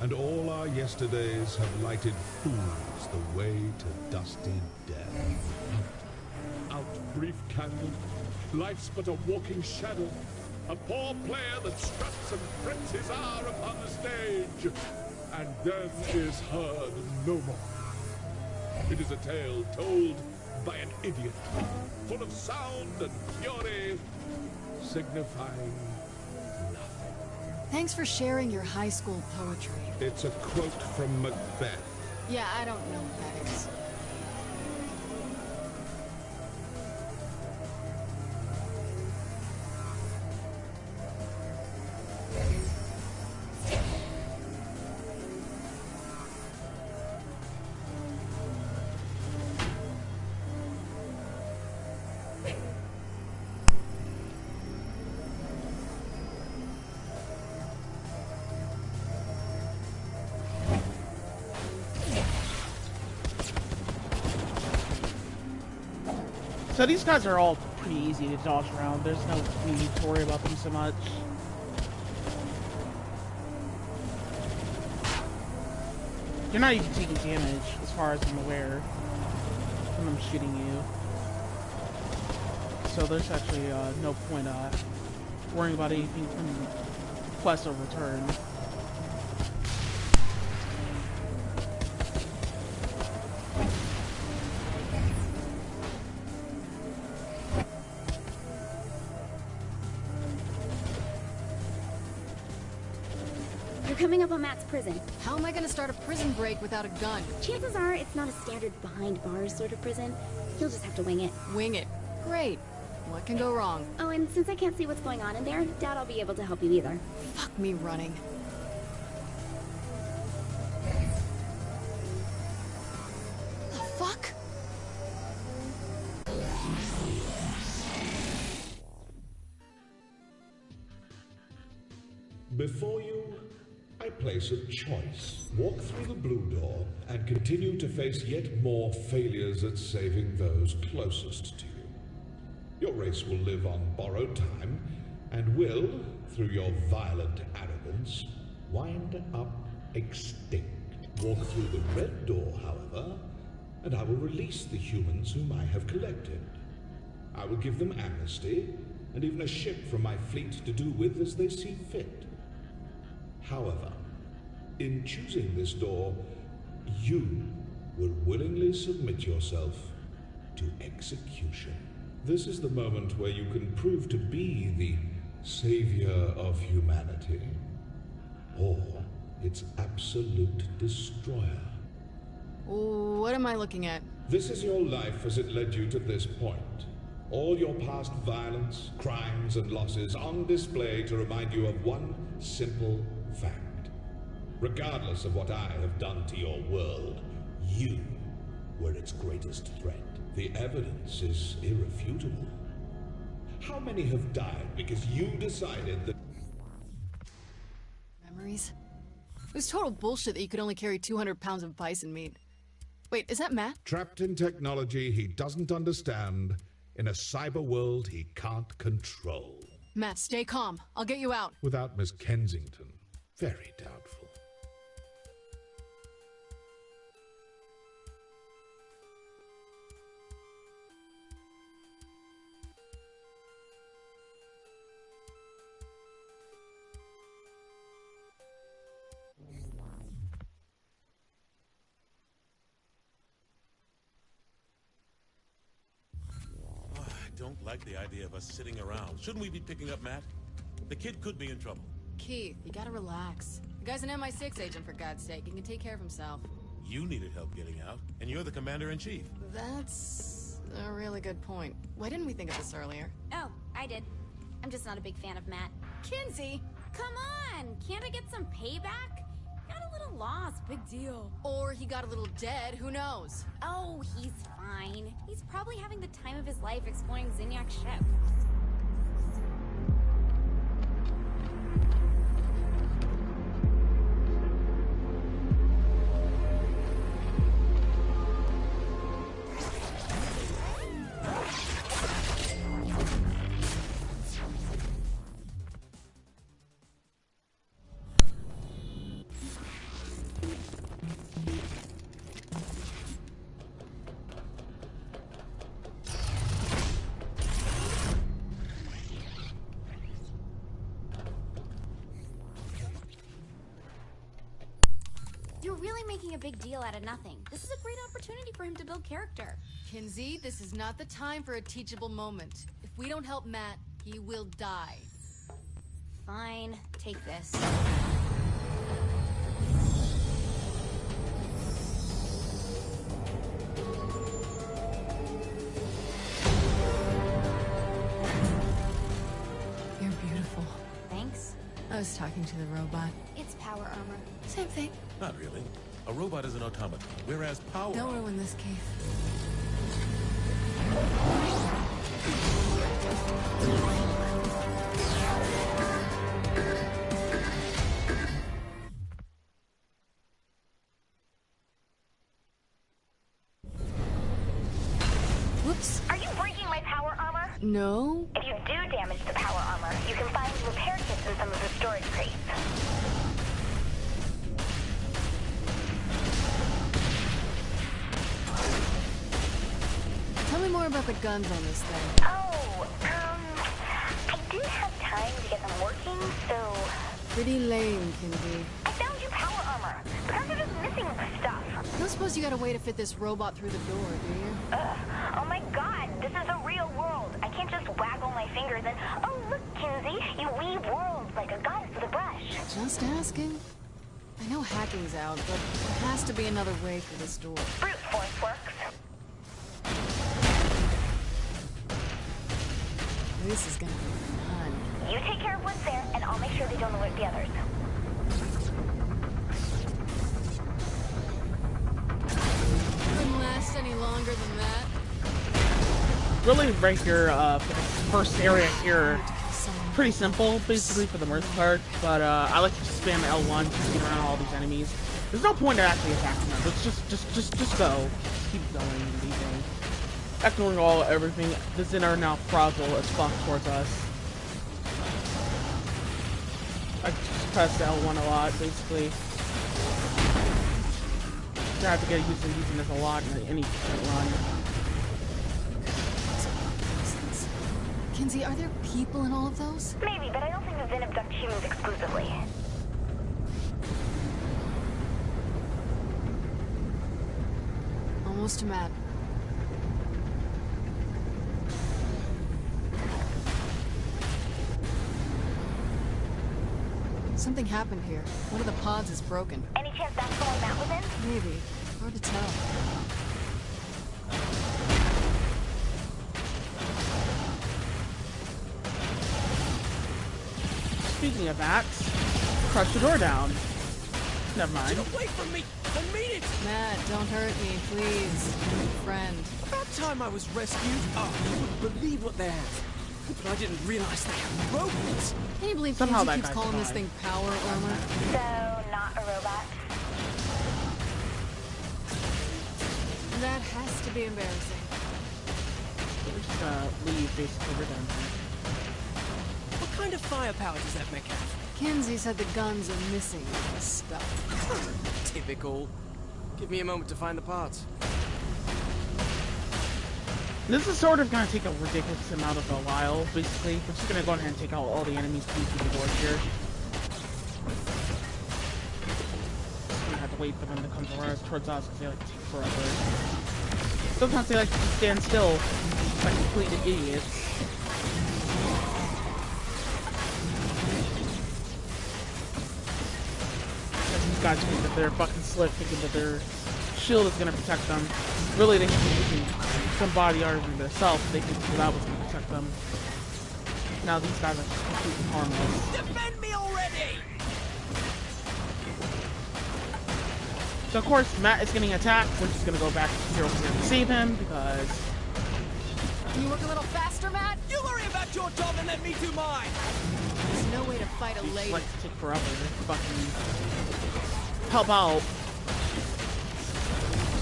Speaker 2: And all our yesterdays have lighted fools the way to dusty death.
Speaker 4: Out, brief candle. Life's but a walking shadow. A poor player that struts and frets his hour upon the stage, and then is heard no more. It is a tale told by an idiot, full of sound and fury, signifying nothing.
Speaker 5: Thanks for sharing your high school poetry.
Speaker 2: It's a quote from Macbeth.
Speaker 5: Yeah, I don't know what that is.
Speaker 1: So these guys are all pretty easy to dodge around. There's no need to worry about them so much. You're not even taking damage, as far as I'm aware, from them shooting you. So there's actually no point worrying about anything from quest or return.
Speaker 18: Coming up on Matt's prison.
Speaker 5: How am I gonna start a prison break without a gun?
Speaker 18: Chances are it's not a standard behind bars sort of prison. You'll just have to wing it.
Speaker 5: Wing it. Great. What can go wrong?
Speaker 18: Oh, and since I can't see what's going on in there, doubt I'll be able to help you either.
Speaker 5: Fuck me running. The fuck?
Speaker 2: Before you, I place a choice. Walk through the blue door and continue to face yet more failures at saving those closest to you. Your race will live on borrowed time and will, through your violent arrogance, wind up extinct. Walk through the red door, however, and I will release the humans whom I have collected. I will give them amnesty and even a ship from my fleet to do with as they see fit. However, In choosing this door, you will willingly submit yourself to execution. This is the moment where you can prove to be the savior of humanity, or its absolute destroyer.
Speaker 5: What am I looking at?
Speaker 2: This is your life as it led you to this point. All your past violence, crimes, and losses on display to remind you of one simple fact. Regardless of what I have done to your world, you were its greatest threat. The evidence is irrefutable. How many have died because you decided that...
Speaker 5: Memories? It was total bullshit that you could only carry 200 pounds of bison meat. Wait, is that Matt?
Speaker 2: Trapped in technology he doesn't understand, in a cyber world he can't control.
Speaker 5: Matt, stay calm. I'll get you out.
Speaker 2: Without Miss Kensington, very doubtful.
Speaker 11: I don't like the idea of us sitting around. Shouldn't we be picking up Matt? The kid could be in trouble.
Speaker 5: Keith, you gotta relax. The guy's an MI6 agent, for God's sake. He can take care of himself.
Speaker 11: You needed help getting out, and you're the commander-in-chief.
Speaker 5: That's a really good point. Why didn't we think of this earlier?
Speaker 18: Oh, I did. I'm just not a big fan of Matt.
Speaker 5: Kinsey!
Speaker 18: Come on! Can't I get some payback? Got a little lost, big deal.
Speaker 5: Or he got a little dead, who knows?
Speaker 18: Oh, he's fine. He's probably having the time of his life exploring Zinyak's ship. You're really making a big deal out of nothing. This is a great opportunity for him to build character.
Speaker 5: Kinsey, this is not the time for a teachable moment. If we don't help Matt, he will die.
Speaker 18: Fine, take this.
Speaker 5: You're beautiful.
Speaker 18: Thanks.
Speaker 5: I was talking to the robot.
Speaker 18: It's power armor.
Speaker 5: Same thing.
Speaker 11: Not really. A robot is an automaton, whereas power...
Speaker 5: Don't ruin this, Keith. Whoops.
Speaker 6: Are you breaking my power armor?
Speaker 5: No.
Speaker 6: If you do damage the power armor, you can find repair kits in some of the storage crates.
Speaker 5: Tell me more about the guns on this thing.
Speaker 6: Oh, I didn't have time to get them working, so...
Speaker 5: Pretty lame, Kinsey.
Speaker 6: I found you power armor, but I'm just missing stuff.
Speaker 5: I don't suppose you got a way to fit this robot through the door, do you?
Speaker 6: Oh my god, this is a real world. I can't just waggle my fingers and, oh look, Kinsey, you weave worlds like a goddess with a brush.
Speaker 5: Just asking. I know hacking's out, but there has to be another way through this door.
Speaker 6: Brute force works.
Speaker 5: This is gonna be fun.
Speaker 6: You take care of what's there, and I'll make sure they don't alert the others.
Speaker 5: Couldn't last any longer than that.
Speaker 1: Really, right here, first area here, pretty simple, basically, for the most part, but I like to spam L1 to get around all these enemies. There's no point in actually attacking them. Let's just go. Just keep going and leaving. Ignoring everything. The Zin are now fragile as fuck towards us. I just press L1 a lot, basically. I have to get used to using this a lot in any run.
Speaker 5: Kinsey, are there people in all of those?
Speaker 6: Maybe, but I don't think the Zin abduct humans exclusively.
Speaker 5: Almost to Matt. Something happened here. One of the pods is broken.
Speaker 6: Any chance that's the one Matt was in?
Speaker 5: Maybe. Hard to tell.
Speaker 1: Speaking of that, crush the door down. Never mind.
Speaker 14: Get away from me! I mean it!
Speaker 5: Matt, don't hurt me, please. I'm your friend.
Speaker 14: About time I was rescued. Oh, you wouldn't believe what they have. But I didn't realize they had robots.
Speaker 5: Can you believe
Speaker 1: Somehow
Speaker 5: Kinsey
Speaker 1: that
Speaker 5: keeps
Speaker 1: guy's
Speaker 5: calling this
Speaker 1: fine.
Speaker 5: thing power armor?
Speaker 6: So, not a robot?
Speaker 5: That has to be embarrassing.
Speaker 1: We're just leave basically. We're done here.
Speaker 14: What kind of firepower does that make have?
Speaker 5: Kinsey said the guns are missing stuff.
Speaker 14: Typical. Give me a moment to find the parts.
Speaker 1: This is sort of going to take a ridiculous amount of a while, basically. We're just going to go ahead and take out all the enemies coming through the door here. Just going to have to wait for them to come towards us because they like to take forever. Sometimes they like to just stand still like complete idiots. These guys think that they're fucking slick, thinking that their shield is going to protect them. Really, they should be using some body armor themselves. They think that was going to protect them. Now these guys are just completely harmless.
Speaker 14: Defend me already!
Speaker 1: So of course, Matt is getting attacked. We're just going to go back here over here and save him because...
Speaker 5: Can you work a little faster, Matt?
Speaker 14: You worry about your job and let me do mine!
Speaker 5: There's no way to fight a
Speaker 1: these
Speaker 5: lady.
Speaker 1: like to take forever to fucking help out.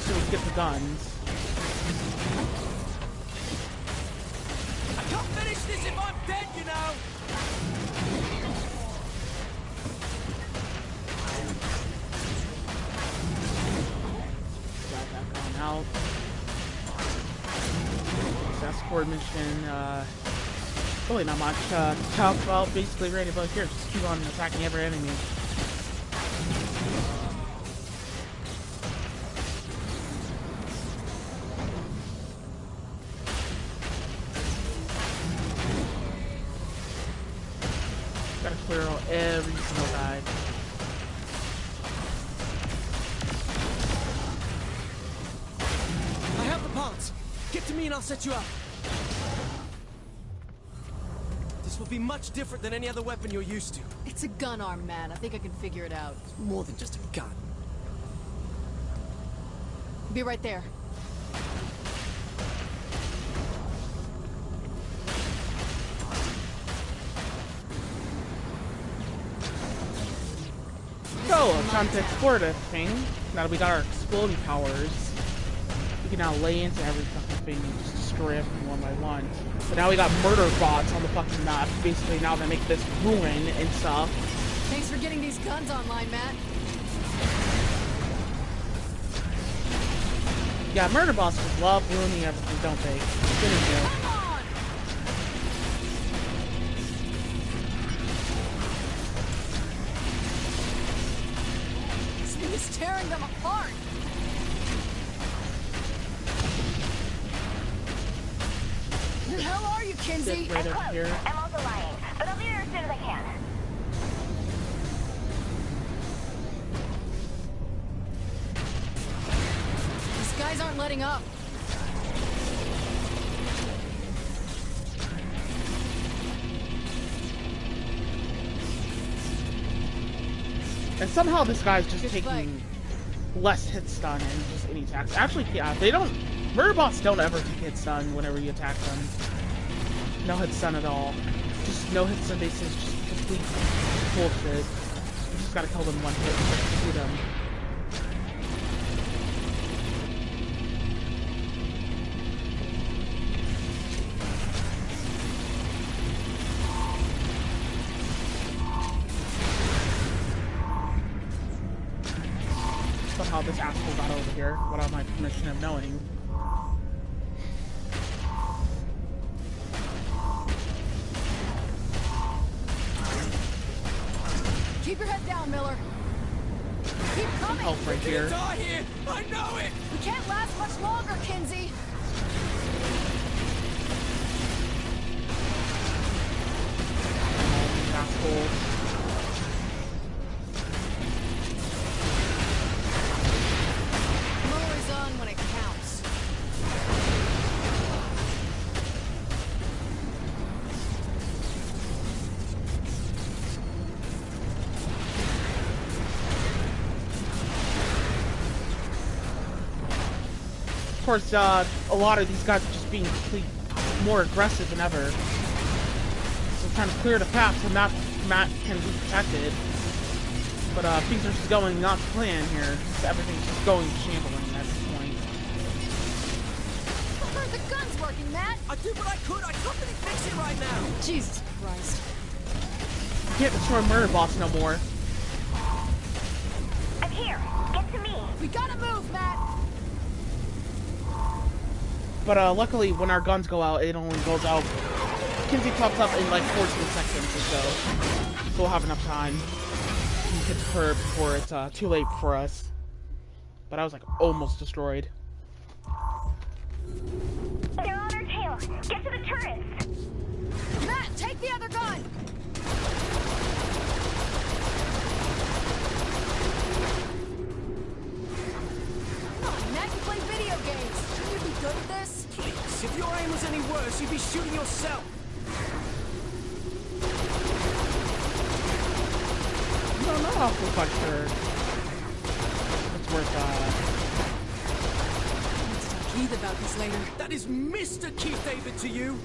Speaker 1: So we get the guns.
Speaker 14: I can't finish this if I'm dead, you know!
Speaker 1: Got that gun out. This escort mission, really not much to talk about. Basically ready, but here, just keep on attacking every enemy. Gotta clear out every single guy.
Speaker 14: I have the parts. Get to me and I'll set you up. This will be much different than any other weapon you're used to.
Speaker 5: It's a gun arm, Matt. I think I can figure it out.
Speaker 14: It's more than just a gun.
Speaker 5: Be right there.
Speaker 1: So, time to explore this thing. Now that we got our exploding powers, we can now lay into every fucking thing and just destroy everything one by one. So now we got murder bots on the fucking map, basically now that make this ruin and stuff.
Speaker 5: Thanks for getting these guns online, Matt.
Speaker 1: Yeah, murder bots just love ruining everything, don't they? Good as you.
Speaker 5: This thing is tearing them apart. Who the hell are you, Kinsey?
Speaker 1: Right over here.
Speaker 6: I'm also lying, but I'll be there as soon as I can.
Speaker 5: These guys aren't letting up.
Speaker 1: And somehow this guy's just taking less hit stun and just any attacks. Actually, yeah, they don't... Murder bots don't ever take hit stun whenever you attack them. No hit stun at all. Just no hit stun basis, just complete bullshit. You just gotta kill them one hit to shoot them. Somehow this asshole got over here without my permission of knowing.
Speaker 5: Keep your head down, Miller. Keep coming!
Speaker 1: Help right here.
Speaker 14: Die here! I know it!
Speaker 5: We can't last much longer, Kinsey!
Speaker 1: Asshole.
Speaker 5: I'm always on when it counts.
Speaker 1: Of course, a lot of these guys are just being more aggressive than ever. So trying to clear the path so Matt can be protected. But things are just going not to plan here. So everything's just going shambling at this point.
Speaker 5: Where's the guns working, Matt?
Speaker 14: I did what I could. I couldn't fix it right now.
Speaker 5: Jesus Christ.
Speaker 1: You can't destroy Murder Boss no more.
Speaker 6: I'm here. Get to me.
Speaker 5: We gotta move, Matt.
Speaker 1: But luckily, when our guns go out, it only goes out. Kinsey pops up in like 14 seconds or so. So we'll have enough time to hit the curb before it's too late for us. But I was like almost destroyed.
Speaker 6: They're on our tail. Get to the turrets.
Speaker 5: Matt, take the other gun! Come on, Matt, you play video games. Shouldn't you be good at this?
Speaker 14: Please, if your aim was any worse, you'd be shooting yourself.
Speaker 1: No, not awful quite sure. It's worth
Speaker 5: Let's talk Keith about this later.
Speaker 14: That is Mr. Keith David to you.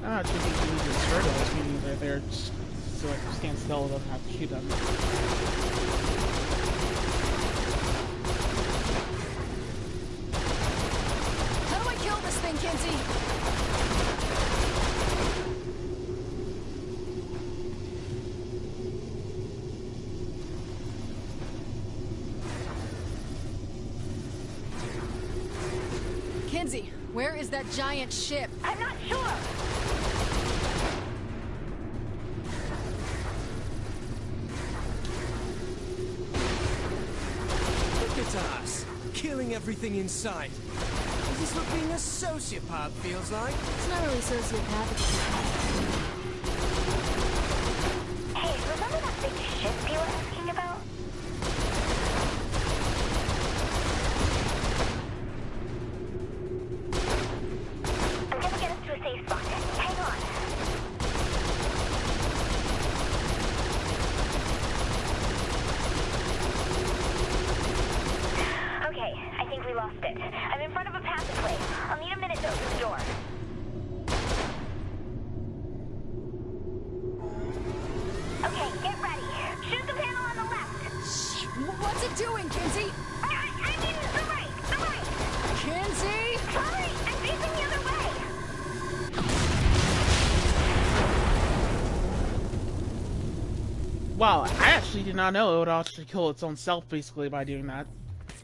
Speaker 1: I'm not too deep into the turtles, meaning they're there just so I can stand still and doesn't have to shoot them.
Speaker 5: How do I kill this thing, Kinsey? Kinsey, where is that giant ship?
Speaker 6: I'm not sure.
Speaker 14: Look at us, killing everything in sight. Is this what being a sociopath feels like?
Speaker 5: It's not really sociopathic.
Speaker 6: Hey, remember that big ship you were asking about? I'm gonna get us to a safe spot. Hang on. Okay, I think we lost it. I'm in front of a passageway. I'll need a minute to open the door. Okay, get ready. Shoot the panel on the left.
Speaker 5: What's it doing, Kinsey?
Speaker 6: I mean, the right.
Speaker 5: Kinsey!
Speaker 6: Sorry, I'm facing the other way.
Speaker 1: Wow, I actually did not know it would actually kill its own self basically by doing that.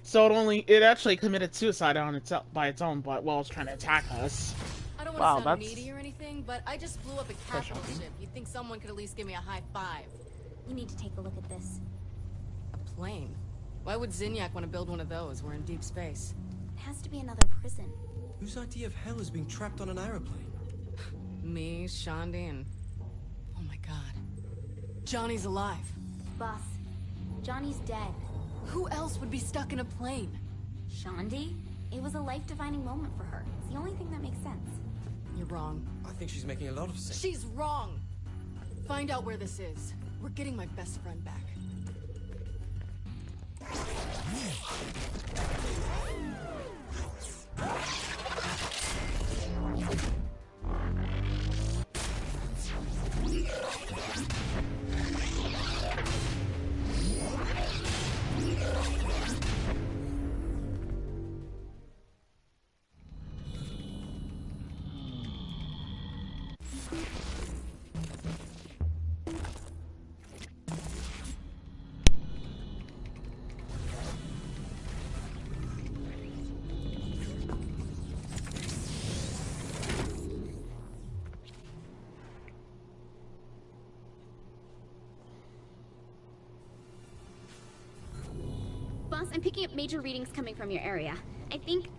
Speaker 1: So it actually committed suicide on itself by its own butt while it's trying to attack us.
Speaker 5: I don't want to sound needy or anything, but I just blew up a capital ship. You'd think someone could at least give me a high five.
Speaker 18: You need to take a look at this.
Speaker 5: A plane? Why would Zinyak want to build one of those? We're in deep space.
Speaker 18: It has to be another prison.
Speaker 14: Whose idea of hell is being trapped on an aeroplane?
Speaker 5: Me, Shandi, and... Oh my god. Johnny's alive.
Speaker 18: Boss, Johnny's dead.
Speaker 5: Who else would be stuck in a plane?
Speaker 18: Shandi? It was a life-defining moment for her. It's the only thing that makes sense.
Speaker 5: You're wrong.
Speaker 14: I think she's making a lot of sense.
Speaker 5: She's wrong! Find out where this is. We're getting my best friend back.
Speaker 18: picking up major readings coming from your area. I think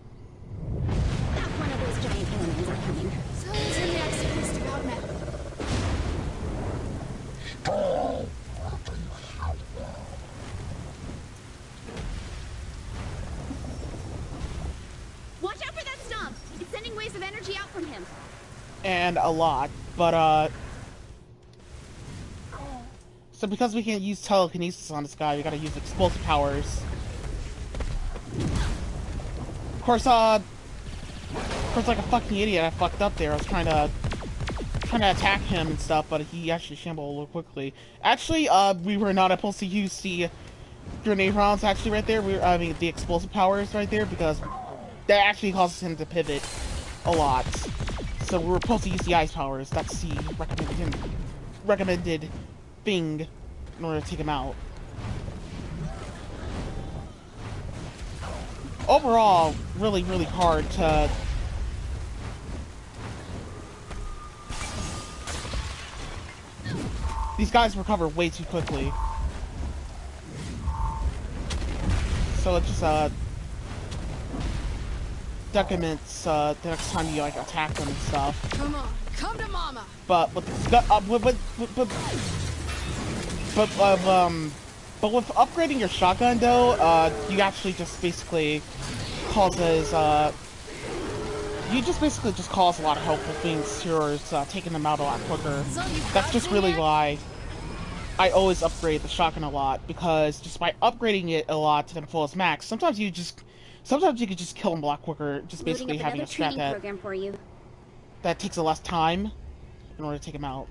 Speaker 18: that one of those giant aliens are coming.
Speaker 5: So Zinniak's supposed to go now.
Speaker 18: Watch out for that stomp! It's sending waves of energy out from him.
Speaker 1: And a lot, but so because we can't use telekinesis on this guy, we gotta use explosive powers. Of course, like a fucking idiot, I fucked up there. I was trying to attack him and stuff, but he actually shambled a little quickly. Actually, we were not supposed to use the grenade rounds actually right there. I mean, the explosive powers right there, because that actually causes him to pivot a lot. So we were supposed to use the ice powers. That's the recommended thing in order to take him out. Overall, really, really hard to... These guys recover way too quickly. So it just, documents, the next time you, like, attack them and stuff.
Speaker 5: Come on, come to mama!
Speaker 1: But with with upgrading your shotgun though, you actually just basically causes you just basically cause a lot of helpful things towards taking them out a lot quicker. That's just really why I always upgrade the shotgun a lot, because just by upgrading it a lot to the fullest max, sometimes you could just kill them a lot quicker, just basically having a strat that takes a less time in order to take him out.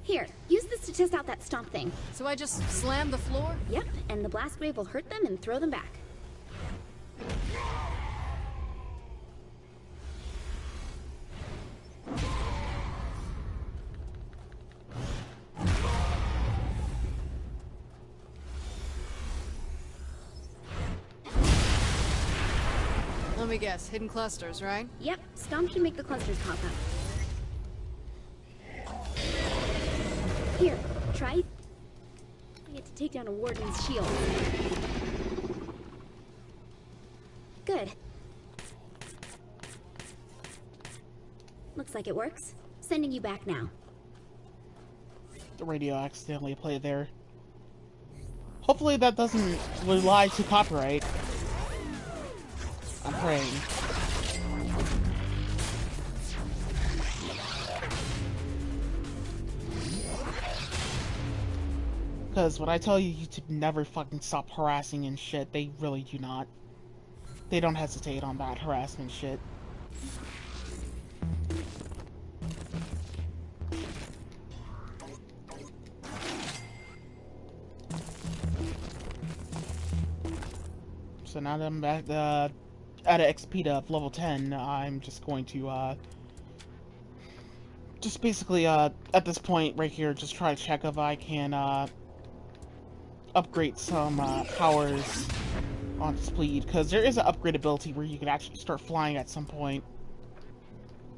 Speaker 18: Here, use this to test out that stomp thing.
Speaker 5: So I just slam the floor?
Speaker 18: Yep, and the blast wave will hurt them and throw them back.
Speaker 5: Let me guess, hidden clusters, right?
Speaker 18: Yep, stomp should make the clusters pop up. Here, try. I get to take down a warden's shield. Good. Looks like it works. Sending you back now.
Speaker 1: The radio accidentally played there. Hopefully that doesn't rely to copyright. I'm praying. Because when I tell you YouTube never fucking stop harassing and shit, they really do not. They don't hesitate on that harassment shit. So now that I'm back at an XP of level 10, I'm just going to just basically at this point right here, just try to check if I can upgrade some powers on speed, because there is an upgrade ability where you can actually start flying at some point.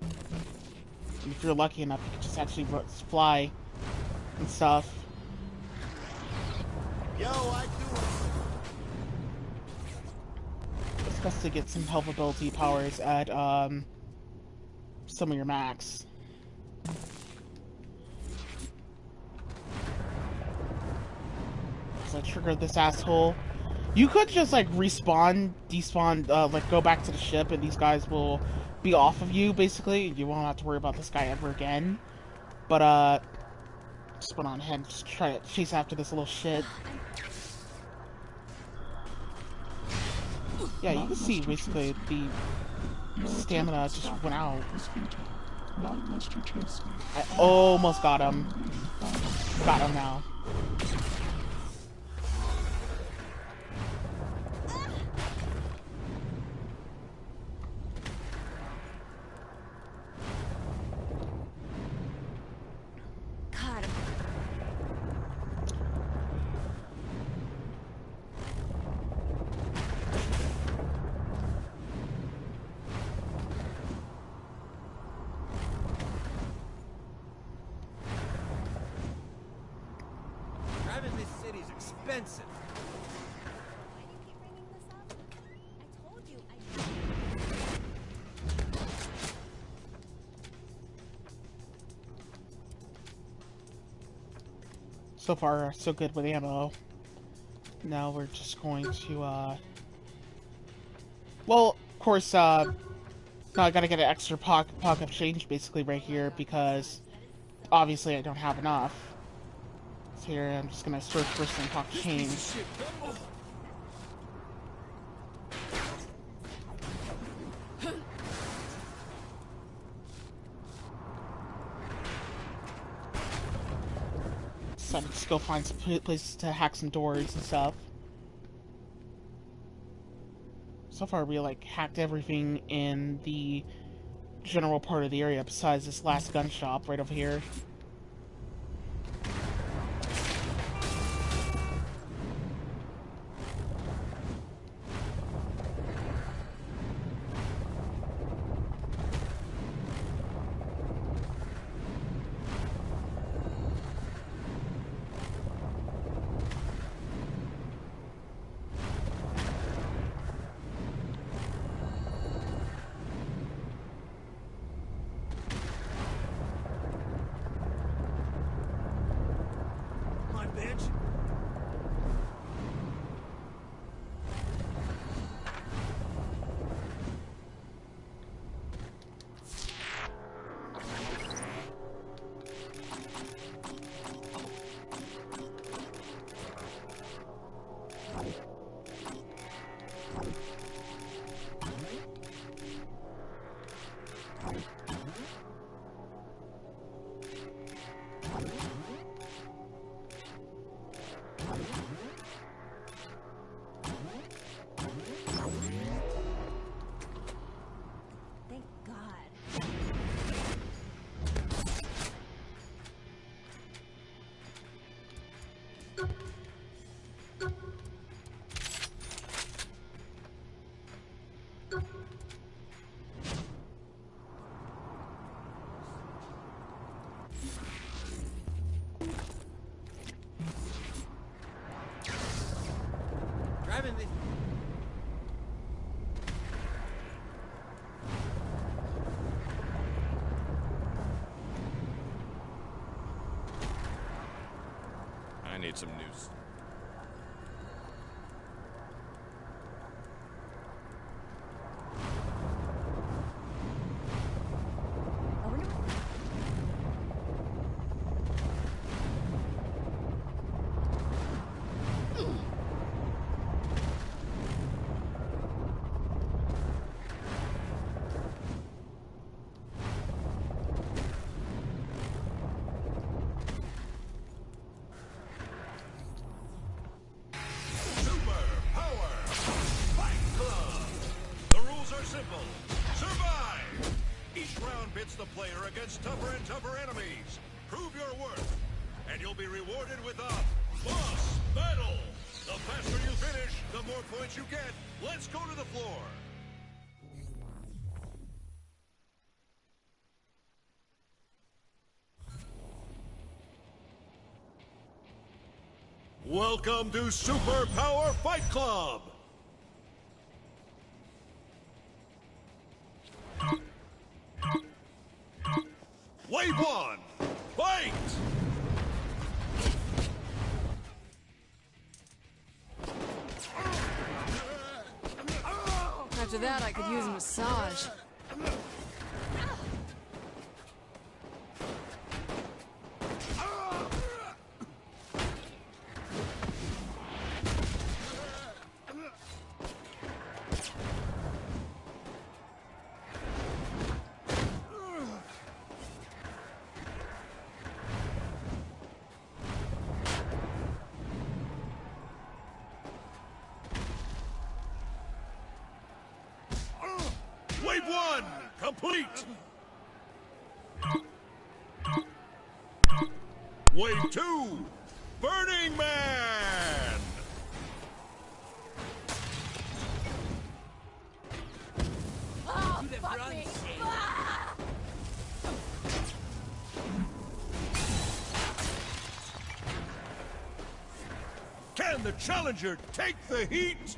Speaker 1: And if you're lucky enough, you can just actually fly and stuff.
Speaker 12: Yo, I do.
Speaker 1: It's best to get some health ability powers at some of your max. So I triggered this asshole. You could just like respawn, despawn, like go back to the ship, and these guys will be off of you. Basically, you won't have to worry about this guy ever again. But just went on ahead and just try to chase after this little shit. Yeah, you can see basically the stamina just went out. I almost got him. Got him now.
Speaker 14: Driving this city's expensive.
Speaker 1: So far, so good with ammo. Now we're just going to, well, of course, now I gotta get an extra pocket of change basically right here because obviously I don't have enough. So here, I'm just gonna search for some pocket change. So I'm just go find some places to hack some doors and stuff. So far, we like hacked everything in the general part of the area besides this last gun shop right over here.
Speaker 14: Driving this.
Speaker 12: I need some news.
Speaker 22: The player against tougher and tougher enemies. Prove your worth, and you'll be rewarded with a boss battle. The faster you finish, the more points you get. Let's go to the floor. Welcome to Super Power Fight Club. Wave 1, fight!
Speaker 5: After that, I could use a massage.
Speaker 22: Wave 1, complete! Wave 2, Burning Man!
Speaker 5: Oh, fuck me!
Speaker 22: Can the challenger take the heat?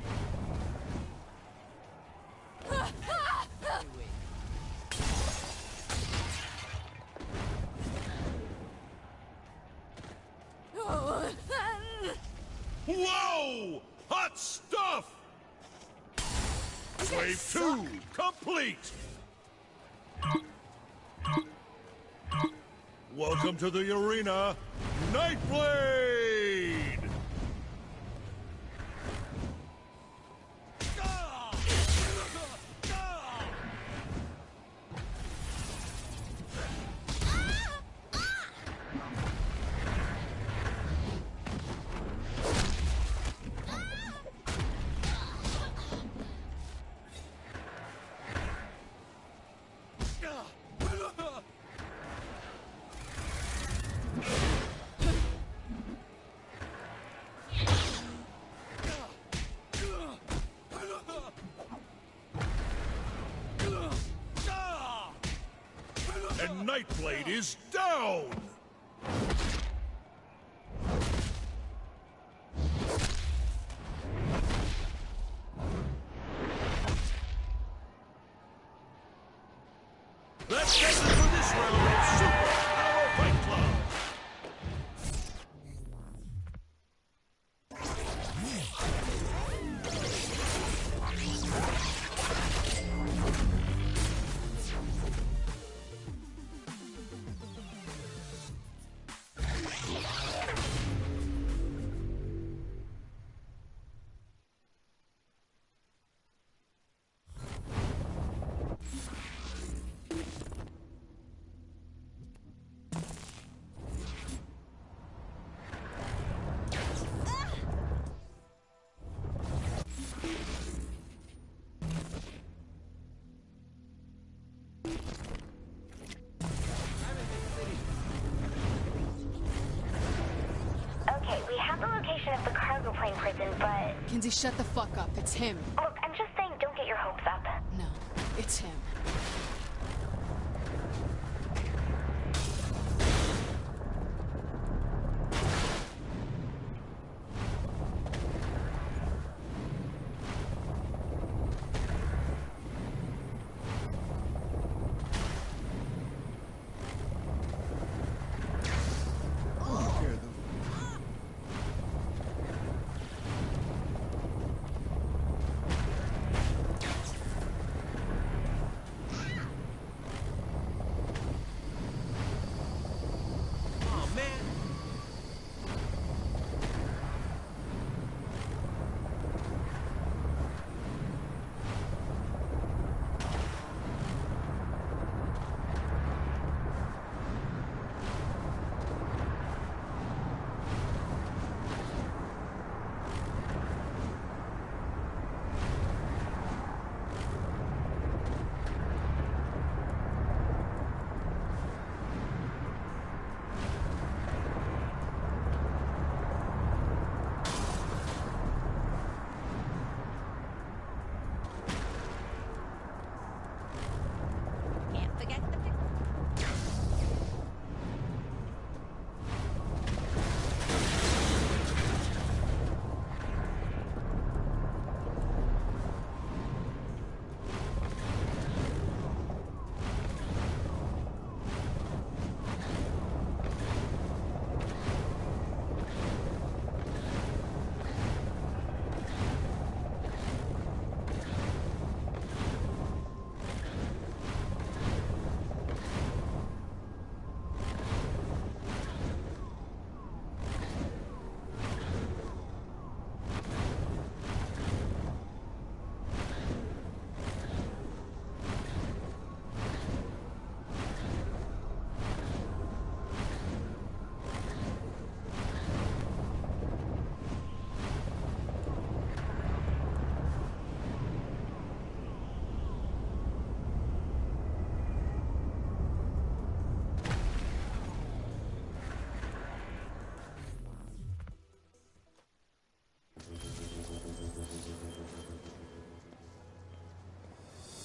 Speaker 15: Wave 2 complete! Welcome to the arena, Nightblade! And Nightblade is down! That's it for this round of Super Power Fight Club!
Speaker 6: Okay, we have the location of the cargo plane prison, but...
Speaker 5: Kinsey, shut the fuck up. It's him.
Speaker 6: Look, I'm just saying, don't get your hopes up.
Speaker 5: No, it's him.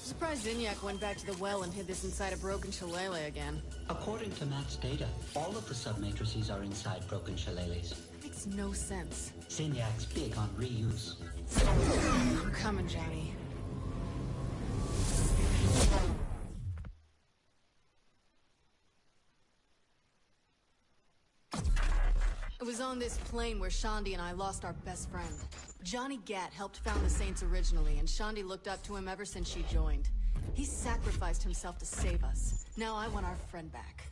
Speaker 5: Surprised Zinyak went back to the well and hid this inside a broken shillelagh again.
Speaker 19: According to Matt's data, all of the submatrices are inside broken shillelaghs.
Speaker 5: Makes no sense.
Speaker 19: Zinyak's big on reuse.
Speaker 5: I'm coming, Johnny. It was on this plane where Shandi and I lost our best friend. Johnny Gat helped found the Saints originally, and Shaundi looked up to him ever since she joined. He sacrificed himself to save us. Now I want our friend back.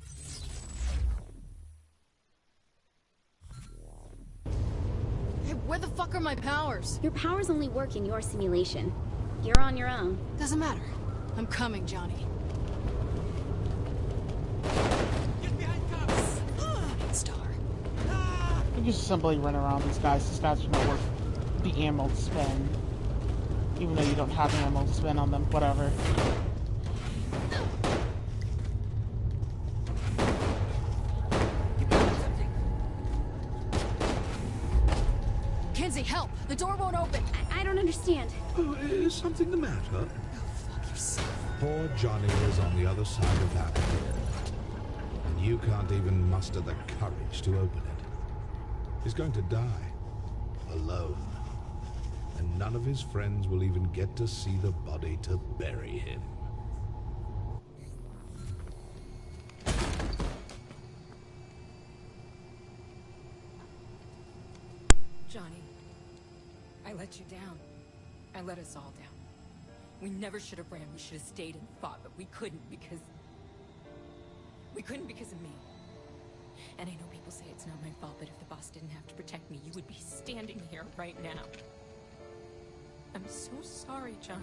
Speaker 5: Hey, where the fuck are my powers?
Speaker 18: Your powers only work in your simulation. You're on your own.
Speaker 5: Doesn't matter. I'm coming, Johnny. Get behind cops! Star.
Speaker 1: You just simply run around these guys. These guys are not worth the ammo to spend. Even though you don't have ammo to spend on them. Whatever.
Speaker 5: Kinsey, help! The door won't open!
Speaker 18: I don't understand.
Speaker 2: Oh, is something the matter?
Speaker 5: Go fuck yourself.
Speaker 2: Poor Johnny is on the other side of that door. And you can't even muster the courage to open it. He's going to die. Alone. And none of his friends will even get to see the body to bury him.
Speaker 7: Johnny, I let you down. I let us all down. We never should have ran. We should have stayed and fought, but we couldn't because... We couldn't because of me. And I know people say it's not my fault, but if the boss didn't have to protect me, you would be standing here right now. I'm so sorry, Johnny.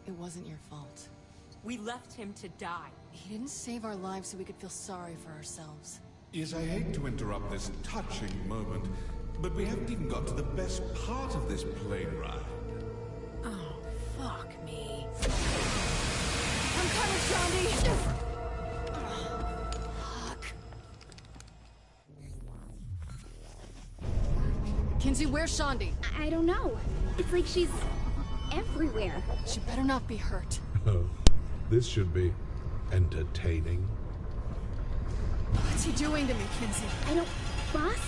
Speaker 5: It wasn't your fault.
Speaker 7: We left him to die.
Speaker 5: He didn't save our lives so we could feel sorry for ourselves.
Speaker 15: Yes, I hate to interrupt this touching moment, but we haven't even got to the best part of this plane ride.
Speaker 7: Oh, fuck me.
Speaker 5: I'm coming, Shaundi! Fuck. Kinsey, where's Shaundi?
Speaker 18: I don't know. It's like she's everywhere.
Speaker 5: She better not be hurt.
Speaker 2: Oh, this should be entertaining.
Speaker 5: What's he doing to me, Kinsey?
Speaker 18: I don't... Boss?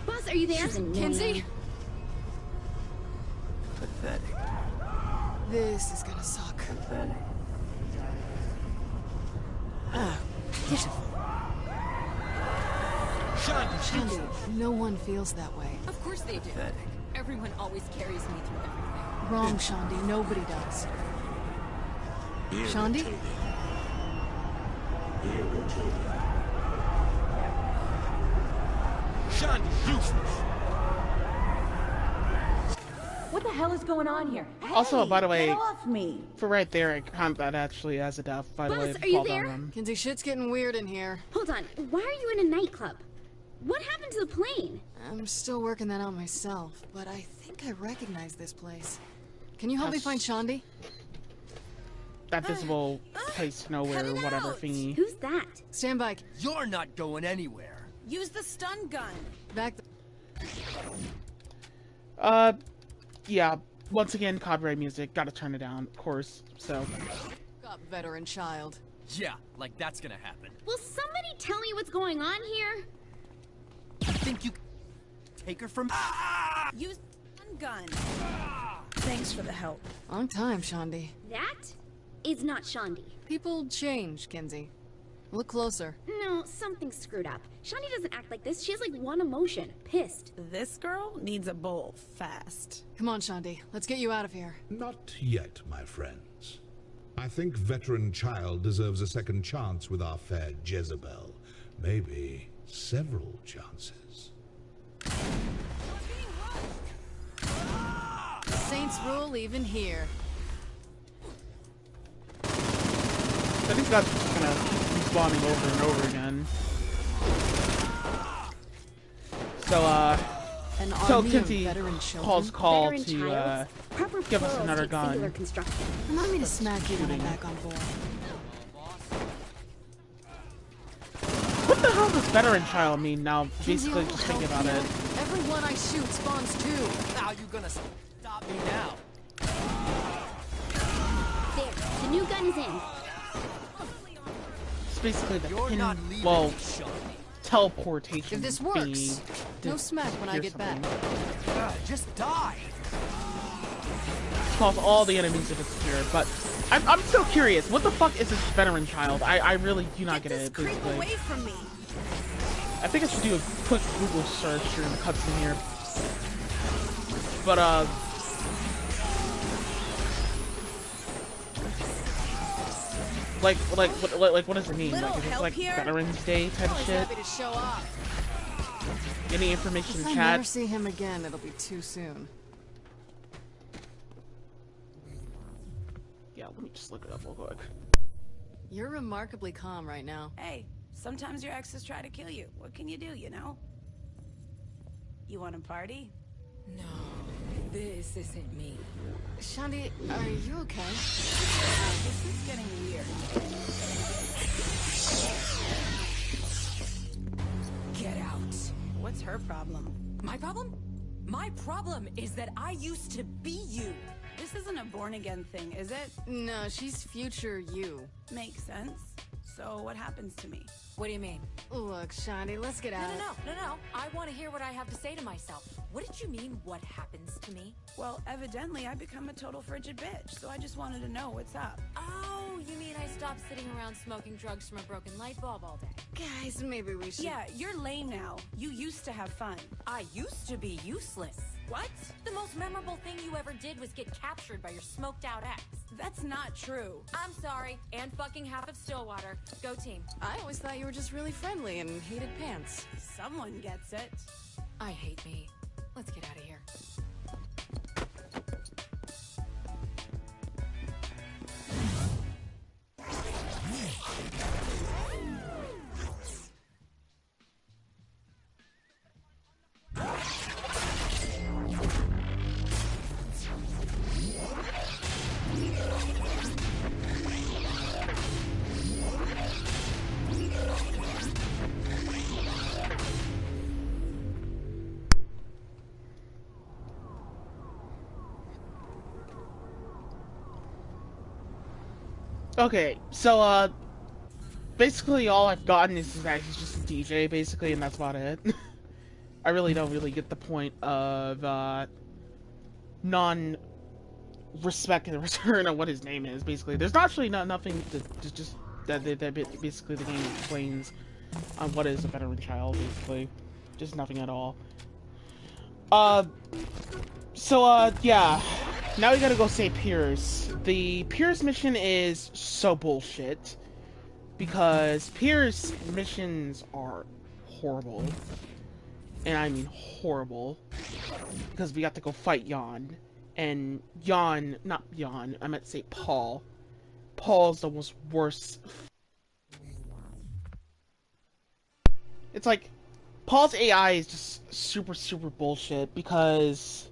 Speaker 18: Boss, are you there?
Speaker 5: Kinsey?
Speaker 14: Pathetic.
Speaker 5: This is gonna suck.
Speaker 14: Pathetic.
Speaker 5: Beautiful. Shaundi, no one feels that way.
Speaker 7: Of course they do. Everyone always carries me through everything.
Speaker 5: Wrong, Shaundi. Nobody does. Shaundi?
Speaker 14: Shaundi, useless.
Speaker 9: What the hell is going on here?
Speaker 1: Also, by the way,
Speaker 9: Get off me!
Speaker 1: for right there, I count that actually as a death, by the
Speaker 18: Boss,
Speaker 1: way.
Speaker 18: are you
Speaker 1: Fall down
Speaker 18: there?
Speaker 1: on.
Speaker 5: Kinsey, shit's getting weird in here.
Speaker 18: Hold on. Why are you in a nightclub? What happened to the plane?
Speaker 5: I'm still working that out myself, but I think I recognize this place. Can you help me find Shaundi?
Speaker 1: That visible place nowhere or whatever thingy.
Speaker 18: Who's that?
Speaker 5: Stand by.
Speaker 14: You're not going anywhere.
Speaker 9: Use the stun gun.
Speaker 5: Back.
Speaker 1: Yeah. Once again, copyright music. Gotta turn it down, of course. So.
Speaker 5: Up, veteran child.
Speaker 14: Yeah, like that's gonna happen.
Speaker 18: Will somebody tell me what's going on here?
Speaker 14: I think you take her from...
Speaker 9: Use the stun gun. Thanks for the help.
Speaker 5: Long time, Shaundi.
Speaker 18: That is not Shaundi.
Speaker 5: People change, Kinsey. Look closer.
Speaker 18: No, something's screwed up. Shaundi doesn't act like this. She has like one emotion. Pissed.
Speaker 9: This girl needs a bowl fast.
Speaker 5: Come on, Shaundi. Let's get you out of here.
Speaker 2: Not yet, my friends. I think veteran child deserves a second chance with our fair Jezebel. Maybe several chances.
Speaker 5: Saints rule even here.
Speaker 1: I think that's just gonna keep respawning over and over again. So, Kinsey calls call to, give us another gun.
Speaker 5: Remind me to smack you when I'm back on board.
Speaker 1: What the hell does veteran child mean now? Basically, just thinking about it.
Speaker 5: Everyone I shoot spawns too.
Speaker 14: How you gonna stop me now?
Speaker 18: There, the new gun is in.
Speaker 1: It's basically the pin, well, teleportation.
Speaker 5: If this works,
Speaker 1: thingy
Speaker 5: no smack when I get back.
Speaker 14: Just die.
Speaker 1: cause all the enemies to disappear. But I'm still curious. What the fuck is this veteran child? I really do not get it. Basically.
Speaker 9: Away from me.
Speaker 1: I think I should do a quick Google search during the cutscene here. But like what does it mean? Like is it like Veterans Day type of shit?
Speaker 5: Happy to show off.
Speaker 1: Any information in
Speaker 5: If I
Speaker 1: chat?
Speaker 5: never see him again, it'll be too soon.
Speaker 1: Yeah, let me just look it up real quick.
Speaker 5: You're remarkably calm right now.
Speaker 9: Hey, sometimes your exes try to kill you. What can you do, you know? You want to party?
Speaker 7: No, this isn't me.
Speaker 5: Shandi, are you okay?
Speaker 9: This is getting weird.
Speaker 7: Get out.
Speaker 9: What's her problem?
Speaker 7: My problem? My problem is that I used to be you.
Speaker 9: This isn't a born-again thing, is it?
Speaker 5: No, she's future you.
Speaker 9: Makes sense. So what happens to me?
Speaker 7: What do you mean?
Speaker 5: Look, Shandi, let's get out.
Speaker 7: No. I want to hear what I have to say to myself. What did you mean, what happens to me?
Speaker 9: Well, evidently I become a total frigid bitch, so I just wanted to know what's up.
Speaker 7: Oh, you mean I stopped sitting around smoking drugs from a broken light bulb all day?
Speaker 5: Guys, maybe we should...
Speaker 9: Yeah, you're lame now. You used to have fun.
Speaker 7: I used to be useless. What? The most memorable thing you ever did was get captured by your smoked out ex.
Speaker 9: That's not true.
Speaker 7: I'm sorry, and fucking half of Stillwater. Go team.
Speaker 5: I always thought you were just really friendly and hated pants.
Speaker 9: Someone gets it.
Speaker 7: I hate me. Let's get out of here.
Speaker 1: Okay, so basically all I've gotten is that he's just a DJ, basically, and that's about it. I really don't get the point of non-respect and return of what his name is. Basically, there's actually nothing just that basically the game explains on what is a veteran child. Basically, just nothing at all. Yeah. Now we gotta go save Pierce. The Pierce mission is so bullshit. Because Pierce missions are horrible. And I mean horrible. Because we got to go fight Jan. And not Jan, I meant to say Paul. Paul's the most worst. It's like, Paul's AI is just super bullshit because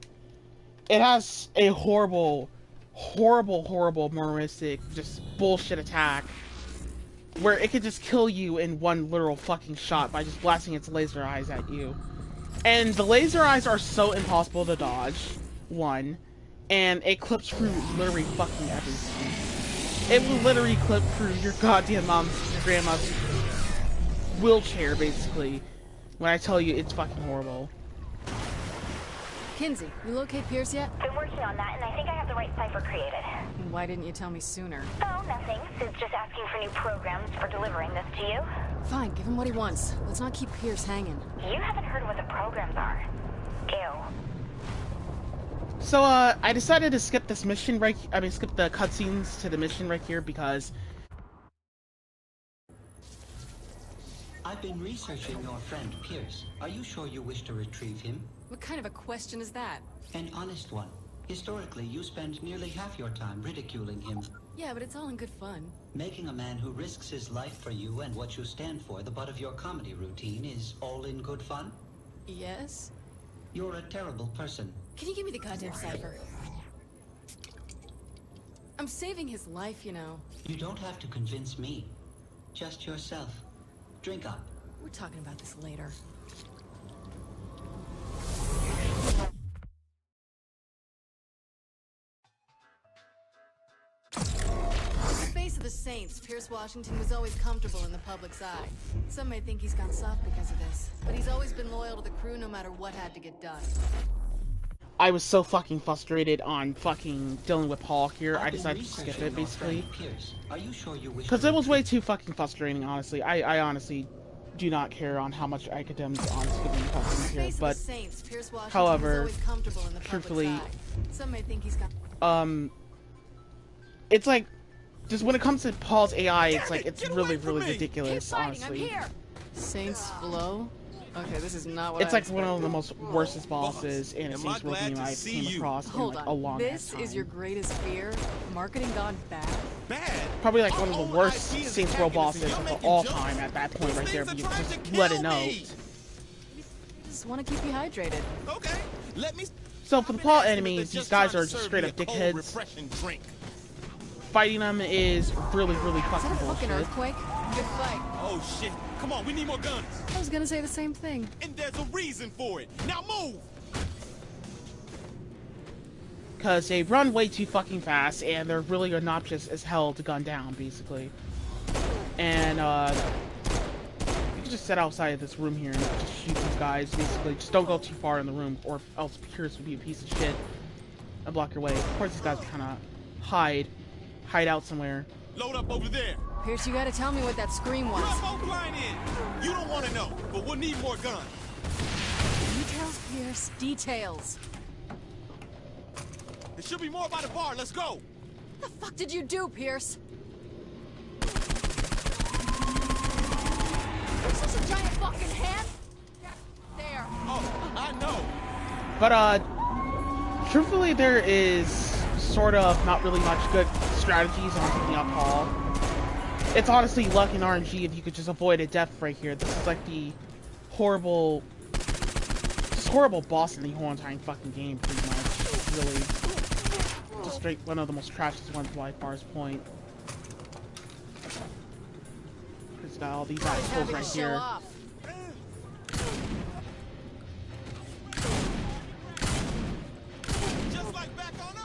Speaker 1: it has a horrible murderistic, just bullshit attack where it could just kill you in one literal fucking shot by just blasting its laser eyes at you. And the laser eyes are so impossible to dodge, one, and it clips through literally fucking everything. It will literally clip through your goddamn mom's, your grandma's wheelchair, basically, when I tell you it's fucking horrible.
Speaker 5: Kinsey, you locate Pierce yet?
Speaker 6: Been working on that, and I think I have the right cipher created.
Speaker 5: Why didn't you tell me sooner?
Speaker 6: Oh, nothing. Sid's just asking for new programs for delivering this to you.
Speaker 5: Fine, give him what he wants. Let's not keep Pierce hanging.
Speaker 6: You haven't heard what the programs are. Ew.
Speaker 1: So, I decided to skip this mission skip the cutscenes to the mission right here because
Speaker 19: I've been researching your friend Pierce. Are you sure you wish to retrieve him?
Speaker 5: What kind of a question is that?
Speaker 19: An honest one. Historically, you spend nearly half your time ridiculing him.
Speaker 5: Yeah, but it's all in good fun.
Speaker 19: Making a man who risks his life for you and what you stand for the butt of your comedy routine is all in good fun?
Speaker 5: Yes?
Speaker 19: You're a terrible person.
Speaker 5: Can you give me the goddamn cipher? I'm saving his life, you know.
Speaker 19: You don't have to convince me. Just yourself. Drink up.
Speaker 5: We're talking about this later. As the face of the Saints, Pierce Washington was always comfortable in the public's eye. Some may think he's gone soft because of this, but he's always been loyal to the crew no matter what had to get done.
Speaker 1: I was so fucking frustrated on fucking dealing with Paul here, I decided to skip it, basically. Because it was way too fucking frustrating, honestly. I honestly do not care on how much I condemn on skipping cutscenes here, but however, truthfully, it's like, just when it comes to Paul's AI, it's like, it's really, really ridiculous, honestly.
Speaker 5: Saints Flow? Okay, this is not what
Speaker 1: it's
Speaker 5: I
Speaker 1: like one of the most worstest bosses in a Saints Row game I came across in like a long time.
Speaker 5: This is your greatest fear? Marketing gone bad?
Speaker 1: Probably like one of the worst Saints Row bosses of all time at that point right there, but you just let it know.
Speaker 5: Just want to keep you hydrated.
Speaker 21: Okay, let me.
Speaker 1: So for the Paul enemies, these guys are just straight up dickheads. Fighting them is really, really fucking bullshit.
Speaker 5: Fucking earthquake? Good fight.
Speaker 21: Oh shit. Come on, we need more guns.
Speaker 5: I was gonna say the same thing.
Speaker 21: And there's a reason for it. Now move!
Speaker 1: Because they run way too fucking fast, and they're really obnoxious as hell to gun down, basically. And, you can just sit outside of this room here and just shoot these guys, basically. Just don't go too far in the room, or else Pierce would be a piece of shit and block your way. Of course, these guys kind of hide out somewhere.
Speaker 21: Load up over there.
Speaker 5: Pierce, you gotta tell me what that scream was.
Speaker 21: You're both blind in. You don't want to know, but we'll need more guns.
Speaker 5: Details, Pierce. Details.
Speaker 21: There should be more by the bar. Let's go.
Speaker 5: What the fuck did you do, Pierce? Is this a giant fucking hand? There.
Speaker 21: Oh, I know.
Speaker 1: But, truthfully, there is sort of not really much good strategies on taking out Paul. It's honestly luck and RNG if you could just avoid a death right here. This is like the horrible boss in the whole entire fucking game, pretty much. Really, just straight one of the most trashiest ones by far's point. It's got all these assholes right here.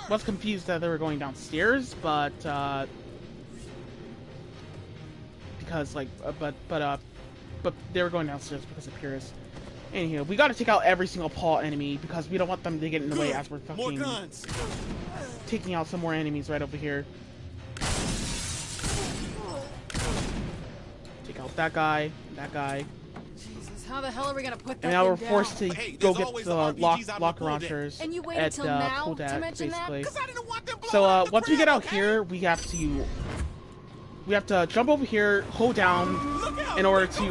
Speaker 1: Was confused that they were going downstairs, but because like, but they were going downstairs because of Pierce. Anyhow, we got to take out every single Paul enemy because we don't want them to get in the way as we're fucking taking out some more enemies right over here. Take out that guy,
Speaker 5: Jesus, how the hell are we gonna put that
Speaker 1: and now we're
Speaker 5: down?
Speaker 1: forced to go get the locker launchers
Speaker 5: and you wait
Speaker 1: at
Speaker 5: until now
Speaker 1: pool
Speaker 5: to
Speaker 1: deck,
Speaker 5: mention
Speaker 1: basically.
Speaker 5: That?
Speaker 1: So once we get out here, we have to jump over here, hold down in order to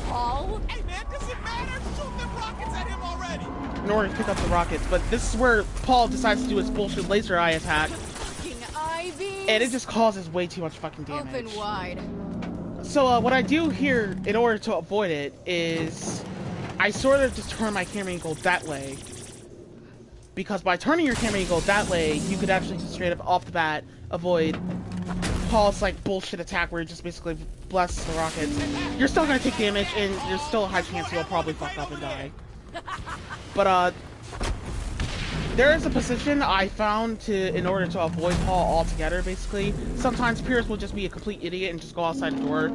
Speaker 5: Paul?
Speaker 21: Hey man, does it matter? Shoot them rockets at him already.
Speaker 1: in order to pick up the rockets. But this is where Paul decides to do his bullshit laser eye attack, and it just causes way too much fucking damage.
Speaker 5: Open wide.
Speaker 1: So what I do here in order to avoid it is I sort of just turn my camera angle that way. Because by turning your camera angle that way, you could actually just straight up off the bat avoid Paul's like bullshit attack where he just basically blasts the rockets. You're still gonna take damage, and there's still a high chance you'll probably fuck up and die. But there is a position I found in order to avoid Paul altogether, basically. Sometimes Pierce will just be a complete idiot and just go outside the door.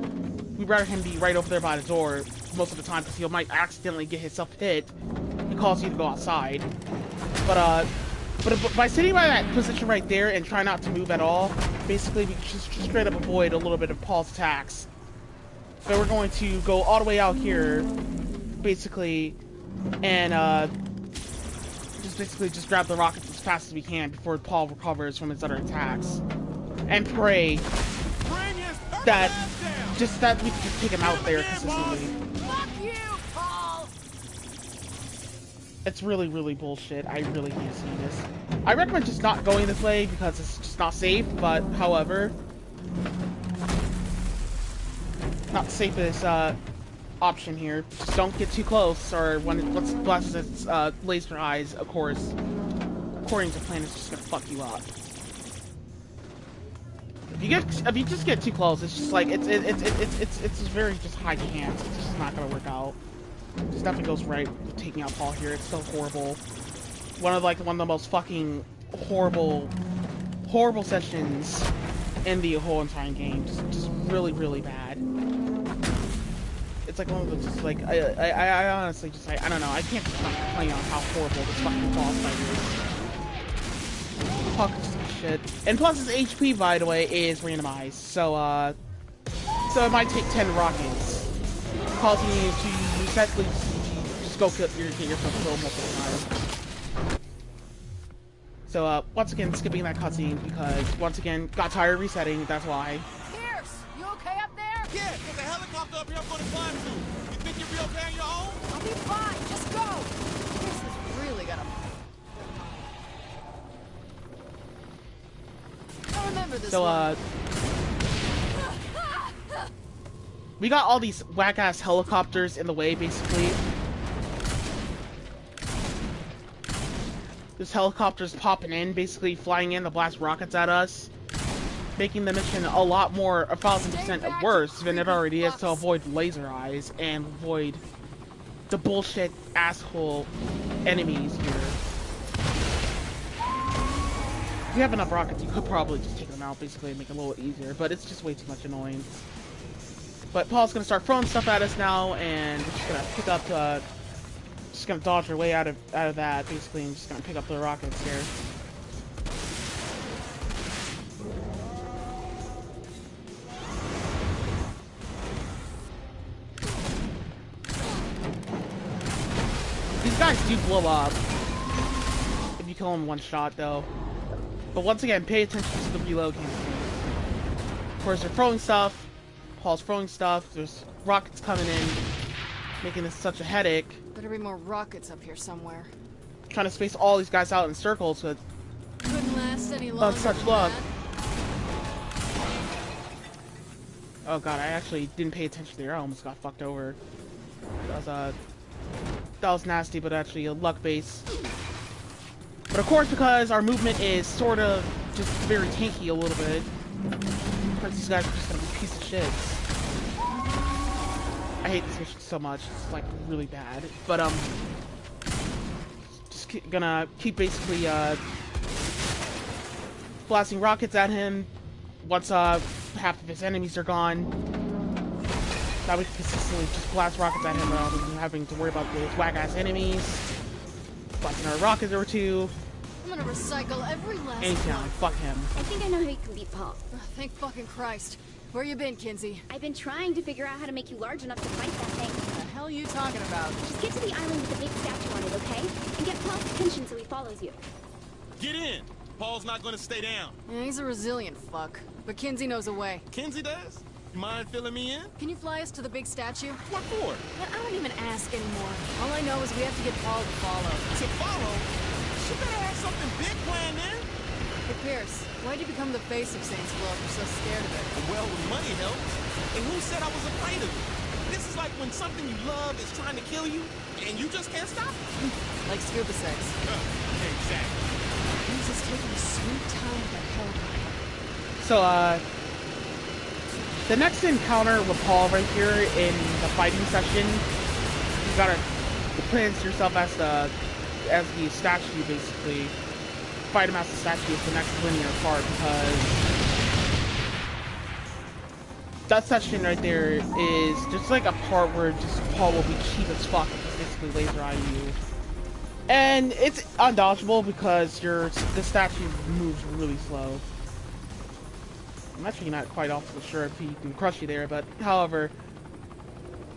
Speaker 1: We'd rather him be right over there by the door most of the time because he might accidentally get himself hit and cause you to go outside. But by sitting by that position right there and try not to move at all, basically we just straight up avoid a little bit of Paul's attacks. So we're going to go all the way out here, basically, and just grab the rockets as fast as we can before Paul recovers from his other attacks, and pray that we can just take him out there consistently.
Speaker 5: Fuck you, Paul!
Speaker 1: It's really, really bullshit. I really hate seeing this. I recommend just not going this way because it's just not safe, but however, not the safest option here. Just don't get too close, or when it blasts its laser eyes, of course, according to plan, it's just gonna fuck you up. If you just get too close, it's just like it's very just high chance. It's just not gonna work out. Just nothing goes right with taking out Paul here. It's so horrible. One of the most fucking horrible sessions in the whole entire game. Just really, really bad. it's like one of those just like I honestly just I don't know, I can't complain on how horrible this fucking boss fight is. Fuck shit. And plus his HP, by the way, is randomized, so it might take 10 rockets, causing you to essentially just go get yourself killed multiple times. So once again skipping that cutscene because once again got tired of resetting, that's why.
Speaker 5: Pierce, you okay up there?
Speaker 21: Yeah, there's a helicopter up here I'm gonna climb to. You think you'll be okay on your own?
Speaker 5: I'll be fine. Just go. Pierce is really gonna. I remember this one.
Speaker 1: We got all these whack-ass helicopters in the way, basically. This helicopter's popping in, basically flying in to blast rockets at us, making the mission a lot more, 1,000% worse than it already is to avoid laser eyes and avoid the bullshit asshole enemies here. If you have enough rockets, you could probably just take them out, basically, and make it a little easier, but it's just way too much annoying. But Paul's gonna start throwing stuff at us now, and we're just gonna pick up, just gonna dodge our way out of that, basically, and just gonna pick up the rockets here. These guys do blow up if you kill them in one shot, though. But once again, pay attention to the reload campaign. Of course, they're throwing stuff. Paul's throwing stuff. There's rockets coming in, making this such a headache.
Speaker 5: Better be more rockets up here somewhere.
Speaker 1: Trying to space all these guys out in circles, but
Speaker 5: couldn't last any longer.
Speaker 1: Such luck. Oh god, I actually didn't pay attention there. I almost got fucked over. That was nasty, but actually a luck base. But of course, because our movement is sort of just very tanky a little bit, because these guys are just gonna be a piece of shit. I hate this mission so much. It's like really bad. But just gonna keep basically blasting rockets at him once half of his enemies are gone. That we can consistently just blast rockets at him without having to worry about those whack-ass enemies. Blasting our rockets or two.
Speaker 5: I'm gonna recycle every last
Speaker 1: Anytime,
Speaker 5: one.
Speaker 1: fuck him.
Speaker 18: I think I know how you can beat Paul.
Speaker 5: Oh, thank fucking Christ. Where you been, Kinsey?
Speaker 18: I've been trying to figure out how to make you large enough to fight that thing.
Speaker 5: What the hell are you talking about?
Speaker 18: Just get to the island with the big statue on it, okay? And get Paul's attention so he follows you.
Speaker 21: Get in. Paul's not gonna stay down.
Speaker 5: Yeah, he's a resilient fuck. But Kinsey knows a way.
Speaker 21: Kinsey does? You mind filling me in?
Speaker 5: Can you fly us to the big statue?
Speaker 21: What for?
Speaker 5: I don't even ask anymore. All I know is we have to get Paul to follow.
Speaker 21: To follow? She better have something big planned then.
Speaker 5: Hey, Pierce, why'd you become the face of Saints Row if you're so scared of it?
Speaker 21: Well, money helps. And who said I was afraid of it? This is like when something you love is trying to kill you, and you just can't stop it.
Speaker 5: Like scuba sex.
Speaker 21: Exactly.
Speaker 5: He's just taking a sweet time with that helicopter.
Speaker 1: So, the next encounter with Paul right here in the fighting session, you gotta place yourself as the statue, basically. Fight him as the statue is the next linear part, because that section right there is just like a part where just Paul will be cheap as fuck and just basically laser eye you. And it's undodgeable because the statue moves really slow. I'm actually not quite awfully sure if he can crush you there, but however,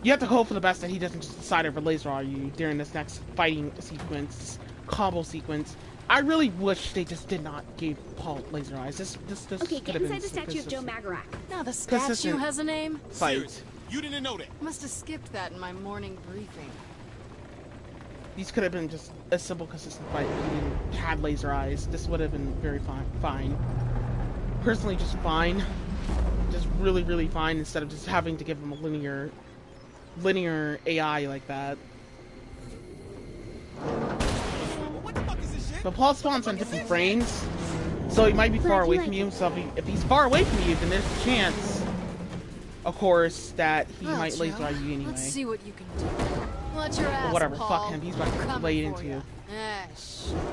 Speaker 1: you have to hope for the best that he doesn't just decide to laser eye you during this next fighting sequence, combo sequence. I really wish they just did not give Paul laser eyes. This
Speaker 18: okay, get inside the statue of Joe Magarak.
Speaker 5: Now the statue has a name?
Speaker 1: Fight.
Speaker 21: You didn't know that.
Speaker 5: Must have skipped that in my morning briefing.
Speaker 1: These could have been just a simple, consistent fight if he didn't had laser eyes. This would have been very fine. Personally, just fine. Just really, really fine instead of just having to give him a linear AI like that. But Paul spawns on different frames, so he might be far away from you. So if he's far away from you, then there's a chance, of course, that he might laser eye you anyway.
Speaker 5: Let's see what you can do. Watch your ass,
Speaker 1: But whatever,
Speaker 5: Paul.
Speaker 1: fuck him. He's about to lay it into you.
Speaker 5: Ah,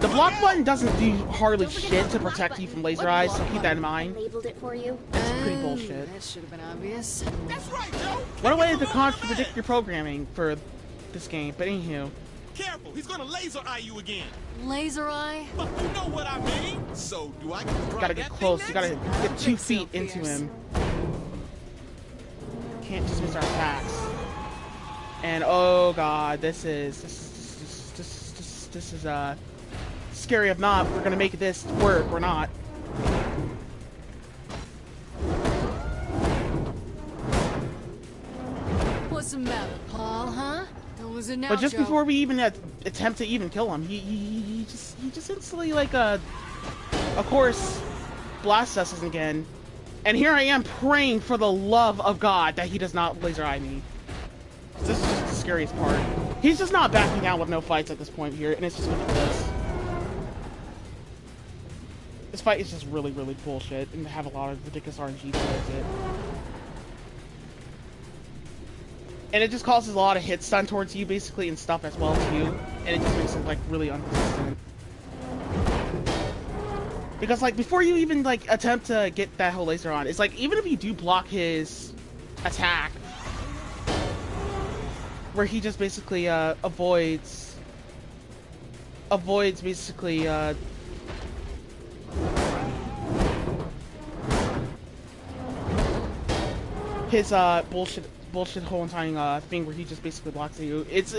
Speaker 1: The block button doesn't do hardly shit to protect you from laser eyes, so keep that in mind.
Speaker 3: Labeled it for you.
Speaker 1: That's pretty bullshit.
Speaker 5: That should have been obvious.
Speaker 21: That's right, Joe.
Speaker 1: What a way to contradict your programming for this game, but anywho.
Speaker 21: Careful, he's gonna laser eye you again.
Speaker 5: Laser eye?
Speaker 21: But you know what I mean. So do I?
Speaker 1: You gotta get close. You gotta get 2 feet into him. Can't just miss our attacks. And oh god, this is scary. If not, we're gonna make this work. We're not.
Speaker 5: What's the matter, Paul? Huh? Don't lose it now,
Speaker 1: But just
Speaker 5: Joe.
Speaker 1: before we even attempt to even kill him, he just instantly like of course blasts us again. And here I am praying for the love of God that he does not laser eye me. This is just the scariest part. He's just not backing down with no fights at this point here, and it's just ridiculous. This fight is just really, really bullshit, and have a lot of ridiculous RNG towards it. And it just causes a lot of hit stun towards you, basically, and stuff as well, too. And it just makes it, like, really inconsistent. Because, like, before you even, like, attempt to get that whole laser on, it's like, even if you do block his attack, where he just basically, avoids basically, his, bullshit whole entire, thing where he just basically blocks you. It's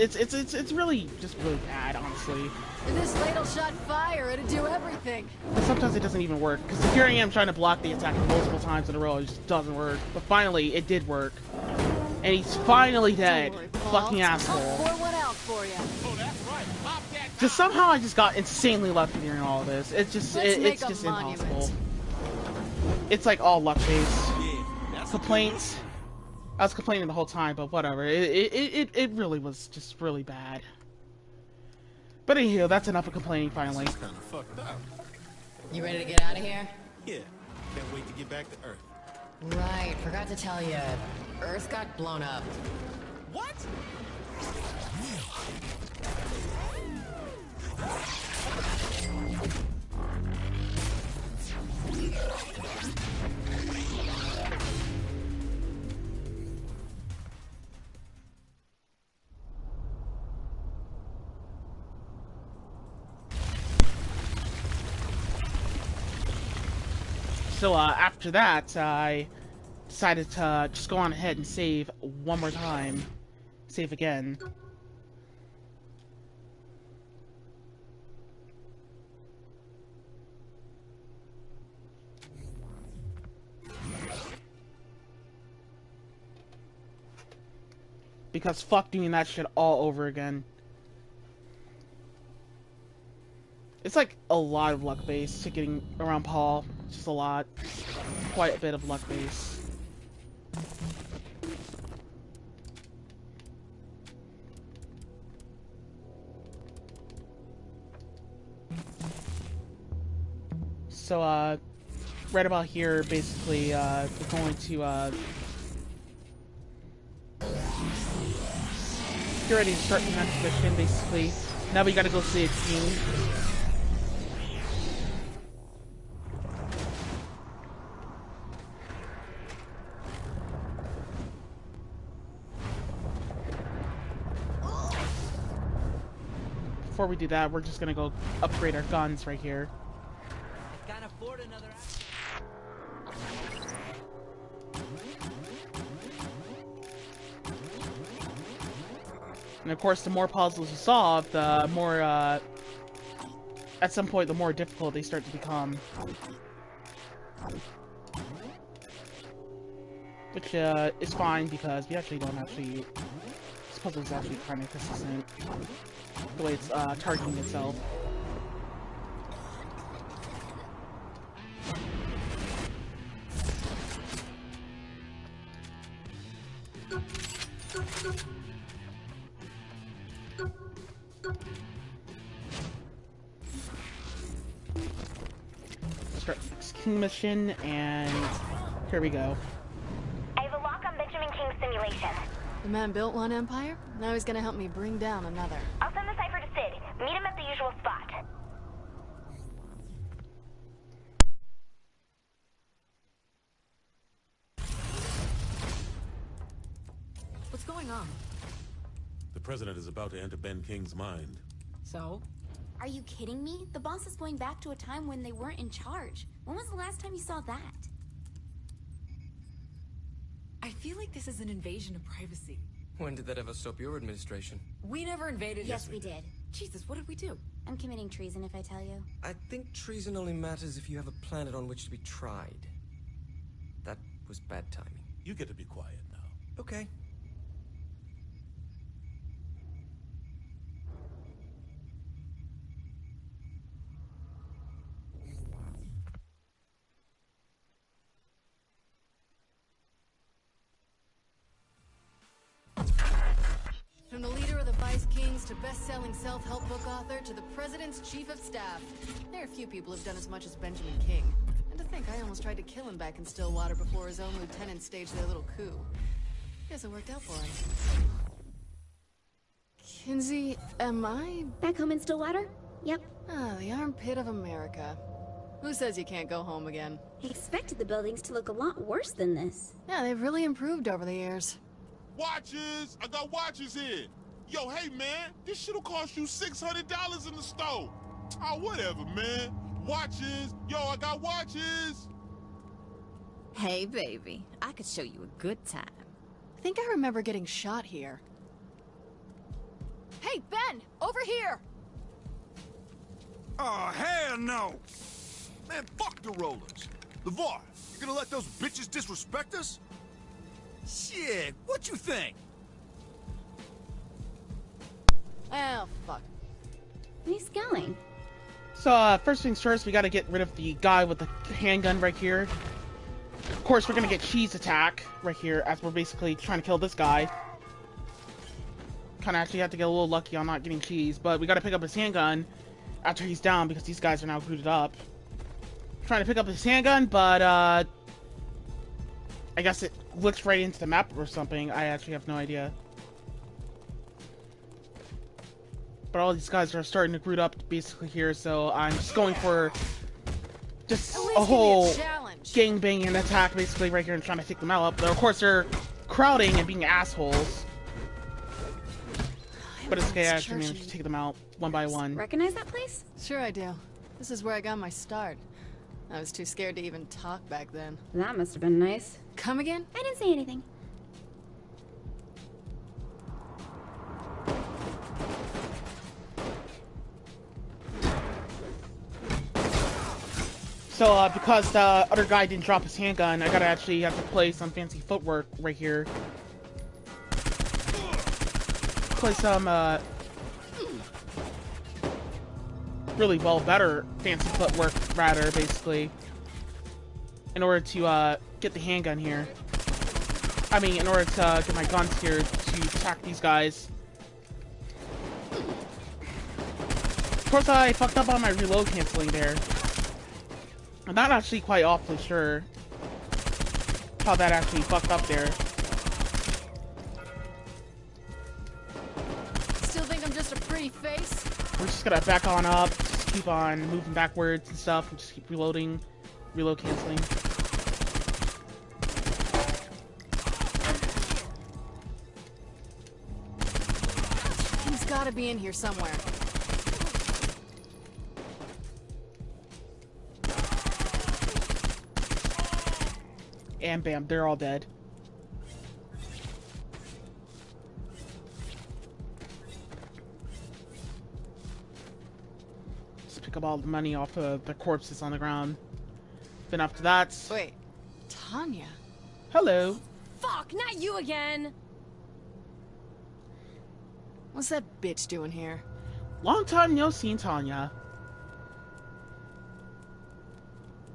Speaker 1: really, just really bad, honestly.
Speaker 5: If this ladle shot fire, it'd do everything.
Speaker 1: But sometimes it doesn't even work, because here I am trying to block the attack multiple times in a row, it just doesn't work. But finally, it did work. And he's finally dead. Fucking asshole.
Speaker 5: I'll pour one out for you.
Speaker 21: Oh, that's right. Pop that.
Speaker 1: Just somehow I just got insanely lucky during all of this. It's just, it's just impossible. It's like all luck based. Complaints. I was complaining the whole time, but whatever. It really was just really bad. But anywho, that's enough of complaining finally.
Speaker 21: Kind of fucked up.
Speaker 16: You ready to get out of here?
Speaker 21: Yeah. Can't wait to get back to Earth.
Speaker 16: Right, forgot to tell you. Earth got blown up.
Speaker 21: What?
Speaker 1: So after that, I decided to just go on ahead and save one more time. Save again. Because fuck doing that shit all over again. It's like a lot of luck base to getting around Paul. Just a lot. Quite a bit of luck base. So, right about here, basically, we're going to, get ready to start the next mission, basically. Now we gotta go see a team. Before we do that, we're just gonna go upgrade our guns right here.
Speaker 14: I can't afford another.
Speaker 1: And of course, the more puzzles you solve, the more, at some point, the more difficult they start to become. Which, is fine, because we actually don't actually... This puzzle is actually kind of consistent. The way it's, targeting itself. Start King mission, and here we go.
Speaker 6: I have a lock on Benjamin King's simulation.
Speaker 5: The man built one empire, now he's gonna help me bring down another.
Speaker 6: I'll send the cipher to Sid. Meet him at the usual
Speaker 7: going on?
Speaker 11: The president is about to enter Ben King's mind.
Speaker 7: So?
Speaker 18: Are you kidding me? The boss is going back to a time when they weren't in charge. When was the last time you saw that?
Speaker 7: I feel like this is an invasion of privacy.
Speaker 14: When did that ever stop your administration?
Speaker 7: We never invaded.
Speaker 18: Yes, we did.
Speaker 7: Jesus, what did we do?
Speaker 18: I'm committing treason if I tell you.
Speaker 14: I think treason only matters if you have a planet on which to be tried. That was bad timing.
Speaker 11: You get to be quiet now.
Speaker 14: Okay.
Speaker 5: From the leader of the Vice Kings to best-selling self-help book author to the President's Chief of Staff, there are few people who've done as much as Benjamin King. And to think I almost tried to kill him back in Stillwater before his own lieutenants staged their little coup. Guess it worked out for him. Kinsey, am I...
Speaker 18: Back home in Stillwater? Yep.
Speaker 5: Ah, the armpit of America. Who says you can't go home again?
Speaker 18: I expected the buildings to look a lot worse than this.
Speaker 5: Yeah, they've really improved over the years.
Speaker 13: Watches! I got watches here. Yo, hey, man, this shit'll cost you $600 in the store. Oh, whatever, man. Watches. Yo, I got watches.
Speaker 7: Hey, baby. I could show you a good time.
Speaker 5: I think I remember getting shot here. Hey, Ben! Over here!
Speaker 12: Oh, hell no! Man, fuck the rollers. LeVar, you gonna let those bitches disrespect us? Shit, what you think?
Speaker 5: Oh, fuck.
Speaker 18: Nice going.
Speaker 1: So, first things first, we gotta get rid of the guy with the handgun right here. Of course, we're gonna get Cheese attack right here, as we're basically trying to kill this guy. Kinda actually have to get a little lucky on not getting Cheese, but we gotta pick up his handgun after he's down, because these guys are now booted up. Trying to pick up his handgun, but, I guess it looks right into the map or something. I actually have no idea. But all these guys are starting to group up basically here, so I'm just going for just a whole gangbanging attack basically right here and trying to take them out. But of course they're crowding and being assholes. But it's okay, I actually managed to take them out one by one.
Speaker 18: Recognize that place?
Speaker 5: Sure I do. This is where I got my start. I was too scared to even talk back then.
Speaker 18: That must have been nice.
Speaker 5: Come again?
Speaker 18: I didn't say anything.
Speaker 1: So, because the other guy didn't drop his handgun, I gotta actually have to play some fancy footwork right here. Play some, really better fancy footwork, rather, basically. In order to, get the handgun here. I mean, in order to get my guns here to attack these guys. Of course, I fucked up on my reload canceling there. I'm not actually quite awfully sure how that actually fucked up there.
Speaker 5: Still think I'm just a pretty face?
Speaker 1: We're just gonna back on up, just keep on moving backwards and stuff, and just keep reloading, reload canceling.
Speaker 5: He's gotta be in here somewhere.
Speaker 1: And bam, they're all dead. Just pick up all the money off of the corpses on the ground. Then after that...
Speaker 5: Wait, Tanya?
Speaker 1: Hello.
Speaker 7: Fuck, not you again!
Speaker 5: What's that bitch doing here?
Speaker 1: Long time no seen, Tanya.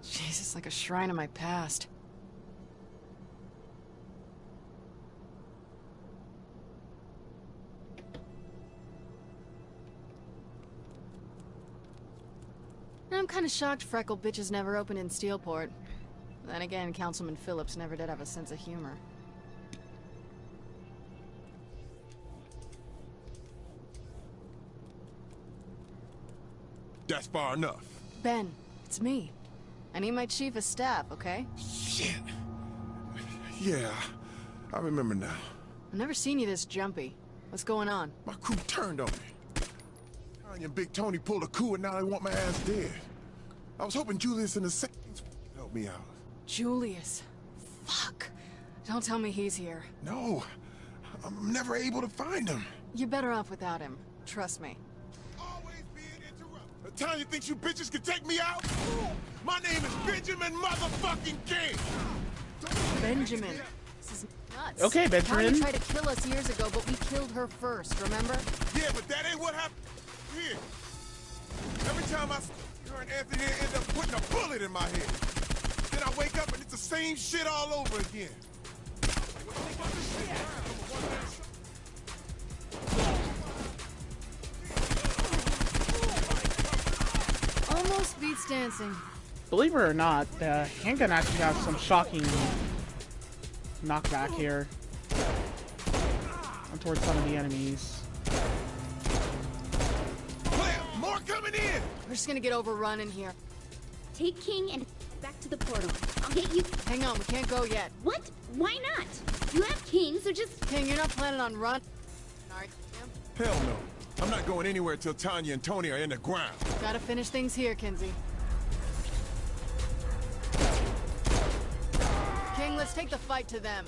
Speaker 5: Jesus, like a shrine of my past. I'm kinda shocked Freckle bitches never opened in Steelport. Then again, Councilman Phillips never did have a sense of humor.
Speaker 12: That's far enough.
Speaker 5: Ben, it's me. I need my chief of staff, okay?
Speaker 12: Shit. Yeah, I remember now.
Speaker 5: I've never seen you this jumpy. What's going on?
Speaker 8: My crew turned on me. Tanya and Big Tony pulled a coup and now they want my ass dead. I was hoping Julius and the Saints would help me out.
Speaker 5: Julius. Fuck. Don't tell me he's here.
Speaker 8: No, I'm never able to find him.
Speaker 5: You're better off without him. Trust me.
Speaker 8: Tanya thinks you bitches can take me out? My name is Benjamin motherfucking King!
Speaker 5: Benjamin. This is nuts.
Speaker 1: Okay, Benjamin.
Speaker 5: Tanya tried to kill us years ago, but we killed her first, remember?
Speaker 8: Yeah, but that ain't what happened here. Every time I see her and Anthony end up putting a bullet in my head. Then I wake up and it's the same shit all over again.
Speaker 5: Almost beats dancing.
Speaker 1: Believe it or not, the handgun actually has some shocking knockback here towards some of the enemies.
Speaker 8: More coming in!
Speaker 5: We're just gonna get overrun in here.
Speaker 18: Take King and back to the portal. I'll get you.
Speaker 5: Hang on, we can't go yet.
Speaker 18: What? Why not? You have King, so just.
Speaker 5: King, you're not planning on run. Alright,
Speaker 8: Hell no. I'm not going anywhere till Tanya and Tony are in the ground.
Speaker 5: Gotta finish things here, Kinsey. King, let's take the fight to them.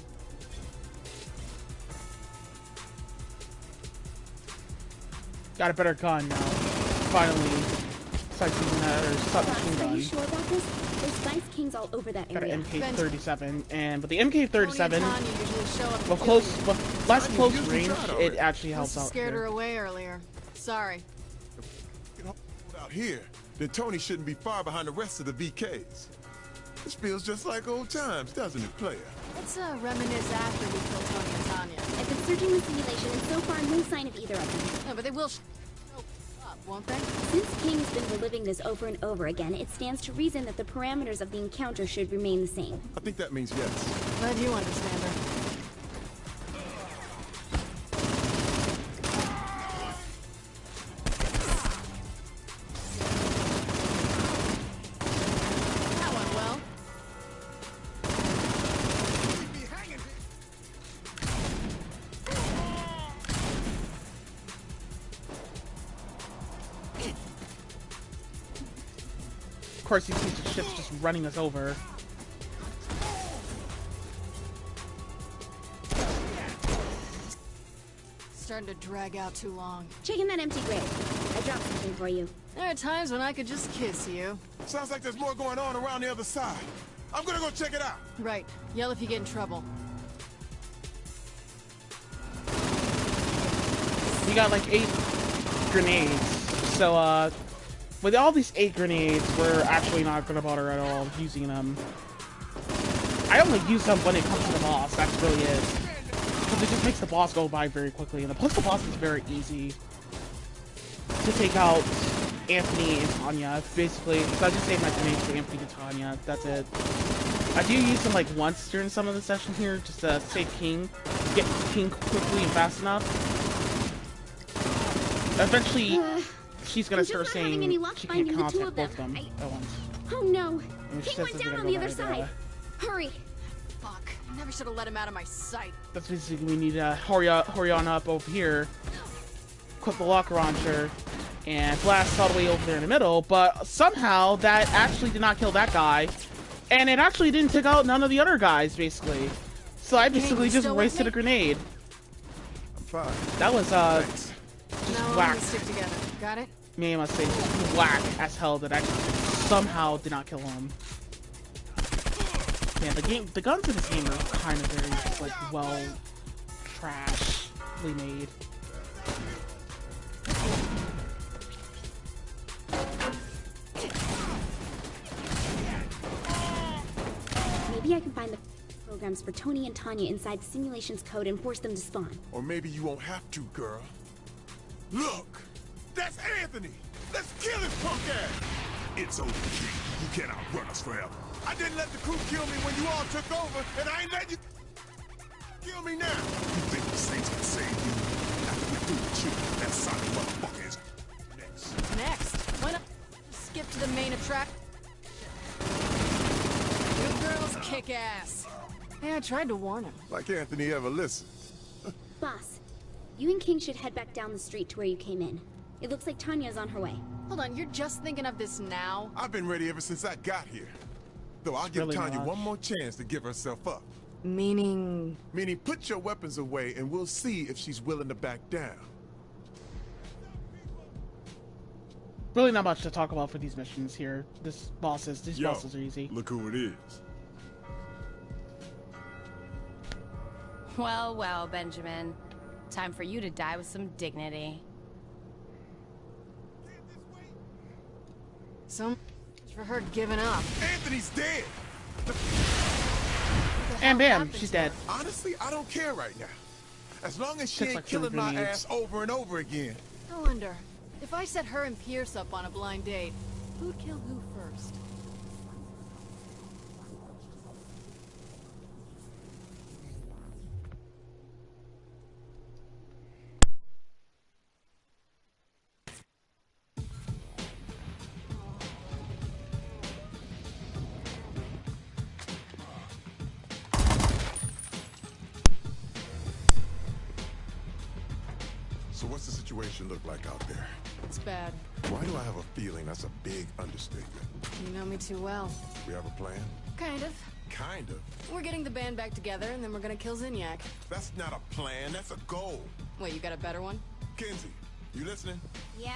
Speaker 1: Got a better gun now. Finally. Submachine gun.
Speaker 18: Are you sure about this? There's Spice Kings all over that
Speaker 1: Got
Speaker 18: area.
Speaker 1: an MK37, and with the MK37, with less close range, it actually helps out.
Speaker 5: Scared her away earlier. Sorry.
Speaker 8: Out here, then Tony shouldn't be far behind the rest of the VKs. This feels just like old times, doesn't it, player?
Speaker 5: Let's reminisce after we kill Tony and Tanya.
Speaker 18: I've been searching the simulation, and so far no sign of either of them.
Speaker 5: No, but they will show up, won't they?
Speaker 18: Since King's been reliving this over and over again, it stands to reason that the parameters of the encounter should remain the same.
Speaker 8: I think that means yes.
Speaker 5: Glad you understand her. That went well.
Speaker 1: Of course, these pieces of shit's just running us over.
Speaker 5: Starting to drag out too long.
Speaker 18: Check in that empty grave. I dropped something for you.
Speaker 5: There are times when I could just kiss you.
Speaker 8: Sounds like there's more going on around the other side. I'm gonna go check it out.
Speaker 5: Right. Yell if you get in trouble.
Speaker 1: We got like 8 grenades, so with all these 8 grenades, we're actually not gonna bother at all using them. I only use them when it comes to the boss, that's really it. Because it just makes the boss go by very quickly, and plus the boss is very easy to take out Anthony and Tanya, basically. So I just save my grenades for Anthony and Tanya, that's it. I do use them like once during some of the session here, just to save King, get King quickly and fast enough. Eventually, she's gonna start saying she can't contact both of them at once.
Speaker 18: Oh no!
Speaker 1: And
Speaker 18: King went down on the other side. Hurry!
Speaker 5: Fuck! I never should have let him out of my sight.
Speaker 1: That's basically we need to hurry on up over here, equip the locker launcher, and blast all the way over there in the middle. But somehow that actually did not kill that guy, and it actually didn't take out none of the other guys, basically. So I basically just wasted a grenade.
Speaker 8: I'm fine.
Speaker 1: That was
Speaker 8: Thanks.
Speaker 5: Now
Speaker 1: whack.
Speaker 5: we'll stick together. Got it?
Speaker 1: Man, I must say, whack as hell that actually somehow did not kill him. Yeah, the guns in this game are kind of very, like, well, trashly made.
Speaker 18: Maybe I can find the programs for Tony and Tanya inside the simulation's code and force them to spawn.
Speaker 8: Or maybe you won't have to, girl. Look! That's Anthony! Let's kill his punk ass!
Speaker 22: It's over, King. You can't outrun us forever.
Speaker 8: I didn't let the crew kill me when you all took over, and I ain't letting you kill me now!
Speaker 22: You think the Saints can save you? After we're through with you, that solid motherfucker is next.
Speaker 5: Next? Why not skip to the main attraction? You girls kick ass. Hey, I tried to warn him.
Speaker 8: Like Anthony ever listened.
Speaker 18: Boss, you and King should head back down the street to where you came in. It looks like Tanya's on her way.
Speaker 5: Hold on, you're just thinking of this now?
Speaker 8: I've been ready ever since I got here. Though I'll give
Speaker 1: Really
Speaker 8: Tanya
Speaker 1: much.
Speaker 8: one more chance to give herself up.
Speaker 5: Meaning?
Speaker 8: Meaning put your weapons away and we'll see if she's willing to back down.
Speaker 1: Really not much to talk about for these missions here. These bosses are easy.
Speaker 17: Look who it is.
Speaker 20: Well, well, Benjamin. Time for you to die with some dignity.
Speaker 5: So much for her giving up.
Speaker 8: Anthony's dead!
Speaker 1: And bam, she's dead.
Speaker 8: Honestly, I don't care right now. As long as she
Speaker 1: Tastes
Speaker 8: ain't
Speaker 1: like
Speaker 8: killing
Speaker 1: sugar
Speaker 8: my
Speaker 1: grenades.
Speaker 8: ass over and over again.
Speaker 5: I wonder, if I set her and Pierce up on a blind date, who'd kill who first?
Speaker 8: So what's the situation look like out there?
Speaker 5: It's bad.
Speaker 8: Why do I have a feeling that's a big understatement?
Speaker 5: You know me too well.
Speaker 8: We have a plan?
Speaker 5: Kind of.
Speaker 8: Kind of.
Speaker 5: We're getting the band back together, and then we're gonna kill Zinyak.
Speaker 8: That's not a plan, that's a goal.
Speaker 5: Wait, you got a better one?
Speaker 8: Kenzie, you listening?
Speaker 18: Yeah.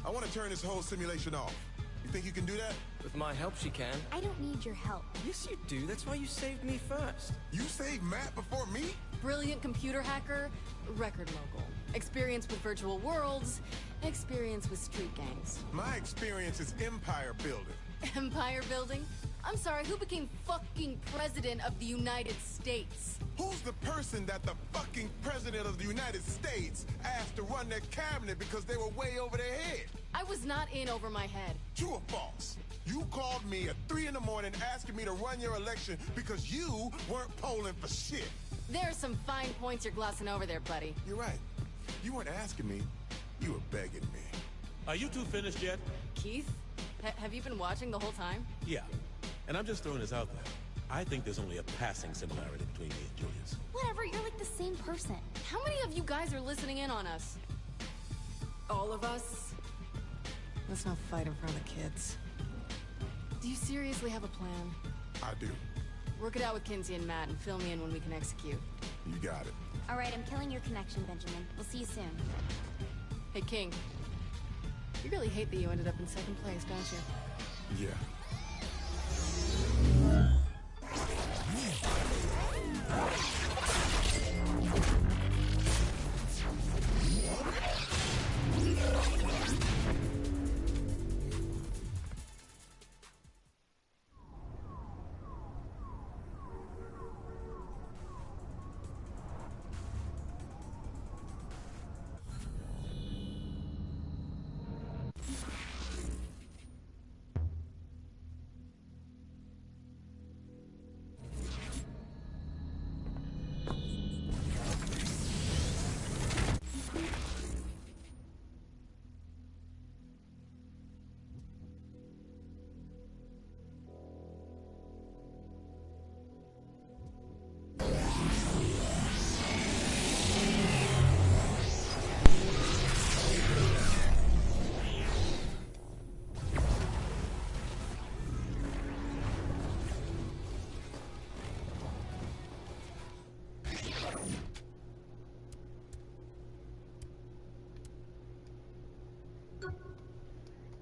Speaker 8: I want to turn this whole simulation off. You think you can do that?
Speaker 14: With my help, she can.
Speaker 18: I don't need your help.
Speaker 14: Yes, you do. That's why you saved me first.
Speaker 8: You saved Matt before me?
Speaker 5: Brilliant computer hacker, record mogul. Experience with virtual worlds, experience with street gangs.
Speaker 8: My experience is empire building.
Speaker 5: Empire building? I'm sorry, who became fucking president of the United States?
Speaker 8: Who's the person that the fucking president of the United States asked to run their cabinet because they were way over their head?
Speaker 5: I was not in over my head.
Speaker 8: True or false? You called me at 3 in the morning asking me to run your election because you weren't polling for shit.
Speaker 5: There are some fine points you're glossing over there, buddy.
Speaker 8: You're right. You weren't asking me, you were begging me.
Speaker 11: Are you two finished yet?
Speaker 5: Keith? Have you been watching the whole time?
Speaker 11: Yeah. And I'm just throwing this out there. I think there's only a passing similarity between me and Julius.
Speaker 18: Whatever, you're like the same person.
Speaker 5: How many of you guys are listening in on us? All of us? Let's not fight in front of the kids. Do you seriously have a plan?
Speaker 8: I do.
Speaker 5: Work it out with Kinsey and Matt and fill me in when we can execute.
Speaker 8: You got it.
Speaker 18: All right, I'm killing your connection, Benjamin. We'll see you soon.
Speaker 5: Hey, King. You really hate that you ended up in second place, don't you?
Speaker 8: Yeah.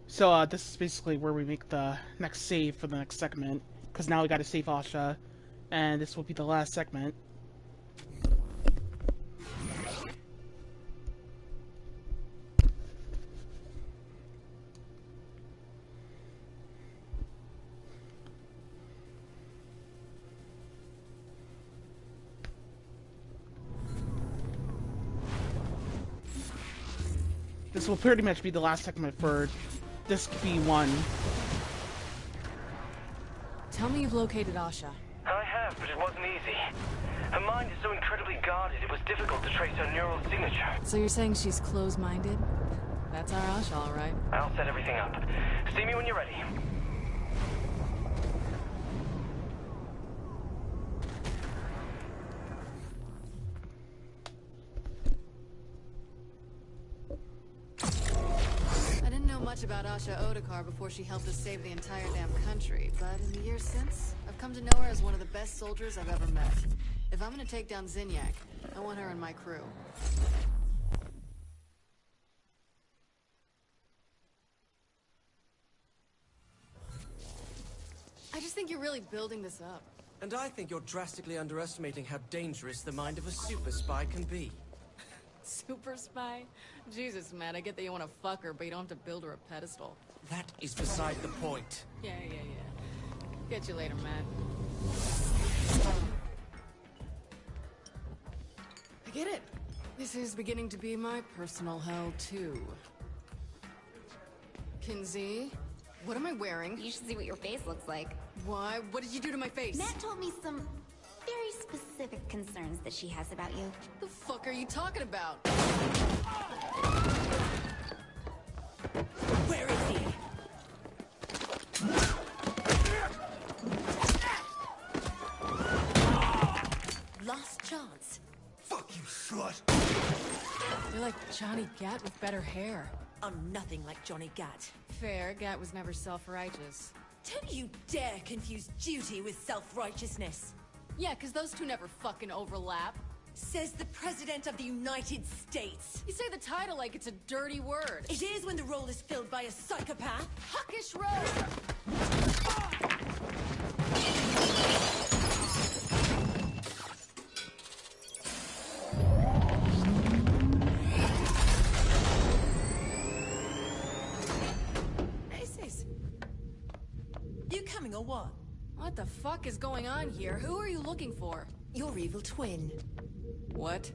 Speaker 1: So this is basically where we make the next save for the next segment, because now we got to save Asha, and this will be the last segment. This will pretty much be the last segment for DiscB1.
Speaker 5: Tell me you've located Asha.
Speaker 23: I have, but it wasn't easy. Her mind is so incredibly guarded, it was difficult to trace her neural signature.
Speaker 5: So you're saying she's closed-minded? That's our Asha, all right.
Speaker 23: I'll set everything up. See me when you're ready.
Speaker 5: about Asha Odekar before she helped us save the entire damn country, but in the years since, I've come to know her as one of the best soldiers I've ever met. If I'm gonna take down Zinyak, I want her in my crew. I just think you're really building this up.
Speaker 14: And I think you're drastically underestimating how dangerous the mind of a super spy can be.
Speaker 5: Super spy? Jesus, man, I get that you want to fuck her, but you don't have to build her a pedestal.
Speaker 14: That is beside the point.
Speaker 5: Yeah. Get you later, man. I get it. This is beginning to be my personal hell, too. Kinsey, what am I wearing?
Speaker 18: You should see what your face looks like.
Speaker 5: Why? What did you do to my face?
Speaker 18: Matt told me some very specific concerns that she has about you.
Speaker 5: The fuck are you talking about?
Speaker 14: Where is he?
Speaker 7: Last chance.
Speaker 22: Fuck you, slut!
Speaker 5: You're like Johnny Gat with better hair.
Speaker 7: I'm nothing like Johnny Gat.
Speaker 5: Fair, Gat was never self-righteous.
Speaker 7: Don't you dare confuse duty with self-righteousness.
Speaker 5: Yeah, because those two never fucking overlap.
Speaker 7: Says the President of the United States.
Speaker 5: You say the title like it's a dirty word.
Speaker 7: It is when the role is filled by a psychopath.
Speaker 5: Huckish road!
Speaker 7: Hey, sis. You coming or what?
Speaker 5: What the fuck is going on here? Who are you looking for?
Speaker 7: Your evil twin.
Speaker 5: What?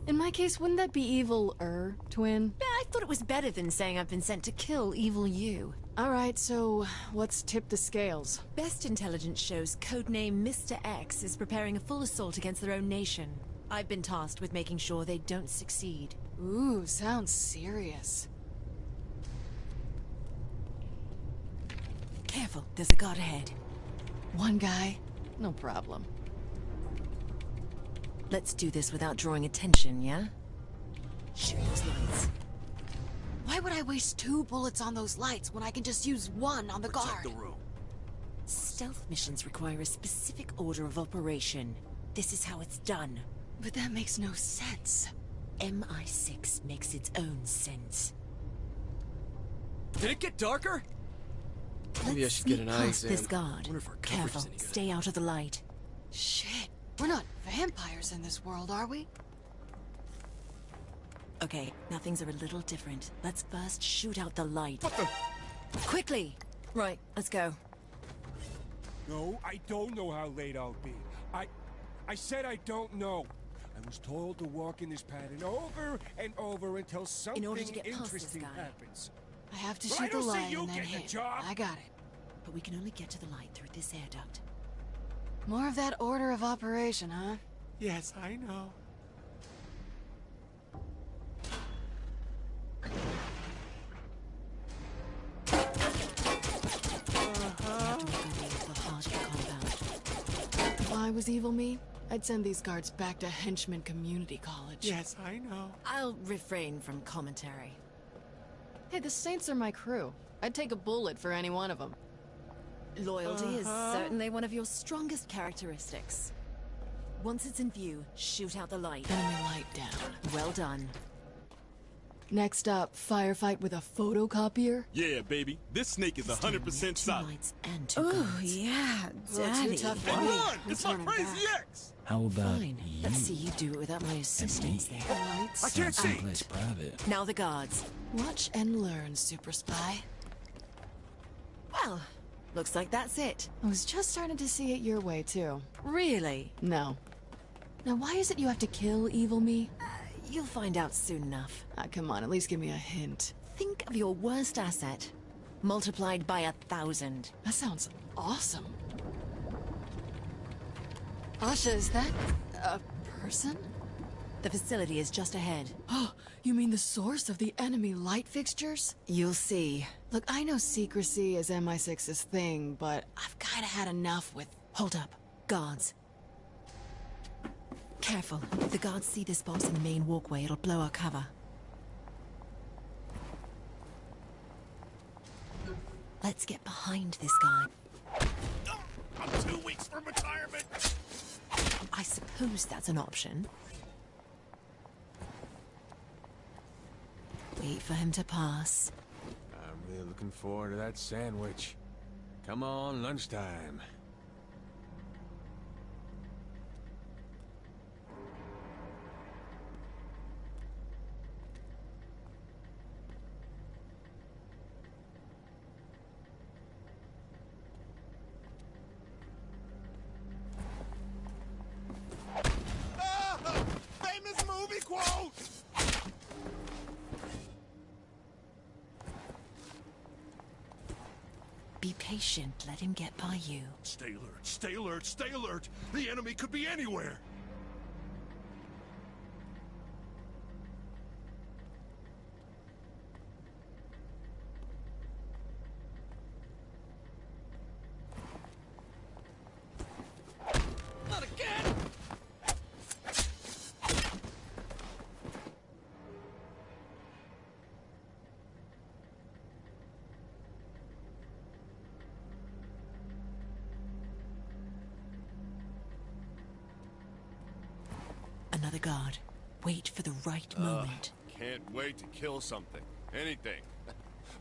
Speaker 5: In my case, wouldn't that be evil-er, twin?
Speaker 7: Yeah, I thought it was better than saying I've been sent to kill evil you.
Speaker 5: Alright, so what's tipped the scales?
Speaker 7: Best intelligence shows codename Mr. X is preparing a full assault against their own nation. I've been tasked with making sure they don't succeed.
Speaker 5: Ooh, sounds serious.
Speaker 7: Careful, there's a guard ahead.
Speaker 5: One guy? No problem.
Speaker 7: Let's do this without drawing attention, yeah? Shoot those lights.
Speaker 5: Why would I waste 2 bullets on those lights when I can just use 1 on the guard?
Speaker 14: The room.
Speaker 7: Stealth missions require a specific order of operation. This is how it's done.
Speaker 5: But that makes no sense.
Speaker 7: MI6 makes its own sense.
Speaker 14: Did it get darker? Maybe I
Speaker 7: Let's
Speaker 14: should get
Speaker 7: sneak
Speaker 14: an eye
Speaker 7: past
Speaker 14: exam.
Speaker 7: this guard.
Speaker 14: Wonder if our coverage
Speaker 7: Careful,
Speaker 14: is any good.
Speaker 7: stay out of the light.
Speaker 5: Shit, we're not vampires in this world, are we?
Speaker 7: Okay, now things are a little different. Let's first shoot out the light.
Speaker 14: What the?
Speaker 7: Quickly! Right, let's go.
Speaker 4: No, I don't know how late I'll be. I said I don't know. I was told to walk in this pattern over and over until something
Speaker 7: In order to get past this
Speaker 4: interesting
Speaker 7: guy.
Speaker 4: happens.
Speaker 5: I have to
Speaker 4: But I
Speaker 5: shoot the
Speaker 4: don't see
Speaker 5: light
Speaker 4: you
Speaker 5: and then
Speaker 4: getting a
Speaker 5: hit.
Speaker 4: job.
Speaker 5: I got it.
Speaker 7: But we can only get to the light through this air duct.
Speaker 5: More of that order of operation, huh?
Speaker 4: Yes, I know.
Speaker 5: If I was evil me, I'd send these guards back to Henchman Community College.
Speaker 4: Yes, I know.
Speaker 7: I'll refrain from commentary.
Speaker 5: Hey, the Saints are my crew. I'd take a bullet for any one of them.
Speaker 7: Loyalty is certainly one of your strongest characteristics. Once it's in view, shoot out the light.
Speaker 5: Enemy light down.
Speaker 7: Well done.
Speaker 5: Next up, firefight with a photocopier?
Speaker 10: Yeah, baby. This snake is 100% solid.
Speaker 7: Lights and 2
Speaker 5: Ooh,
Speaker 7: guards.
Speaker 5: yeah, Daddy. Too tough for
Speaker 10: Come
Speaker 5: me.
Speaker 10: on, it's my
Speaker 5: Turning
Speaker 10: crazy
Speaker 5: back.
Speaker 10: ex.
Speaker 17: How about
Speaker 7: Fine. Let's see you do it without my assistance there.
Speaker 5: Lights.
Speaker 4: I can't see.
Speaker 17: someplace private?
Speaker 7: Now the guards.
Speaker 5: Watch and learn, Super Spy.
Speaker 7: Well, looks like that's it.
Speaker 5: I was just starting to see it your way, too.
Speaker 7: Really?
Speaker 5: No. Now, why is it you have to kill evil me?
Speaker 7: You'll find out soon enough.
Speaker 5: Come on, at least give me a hint.
Speaker 7: Think of your worst asset, multiplied by 1,000.
Speaker 5: That sounds awesome. Asha, is that a person?
Speaker 7: The facility is just ahead.
Speaker 5: Oh, you mean the source of the enemy light fixtures?
Speaker 7: You'll see.
Speaker 5: Look, I know secrecy is MI6's thing, but I've kinda had enough with...
Speaker 7: Hold up. Guards.
Speaker 2: Careful. If the guards see this box in the main walkway, it'll blow our cover. Let's get behind this guy.
Speaker 22: I'm 2 weeks from retirement.
Speaker 2: I suppose that's an option. Wait for him to pass.
Speaker 21: I'm really looking forward to that sandwich. Come on, lunchtime.
Speaker 8: Famous movie quote!
Speaker 2: Be patient. Let him get by you.
Speaker 22: Stay alert, stay alert, stay alert! The enemy could be anywhere!
Speaker 14: Not again!
Speaker 2: Another guard. Wait for the right moment.
Speaker 12: Can't wait to kill something. Anything.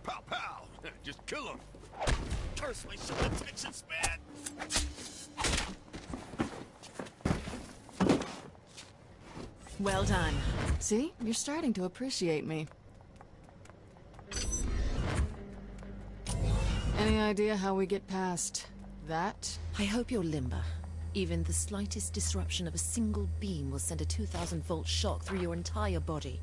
Speaker 12: Pow pow! Just kill him!
Speaker 22: Curse my short attention span!
Speaker 2: Well done.
Speaker 5: See? You're starting to appreciate me. Any idea how we get past that?
Speaker 2: I hope you're limber. Even the slightest disruption of a single beam will send a 2,000-volt shock through your entire body.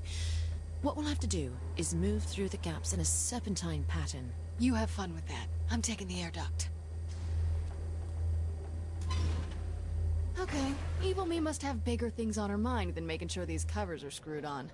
Speaker 2: What we'll have to do is move through the gaps in a serpentine pattern.
Speaker 5: You have fun with that. I'm taking the air duct. Okay, evil me must have bigger things on her mind than making sure these covers are screwed on.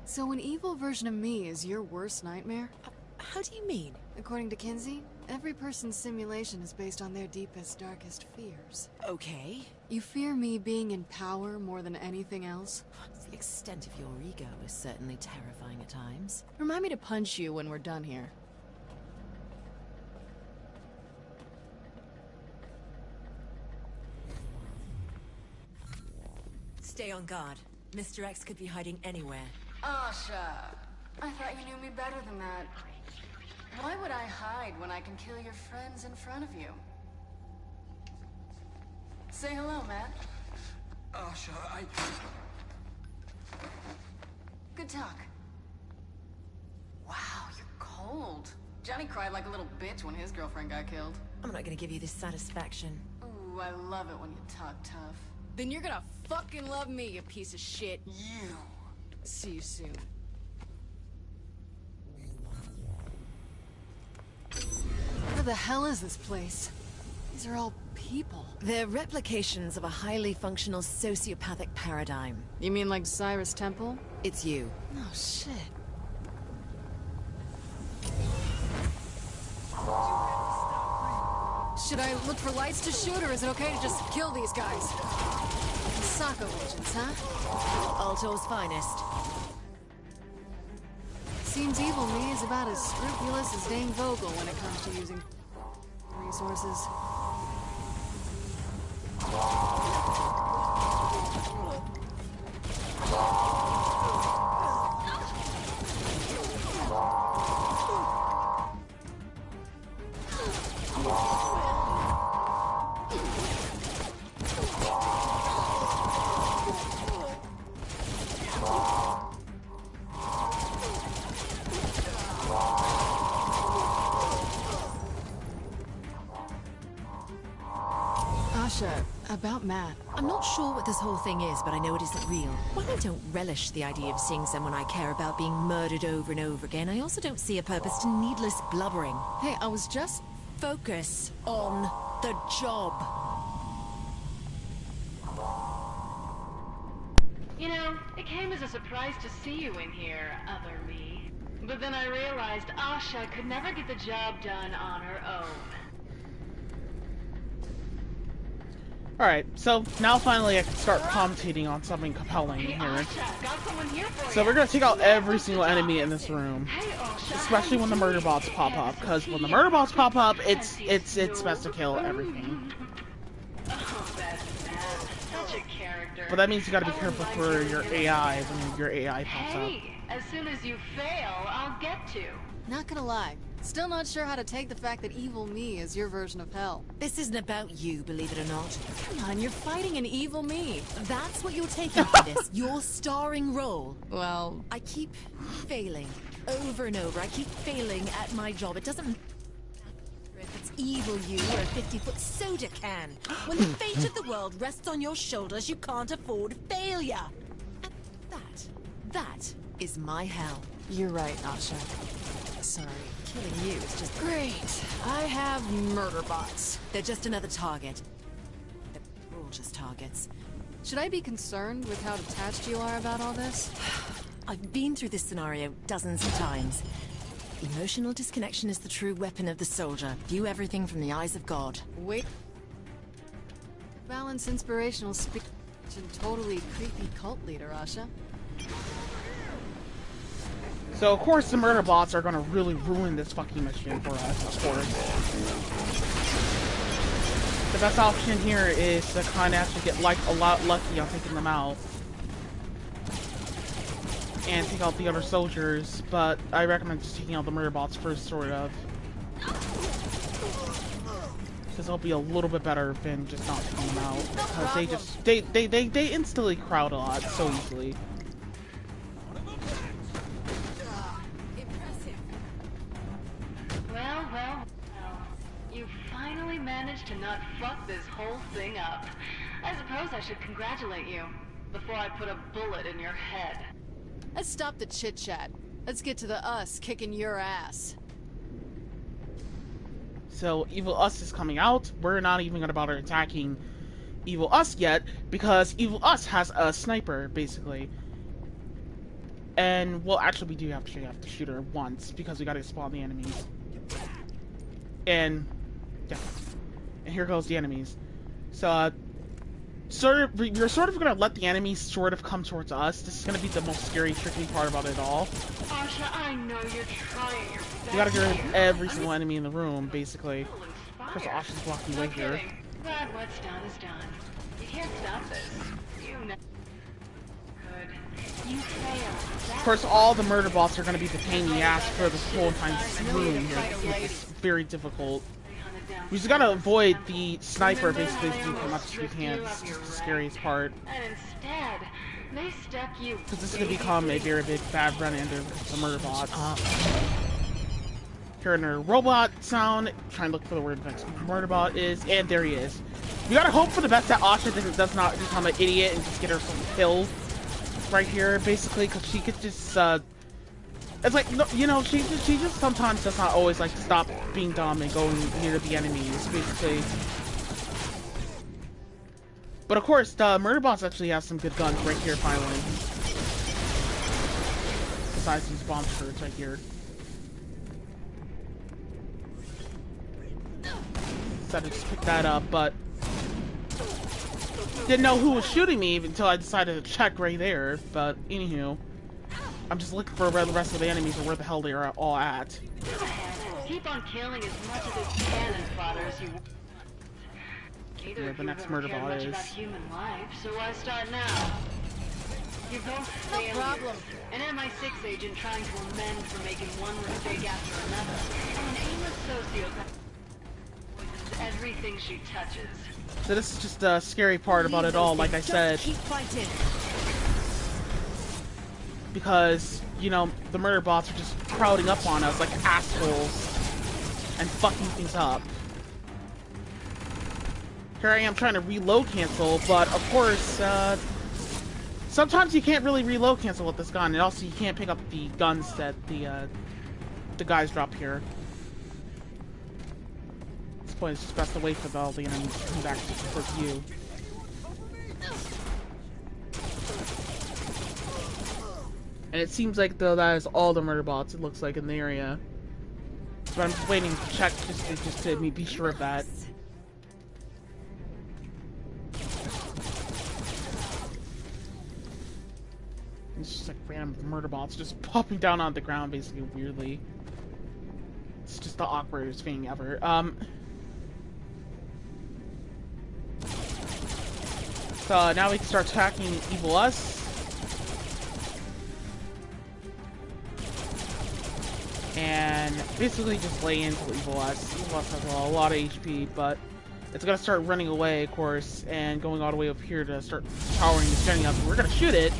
Speaker 5: So an evil version of me is your worst nightmare?
Speaker 2: How do you mean?
Speaker 5: According to Kinsey, every person's simulation is based on their deepest, darkest fears.
Speaker 2: Okay.
Speaker 5: You fear me being in power more than anything else?
Speaker 2: The extent of your ego is certainly terrifying at times.
Speaker 5: Remind me to punch you when we're done here.
Speaker 2: Stay on guard. Mr. X could be hiding anywhere.
Speaker 5: Asha, I thought you knew me better than that. Why would I hide when I can kill your friends in front of you? Say hello, Matt.
Speaker 22: Asha,
Speaker 5: Good talk. Wow, you're cold. Johnny cried like a little bitch when his girlfriend got killed.
Speaker 2: I'm not gonna give you this satisfaction.
Speaker 5: Ooh, I love it when you talk tough. Then you're gonna fucking love me, you piece of shit. You. See you soon. Where the hell is this place? These are all people.
Speaker 2: They're replications of a highly functional sociopathic paradigm.
Speaker 5: You mean like Cyrus Temple?
Speaker 2: It's you.
Speaker 5: Oh, shit. Should I look for lights to shoot, or is it okay to just kill these guys? Socko agents, huh?
Speaker 2: Altor's finest.
Speaker 5: Seems evil me is about as scrupulous as Dane Vogel when it comes to using resources. About Matt.
Speaker 2: I'm not sure what this whole thing is, but I know it isn't real. While I don't relish the idea of seeing someone I care about being murdered over and over again, I also don't see a purpose to needless blubbering.
Speaker 5: Hey, I was just...
Speaker 2: Focus on the job.
Speaker 15: You know, it came as a surprise to see you in here, other me.
Speaker 6: But then I realized Asha could never get the job done on her own.
Speaker 1: Alright, so now finally I can start commentating on something compelling here. So we're gonna take out every single enemy in this room. Especially when the murder bots pop up, because when the murder bots pop up, it's best to kill everything. But that means you gotta be careful for your AI when your AI pops up.
Speaker 6: As soon as you fail, I'll get to.
Speaker 5: Not gonna lie. Still not sure how to take the fact that evil me is your version of hell.
Speaker 2: This isn't about you, believe it or not. Come on, you're fighting an evil me. That's what you're taking for this. Your starring role.
Speaker 5: Well,
Speaker 2: I keep failing. Over and over. I keep failing at my job. It doesn't matter if it's evil you or a 50-foot soda can. When the fate of the world rests on your shoulders, you can't afford failure. And that is my hell.
Speaker 5: you're right, Asha. Sorry. Killing you is just great. I have murder bots.
Speaker 2: They're just another target. They're all just targets.
Speaker 5: Should I be concerned with how detached you are about all this?
Speaker 2: I've been through this scenario dozens of times. Emotional disconnection is the true weapon of the soldier. View everything from the eyes of God.
Speaker 5: Wait. Balance inspirational speech and totally creepy cult leader, Asha.
Speaker 1: So, of course, the murder bots are gonna really ruin this fucking mission for us, of course. The best option here is to kind of actually get like a lot lucky on taking them out. And take out the other soldiers, but I recommend just taking out the murder bots first, sort of. Because they'll be a little bit better than just not taking them out. Because they just, they instantly crowd a lot so easily.
Speaker 6: Well. You finally managed to not fuck this whole thing up. I suppose I should congratulate you before I put a bullet in your head.
Speaker 5: Let's stop the chit-chat. Let's get to the us kicking your ass.
Speaker 1: So, Evil Us is coming out. We're not even gonna bother attacking Evil Us yet, because Evil Us has a sniper, basically. And, well, actually we do have to shoot her once, because we gotta spawn the enemies. And, yeah. And here goes the enemies. So, you're sort of gonna let the enemies sort of come towards us. This is gonna be the most scary, tricky part about it all.
Speaker 6: Asha, I know you're trying your best.
Speaker 1: You gotta get rid of every single enemy in the room, basically. Of course, Asha's blocking away here.
Speaker 6: But what's done is done. You can't stop this. You know. Good. You failed.
Speaker 1: Of course, all the murder bots are gonna be the pain in the ass for this whole entire room here, which is very difficult. We just gotta avoid the sniper basically as much as we can. This is the scariest part.
Speaker 6: And instead, they stuck you.
Speaker 1: Because this is gonna become a very big bad run into the murder bots. Hearing a robot sound, trying to look for the word the next murder bot is, and there he is. We gotta hope for the best that Asha does not become an idiot and just get herself killed right here, basically, because she could just, it's like, you know, she just sometimes does not always, like, stop being dumb and going near the enemies, basically. But of course, the murder bots actually have some good guns right here, finally. Besides these bomb turrets right here. Decided to just pick that up, but didn't know who was shooting me until I decided to check right there. But anywho, I'm just looking for where the rest of the enemies or where the hell they are all at.
Speaker 6: Keep on killing as much of this cannon fodder as you want.
Speaker 1: Yeah, the next murder bot is.
Speaker 6: About human life, so why start now? You're both failures. No problem. An MI6 agent trying to amend for making one mistake after another, and an aimless sociopath poisons everything she touches.
Speaker 1: So this is just the scary part about it all, like I said.
Speaker 2: Keep fighting.
Speaker 1: Because, you know, the murder bots are just crowding up on us like assholes and fucking things up. Here I am trying to reload cancel, but of course, sometimes you can't really reload cancel with this gun, and also you can't pick up the guns that the guys drop here. At this point, it's just best to wait for all the enemies to come back towards you. And it seems like, though, that is all the murder bots, it looks like, in the area. But I'm just waiting to check just to be sure of that. It's just like random murder bots just popping down on the ground, basically, weirdly. It's just the awkwardest thing ever. So now we can start attacking Evil Us. And basically just lay into Evil Us. Evil Us has a lot of HP, but it's gonna start running away, of course, and going all the way up here to start powering the Jenny up. We're gonna shoot it,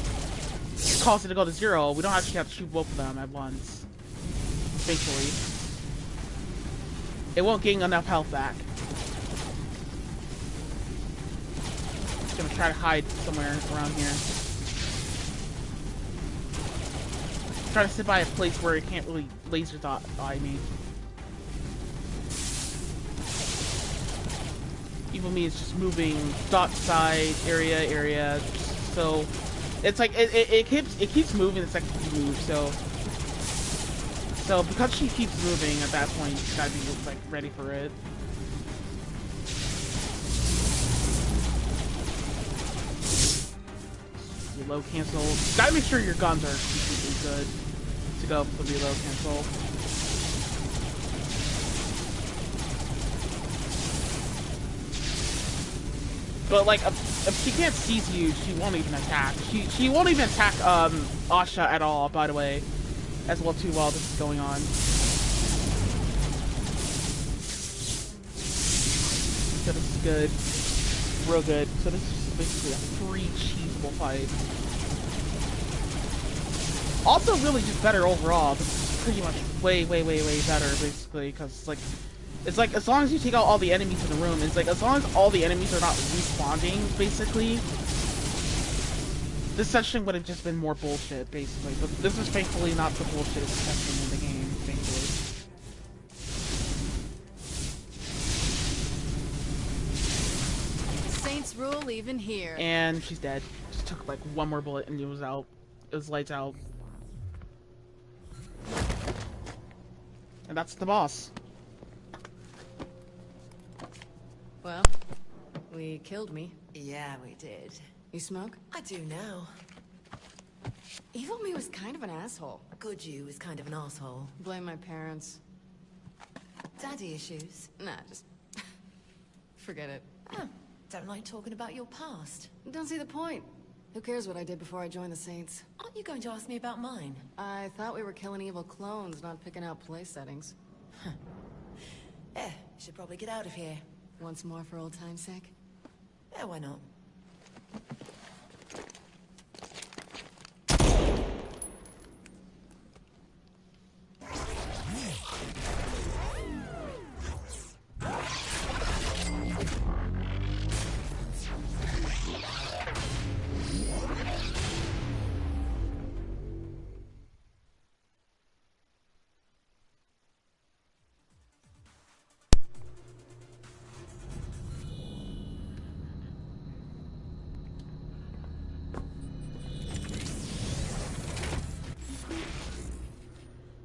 Speaker 1: cause it to go to 0. We don't actually have to shoot both of them at once. Thankfully. It won't gain enough health back. It's gonna try to hide somewhere around here. Try to sit by a place where it can't really laser dot eye me. Evil me is just moving dot side, area, so it's like it keeps moving the second you move, so because she keeps moving at that point, you gotta be like ready for it. Reload cancel. Gotta make sure your guns are completely good to go for the reload cancel. But like, if she can't seize you, she won't even attack. She won't even attack Asha at all, by the way, as well too while this is going on. So this is good, real good. So this is basically a free cheesable fight. Also, really just better overall. This is pretty much way better, basically, because it's like as long as you take out all the enemies in the room, it's like as long as all the enemies are not respawning, basically, this session would have just been more bullshit, basically. But this is thankfully not the bullshit session in the game, thankfully.
Speaker 5: Saints rule even here.
Speaker 1: And she's dead. Just took like one more bullet and it was out. It was lights out. And that's the boss.
Speaker 5: Well, we killed me.
Speaker 9: Yeah, we did.
Speaker 5: You smoke?
Speaker 9: I do now.
Speaker 5: Evil me was kind of an asshole.
Speaker 9: Good you was kind of an asshole.
Speaker 5: Blame my parents.
Speaker 9: Daddy issues?
Speaker 5: Nah, just... forget it.
Speaker 9: Oh, don't like talking about your past.
Speaker 5: Don't see the point. Who cares what I did before I joined the Saints?
Speaker 9: Aren't you going to ask me about mine?
Speaker 5: I thought we were killing evil clones, not picking out place settings.
Speaker 9: Yeah, should probably get out of here.
Speaker 5: Once more for old time's sake?
Speaker 9: Yeah, why not?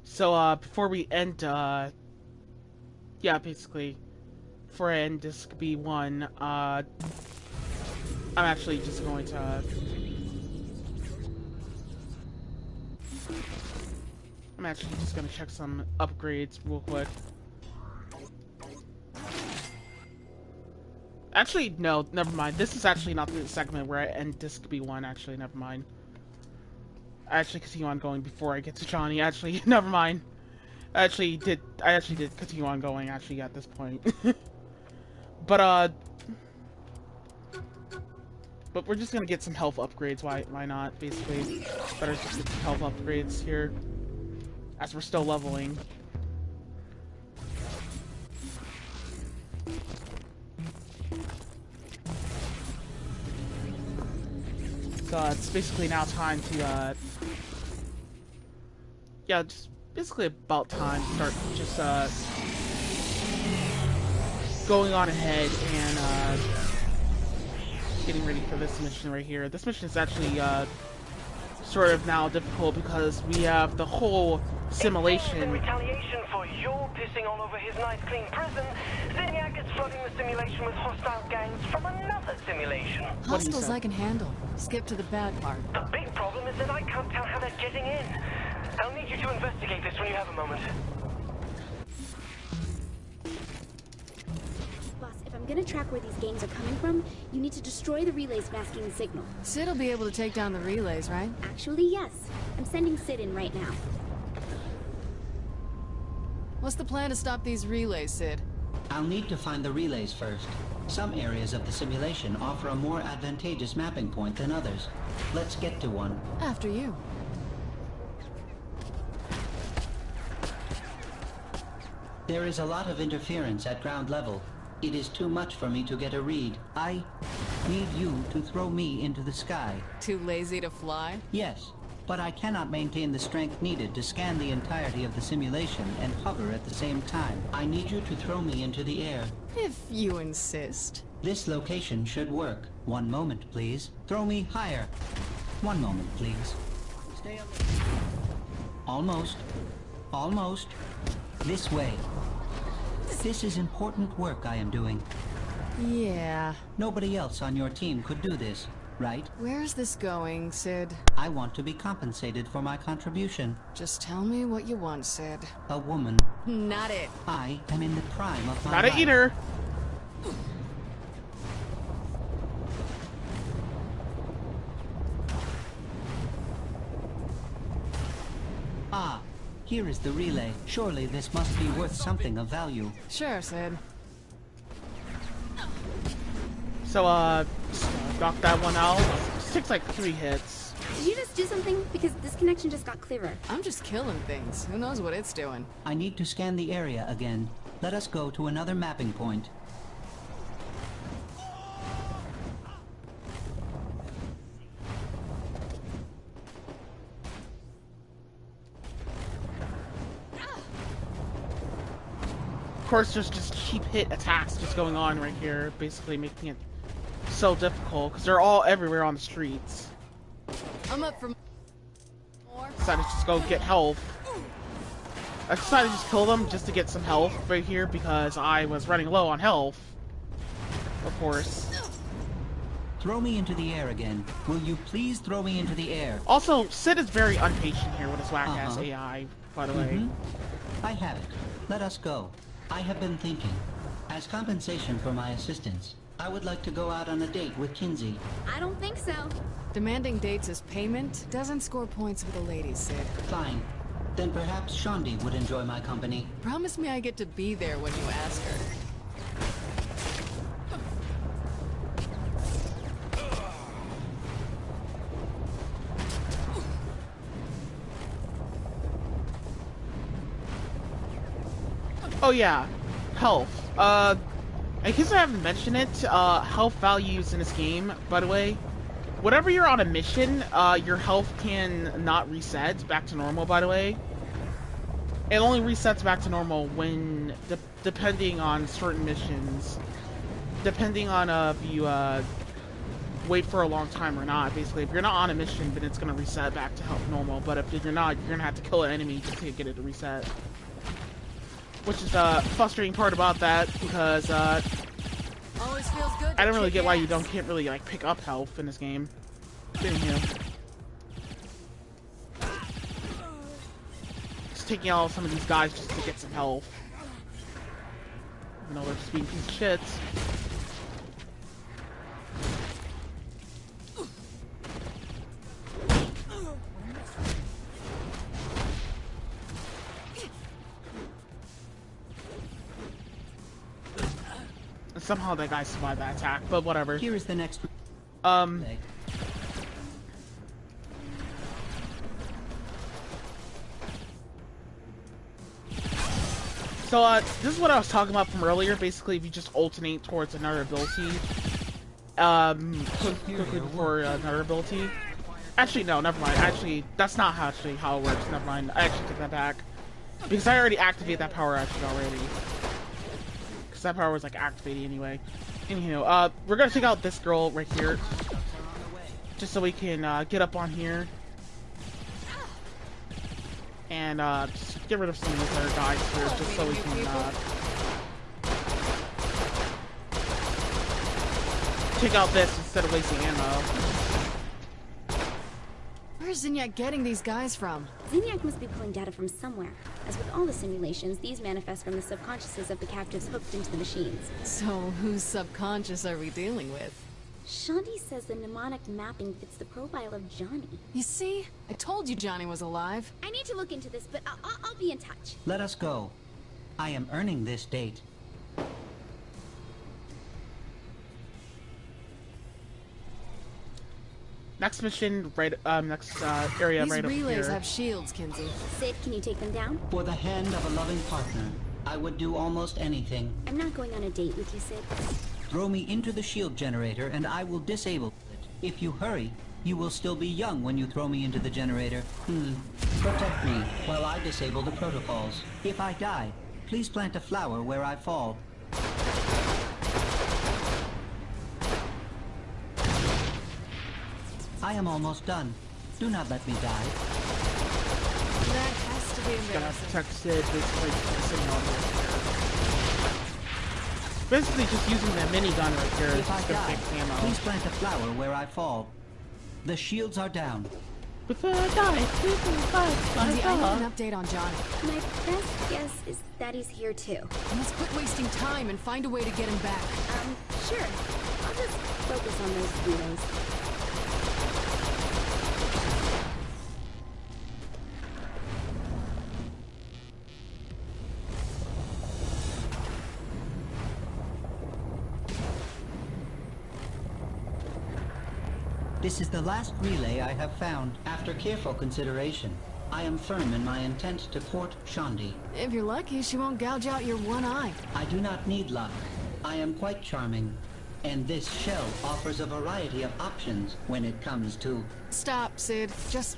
Speaker 1: So, before we end, yeah, basically, before I end DiscB1, I'm actually just going to, check some upgrades real quick. Actually, no, never mind. This is actually not the segment where I end DiscB1, actually, never mind. I actually continue on going before I get to Johnny, actually, never mind. I actually did continue on going, actually, at this point. But we're just gonna get some health upgrades, why not, basically. Better just get some health upgrades here, as we're still leveling. So it's basically now time to, yeah, just basically about time to start just, going on ahead and, getting ready for this mission right here. This mission is actually, sort of now difficult because we have the whole simulation.
Speaker 23: In retaliation for your pissing all over his nice clean prison, Zinyak is flooding the simulation with hostile gangs from another simulation.
Speaker 5: Hostiles I can handle. Skip to the bad part.
Speaker 23: The big problem is that I can't tell how they're getting in. I'll need you to investigate this when you have a moment.
Speaker 18: Boss, if I'm gonna track where these gangs are coming from, you need to destroy the relays masking the signal.
Speaker 5: Sid will be able to take down the relays, right?
Speaker 18: Actually, yes. I'm sending Sid in right now.
Speaker 5: What's the plan to stop these relays, Sid?
Speaker 15: I'll need to find the relays first. Some areas of the simulation offer a more advantageous mapping point than others. Let's get to one.
Speaker 5: After you.
Speaker 15: There is a lot of interference at ground level. It is too much for me to get a read. I need you to throw me into the sky.
Speaker 5: Too lazy to fly?
Speaker 15: Yes, but I cannot maintain the strength needed to scan the entirety of the simulation and hover at the same time. I need you to throw me into the air.
Speaker 5: If you insist.
Speaker 15: This location should work. One moment, please. Throw me higher. One moment, please. Stay up. Almost. Almost. This way. This is important work I am doing.
Speaker 5: Yeah.
Speaker 15: Nobody else on your team could do this, right?
Speaker 5: Where's this going, Sid?
Speaker 15: I want to be compensated for my contribution.
Speaker 5: Just tell me what you want, Sid.
Speaker 15: A woman.
Speaker 5: Not it.
Speaker 15: I am in the prime of my
Speaker 1: Gotta
Speaker 15: life.
Speaker 1: eat her.
Speaker 15: Ah, here is the relay. Surely this must be worth something of value.
Speaker 5: Sure, Sid.
Speaker 1: So, knock that one out. It takes like 3 hits.
Speaker 18: Did you just do something? Because this connection just got clearer.
Speaker 5: I'm just killing things. Who knows what it's doing?
Speaker 15: I need to scan the area again. Let us go to another mapping point.
Speaker 1: Of course, there's just cheap hit attacks just going on right here, basically making it so difficult because they're all everywhere on the streets.
Speaker 5: I'm up for more.
Speaker 1: Decided to just go get health. I decided to just kill them just to get some health right here because I was running low on health. Of course.
Speaker 15: Throw me into the air again. Will you please throw me into the air?
Speaker 1: Also, Sid is very impatient here with his whack-ass AI, by the way.
Speaker 15: I have it. Let us go. I have been thinking. As compensation for my assistance, I would like to go out on a date with Kinsey.
Speaker 18: I don't think so.
Speaker 5: Demanding dates as payment doesn't score points with the ladies, Sid.
Speaker 15: Fine. Then perhaps Shondi would enjoy my company.
Speaker 5: Promise me I get to be there when you ask her.
Speaker 1: Oh yeah, health. In case I haven't mentioned it, health values in this game, by the way, whenever you're on a mission, your health can not reset back to normal, by the way. It only resets back to normal when, depending on certain missions, depending on if you wait for a long time or not. Basically, if you're not on a mission, then it's going to reset back to health normal, but if you're not, you're going to have to kill an enemy just to get it to reset. Which is the frustrating part about that, because
Speaker 5: Always feels good
Speaker 1: I don't really get why you can't really like pick up health in this game. Anywho. Just taking out some of these guys just to get some health. Even though they're just being piece of shits. Somehow that guy survived that attack, but whatever.
Speaker 15: Here is the next.
Speaker 1: So, this is what I was talking about from earlier. Basically, if you just alternate towards another ability, quickly before another ability. Actually, no, never mind. Actually, that's not how it works. Never mind. I actually take that back because I already activated that power already. Because that power was like activated anyway. Anywho, we're gonna take out this girl right here, just so we can get up on here And just get rid of some of these other guys here, just so we can take out this instead of wasting ammo.
Speaker 5: Where's Zinyak getting these guys from?
Speaker 18: Zinyak must be pulling data from somewhere. As with all the simulations, these manifest from the subconsciouses of the captives hooked into the machines.
Speaker 5: So, whose subconscious are we dealing with?
Speaker 18: Shandi says the mnemonic mapping fits the profile of Johnny.
Speaker 5: You see? I told you Johnny was alive.
Speaker 18: I need to look into this, but I'll be in touch.
Speaker 15: Let us go. I am earning this date.
Speaker 1: Next mission, right, next area
Speaker 5: These
Speaker 1: right up here.
Speaker 5: These relays have shields, Kinsey.
Speaker 18: Sid, can you take them down?
Speaker 15: For the hand of a loving partner, I would do almost anything.
Speaker 18: I'm not going on a date with you, Sid.
Speaker 15: Throw me into the shield generator and I will disable it. If you hurry, you will still be young when you throw me into the generator. Protect me while I disable the protocols. If I die, please plant a flower where I fall. I am almost done. Do not let me die.
Speaker 5: That has to be
Speaker 1: Just gotta
Speaker 5: embarrassing.
Speaker 1: protect Sid, basically sitting on here. Basically just using the minigun right here.
Speaker 15: If I
Speaker 1: Just gonna
Speaker 15: die,
Speaker 1: fix ammo.
Speaker 15: please plant a flower where I fall. The shields are down.
Speaker 1: Before I die, please
Speaker 5: Kinsey, I need an update on Johnny.
Speaker 18: My best guess is that he's here too.
Speaker 5: Let's quit wasting time and find a way to get him back.
Speaker 18: Sure. I'll just focus on those heroes.
Speaker 15: This is the last relay I have found. After careful consideration, I am firm in my intent to court Shandi.
Speaker 5: If you're lucky, she won't gouge out your one eye.
Speaker 15: I do not need luck. I am quite charming. And this shell offers a variety of options when it comes to...
Speaker 5: Stop, Sid. Just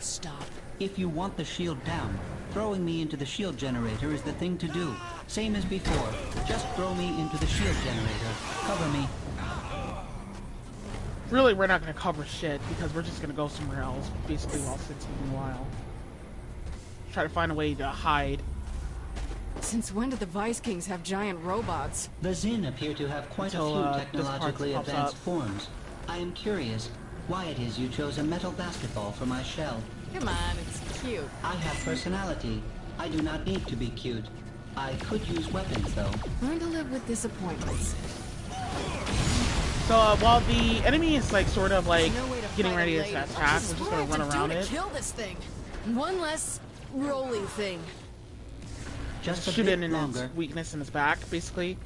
Speaker 5: stop.
Speaker 15: If you want the shield down, throwing me into the shield generator is the thing to do. Same as before. Just throw me into the shield generator. Cover me.
Speaker 1: Really, we're not gonna cover shit because we're just gonna go somewhere else, basically, while Sid's taking a while. Try to find a way to hide.
Speaker 5: Since when did the Vice Kings have giant robots?
Speaker 15: The Zin appear to have quite a few technologically advanced forms. I am curious why it is you chose a metal basketball for my shell.
Speaker 5: Come on, it's cute.
Speaker 15: I have personality. I do not need to be cute. I could use weapons, though.
Speaker 5: Learn to live with disappointments.
Speaker 1: So while the enemy is like sort of like getting ready to attack, we're just gonna run around it.
Speaker 5: Kill this thing. One less rolly thing.
Speaker 15: Just a
Speaker 1: shoot
Speaker 15: bit
Speaker 1: it in
Speaker 15: longer.
Speaker 1: its weakness in his back, basically.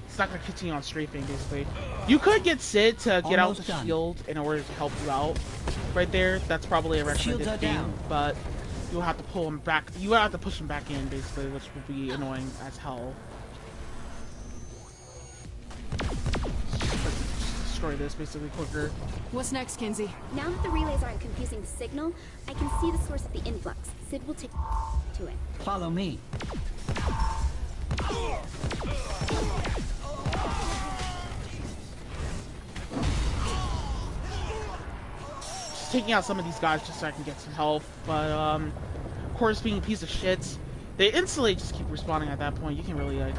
Speaker 1: It's not gonna continue on strafing, basically. You could get Sid to get out the shield in order to help you out. Right there, that's probably a recommended thing, but you'll have to pull him back. You will have to push him back in, basically, which will be annoying as hell. Destroy this basically quicker.
Speaker 5: What's next, Kinsey?
Speaker 18: Now that the relays aren't confusing the signal, I can see the source of the influx. Sid will take to it.
Speaker 15: Follow me.
Speaker 1: Just taking out some of these guys just so I can get some health, but of course, being a piece of shit, they instantly just keep respawning at that point. You can really like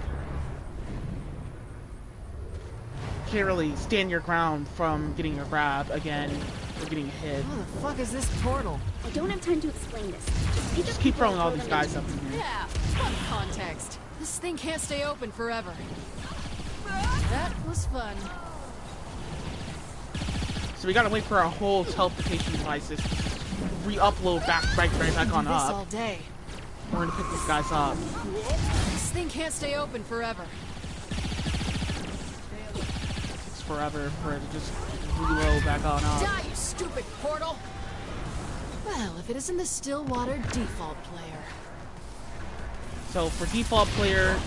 Speaker 1: can't really stand your ground from getting a grab again or getting a hit.
Speaker 5: What the fuck is this portal?
Speaker 18: I don't have time to explain this.
Speaker 1: Just keep throwing all these guys up in here.
Speaker 5: Yeah, fuck context. This thing can't stay open forever. That was fun.
Speaker 1: So we gotta wait for our whole teleportation devices to re-upload back on up.
Speaker 5: All day.
Speaker 1: We're gonna pick these guys up.
Speaker 5: This thing can't stay open forever.
Speaker 1: It's forever for it to just reload back on up.
Speaker 5: Die, you stupid portal! Well, if it isn't the Stillwater default player.
Speaker 1: So for default player,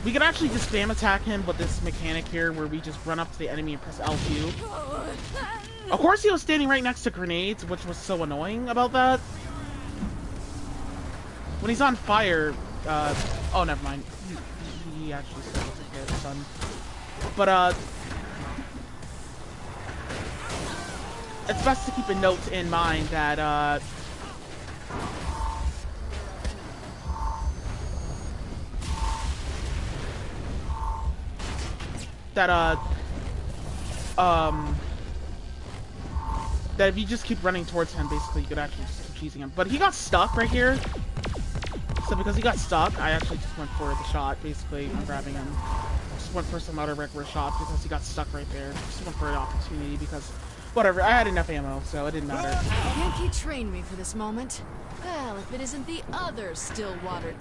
Speaker 1: we can actually just spam attack him with this mechanic here where we just run up to the enemy and press L2. Of course he was standing right next to grenades, which was so annoying about that. When he's on fire, oh never mind. He actually said it's okay, son. But it's best to keep a note in mind that that if you just keep running towards him, basically you could actually just keep cheesing him. But he got stuck right here. So because he got stuck, I actually just went for the shot, basically, when grabbing him. Just went for some other regular shot because he got stuck right there. Just went for an opportunity because, whatever, I had enough ammo, so it didn't matter.
Speaker 5: Yankee trained me for this moment. Well, if it isn't the other Stillwater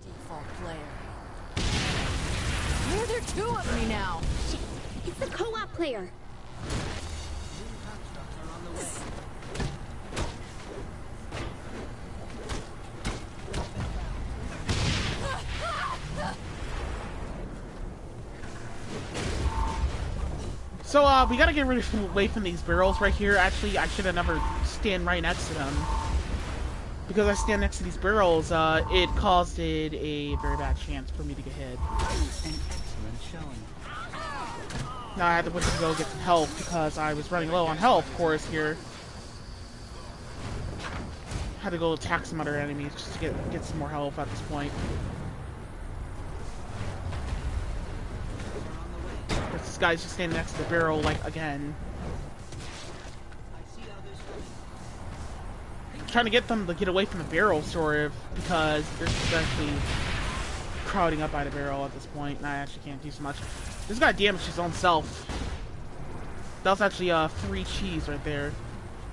Speaker 5: default player. Why are there two of me now?
Speaker 18: It's the co-op player.
Speaker 1: So, we gotta get away from these barrels right here. Actually, I should have never stand right next to them. Because I stand next to these barrels, it caused it a very bad chance for me to get hit. Now I had to wait to go get some health because I was running low on health, of course, here. Had to go attack some other enemies just to get some more health at this point. This guy's just standing next to the barrel, like, again. Trying to get them to get away from the barrel, sort of, because they're actually crowding up by the barrel at this point, and I actually can't do so much. This guy damaged his own self. That was actually 3 cheese right there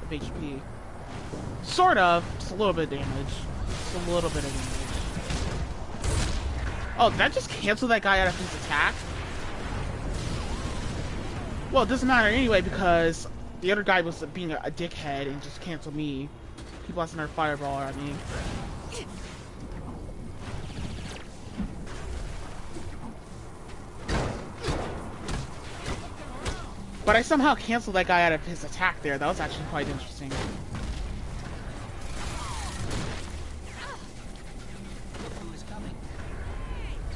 Speaker 1: of HP. Sort of, just a little bit of damage. Just a little bit of damage. Oh, did I just cancel that guy out of his attack? Well, it doesn't matter anyway because the other guy was being a dickhead and just canceled me. He blasted another fireball at me. But I somehow canceled that guy out of his attack there. That was actually quite interesting.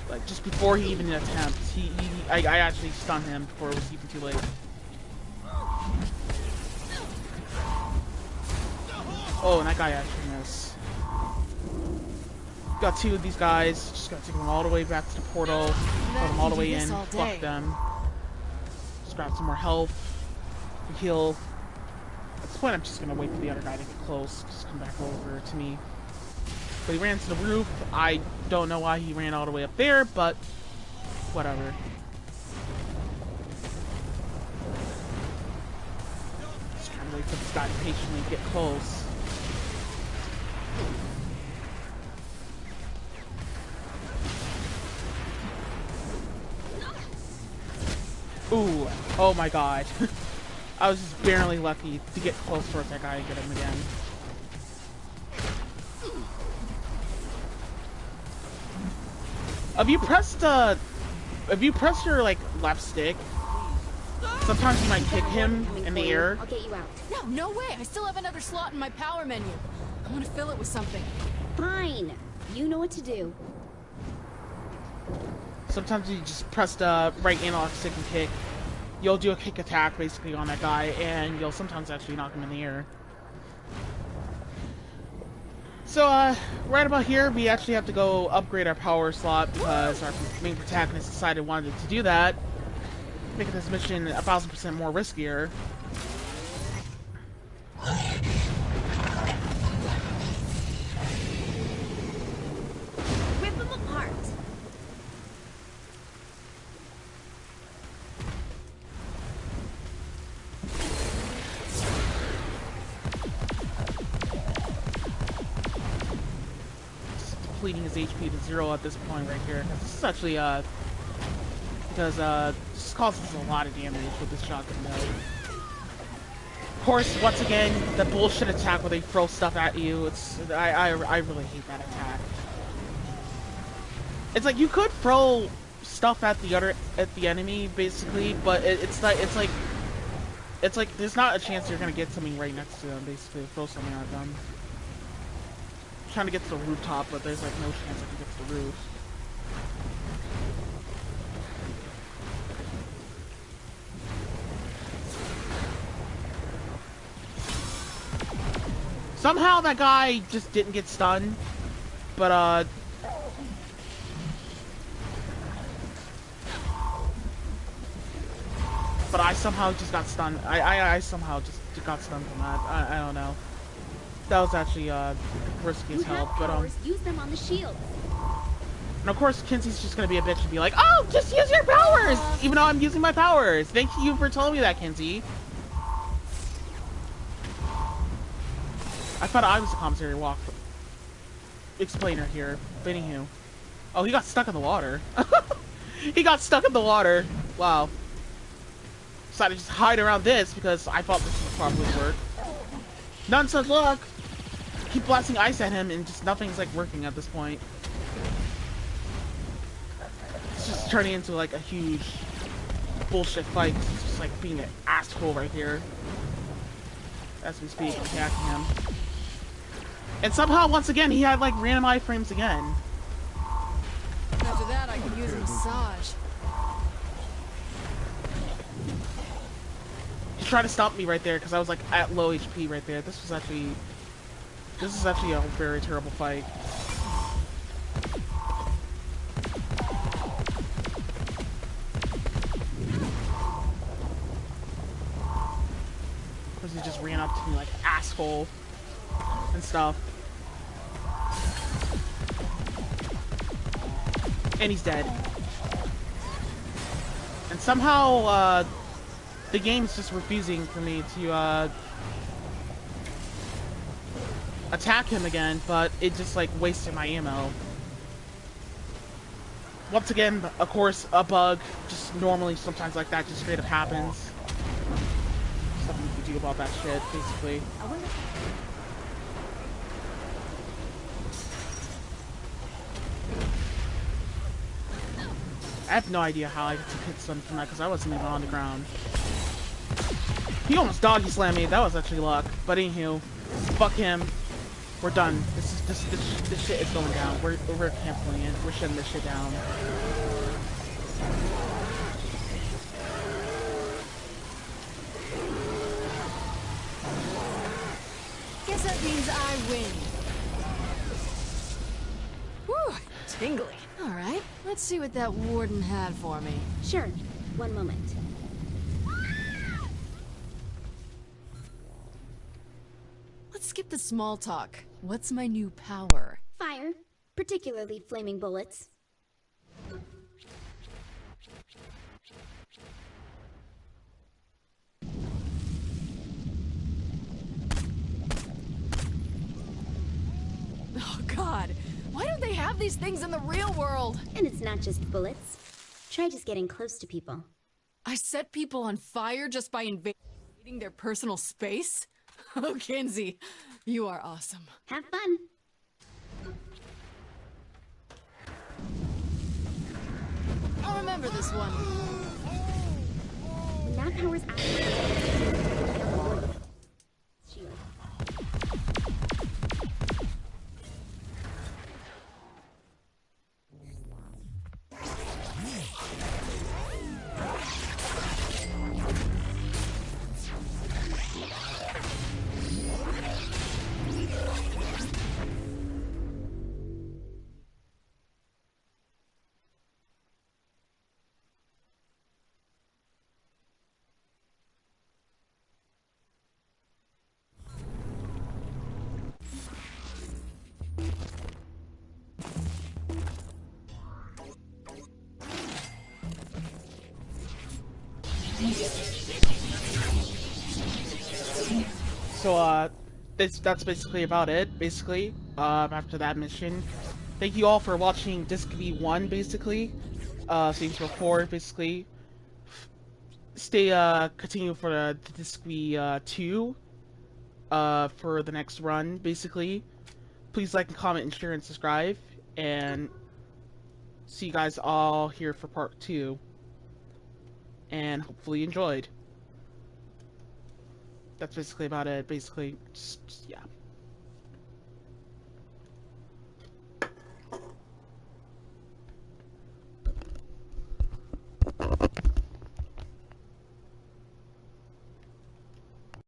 Speaker 1: Like, just before he even attempts, I actually stunned him before it was even too late. Oh, and that guy actually missed. Got 2 of these guys. Just gotta take them all the way back to the portal. Put them all the way in. Fuck them. Just grab some more health. Heal. At this point, I'm just gonna wait for the other guy to get close. Just come back over to me. But he ran to the roof. I don't know why he ran all the way up there, but whatever. Just trying to wait for this guy to patiently get close. Ooh, oh my god. I was just barely lucky to get close towards that guy and get him again. If you press your like left stick, sometimes you might kick him in the air.
Speaker 18: I'll get you out.
Speaker 5: No way! I still have another slot in my power menu. I want to fill it with something.
Speaker 18: Fine. You know what to do.
Speaker 1: Sometimes you just press the right analog stick and kick. You'll do a kick attack basically on that guy, and you'll sometimes actually knock him in the air. So, right about here, we actually have to go upgrade our power slot because our main protagonist decided wanted to do that, making this mission 1000% more riskier.
Speaker 18: Rip them apart.
Speaker 1: Depleting his HP to 0 at this point right here. This is actually, because, this causes a lot of damage with this shotgun mode. Of course, once again, the bullshit attack where they throw stuff at you, I really hate that attack. It's like, you could throw stuff at the enemy, basically, but it's like, there's not a chance you're gonna get something right next to them, basically, throw something at them. Trying to get to the rooftop, but there's like no chance I can get to the roof. Somehow that guy just didn't get stunned, but I somehow just got stunned. I somehow just got stunned from that. I don't know. That was actually risky as hell. But
Speaker 18: use them on the shield.
Speaker 1: And of course Kinsey's just gonna be a bitch and be like, "Oh, just use your powers!" Even though I'm using my powers. Thank you for telling me that, Kinsey. I thought I was the commissary walk explainer here. But anywho. Oh, he got stuck in the water. He got stuck in the water. Wow. Decided to just hide around this because I thought this would probably work. None such luck. Keep blasting ice at him and just nothing's like working at this point. It's just turning into like a huge bullshit fight. It's just like being an asshole right here. As we speak, attacking him. And somehow, once again, he had like random iframes again.
Speaker 5: After that, I could use a massage.
Speaker 1: He tried to stop me right there because I was like at low HP right there. This is actually a very terrible fight. Because he just ran up to me like an asshole and stuff. And he's dead. And somehow, the game's just refusing for me to, attack him again, but it just, like, wasted my ammo. Once again, of course, a bug, just normally sometimes like that just straight up happens. Something you can do about that shit, basically. I have no idea how I took hit stun from that because I wasn't even on the ground. He almost doggy slammed me. That was actually luck. But anywho, fuck him. We're done. This shit is going down. We're canceling it. We're shutting this shit down.
Speaker 5: Guess that means I win. Whew, tingly. All right, let's see what that warden had for me.
Speaker 18: Sure. One moment.
Speaker 5: Let's skip the small talk. What's my new power?
Speaker 18: Fire, particularly flaming bullets.
Speaker 5: Oh God, why don't they have these things in the real world?
Speaker 18: And it's not just bullets. Try just getting close to people.
Speaker 5: I set people on fire just by invading their personal space? Oh, Kinsey, you are awesome.
Speaker 18: Have fun.
Speaker 5: I'll remember this one.
Speaker 18: When that power's activated, shield.
Speaker 1: So, that's basically about it, basically, after that mission. Thank you all for watching DiscB1, basically, Season 4, basically. Continue for the DiscB2, for the next run, basically. Please like and comment and share and subscribe, and see you guys all here for part 2. And hopefully you enjoyed. That's basically about it, basically, just yeah.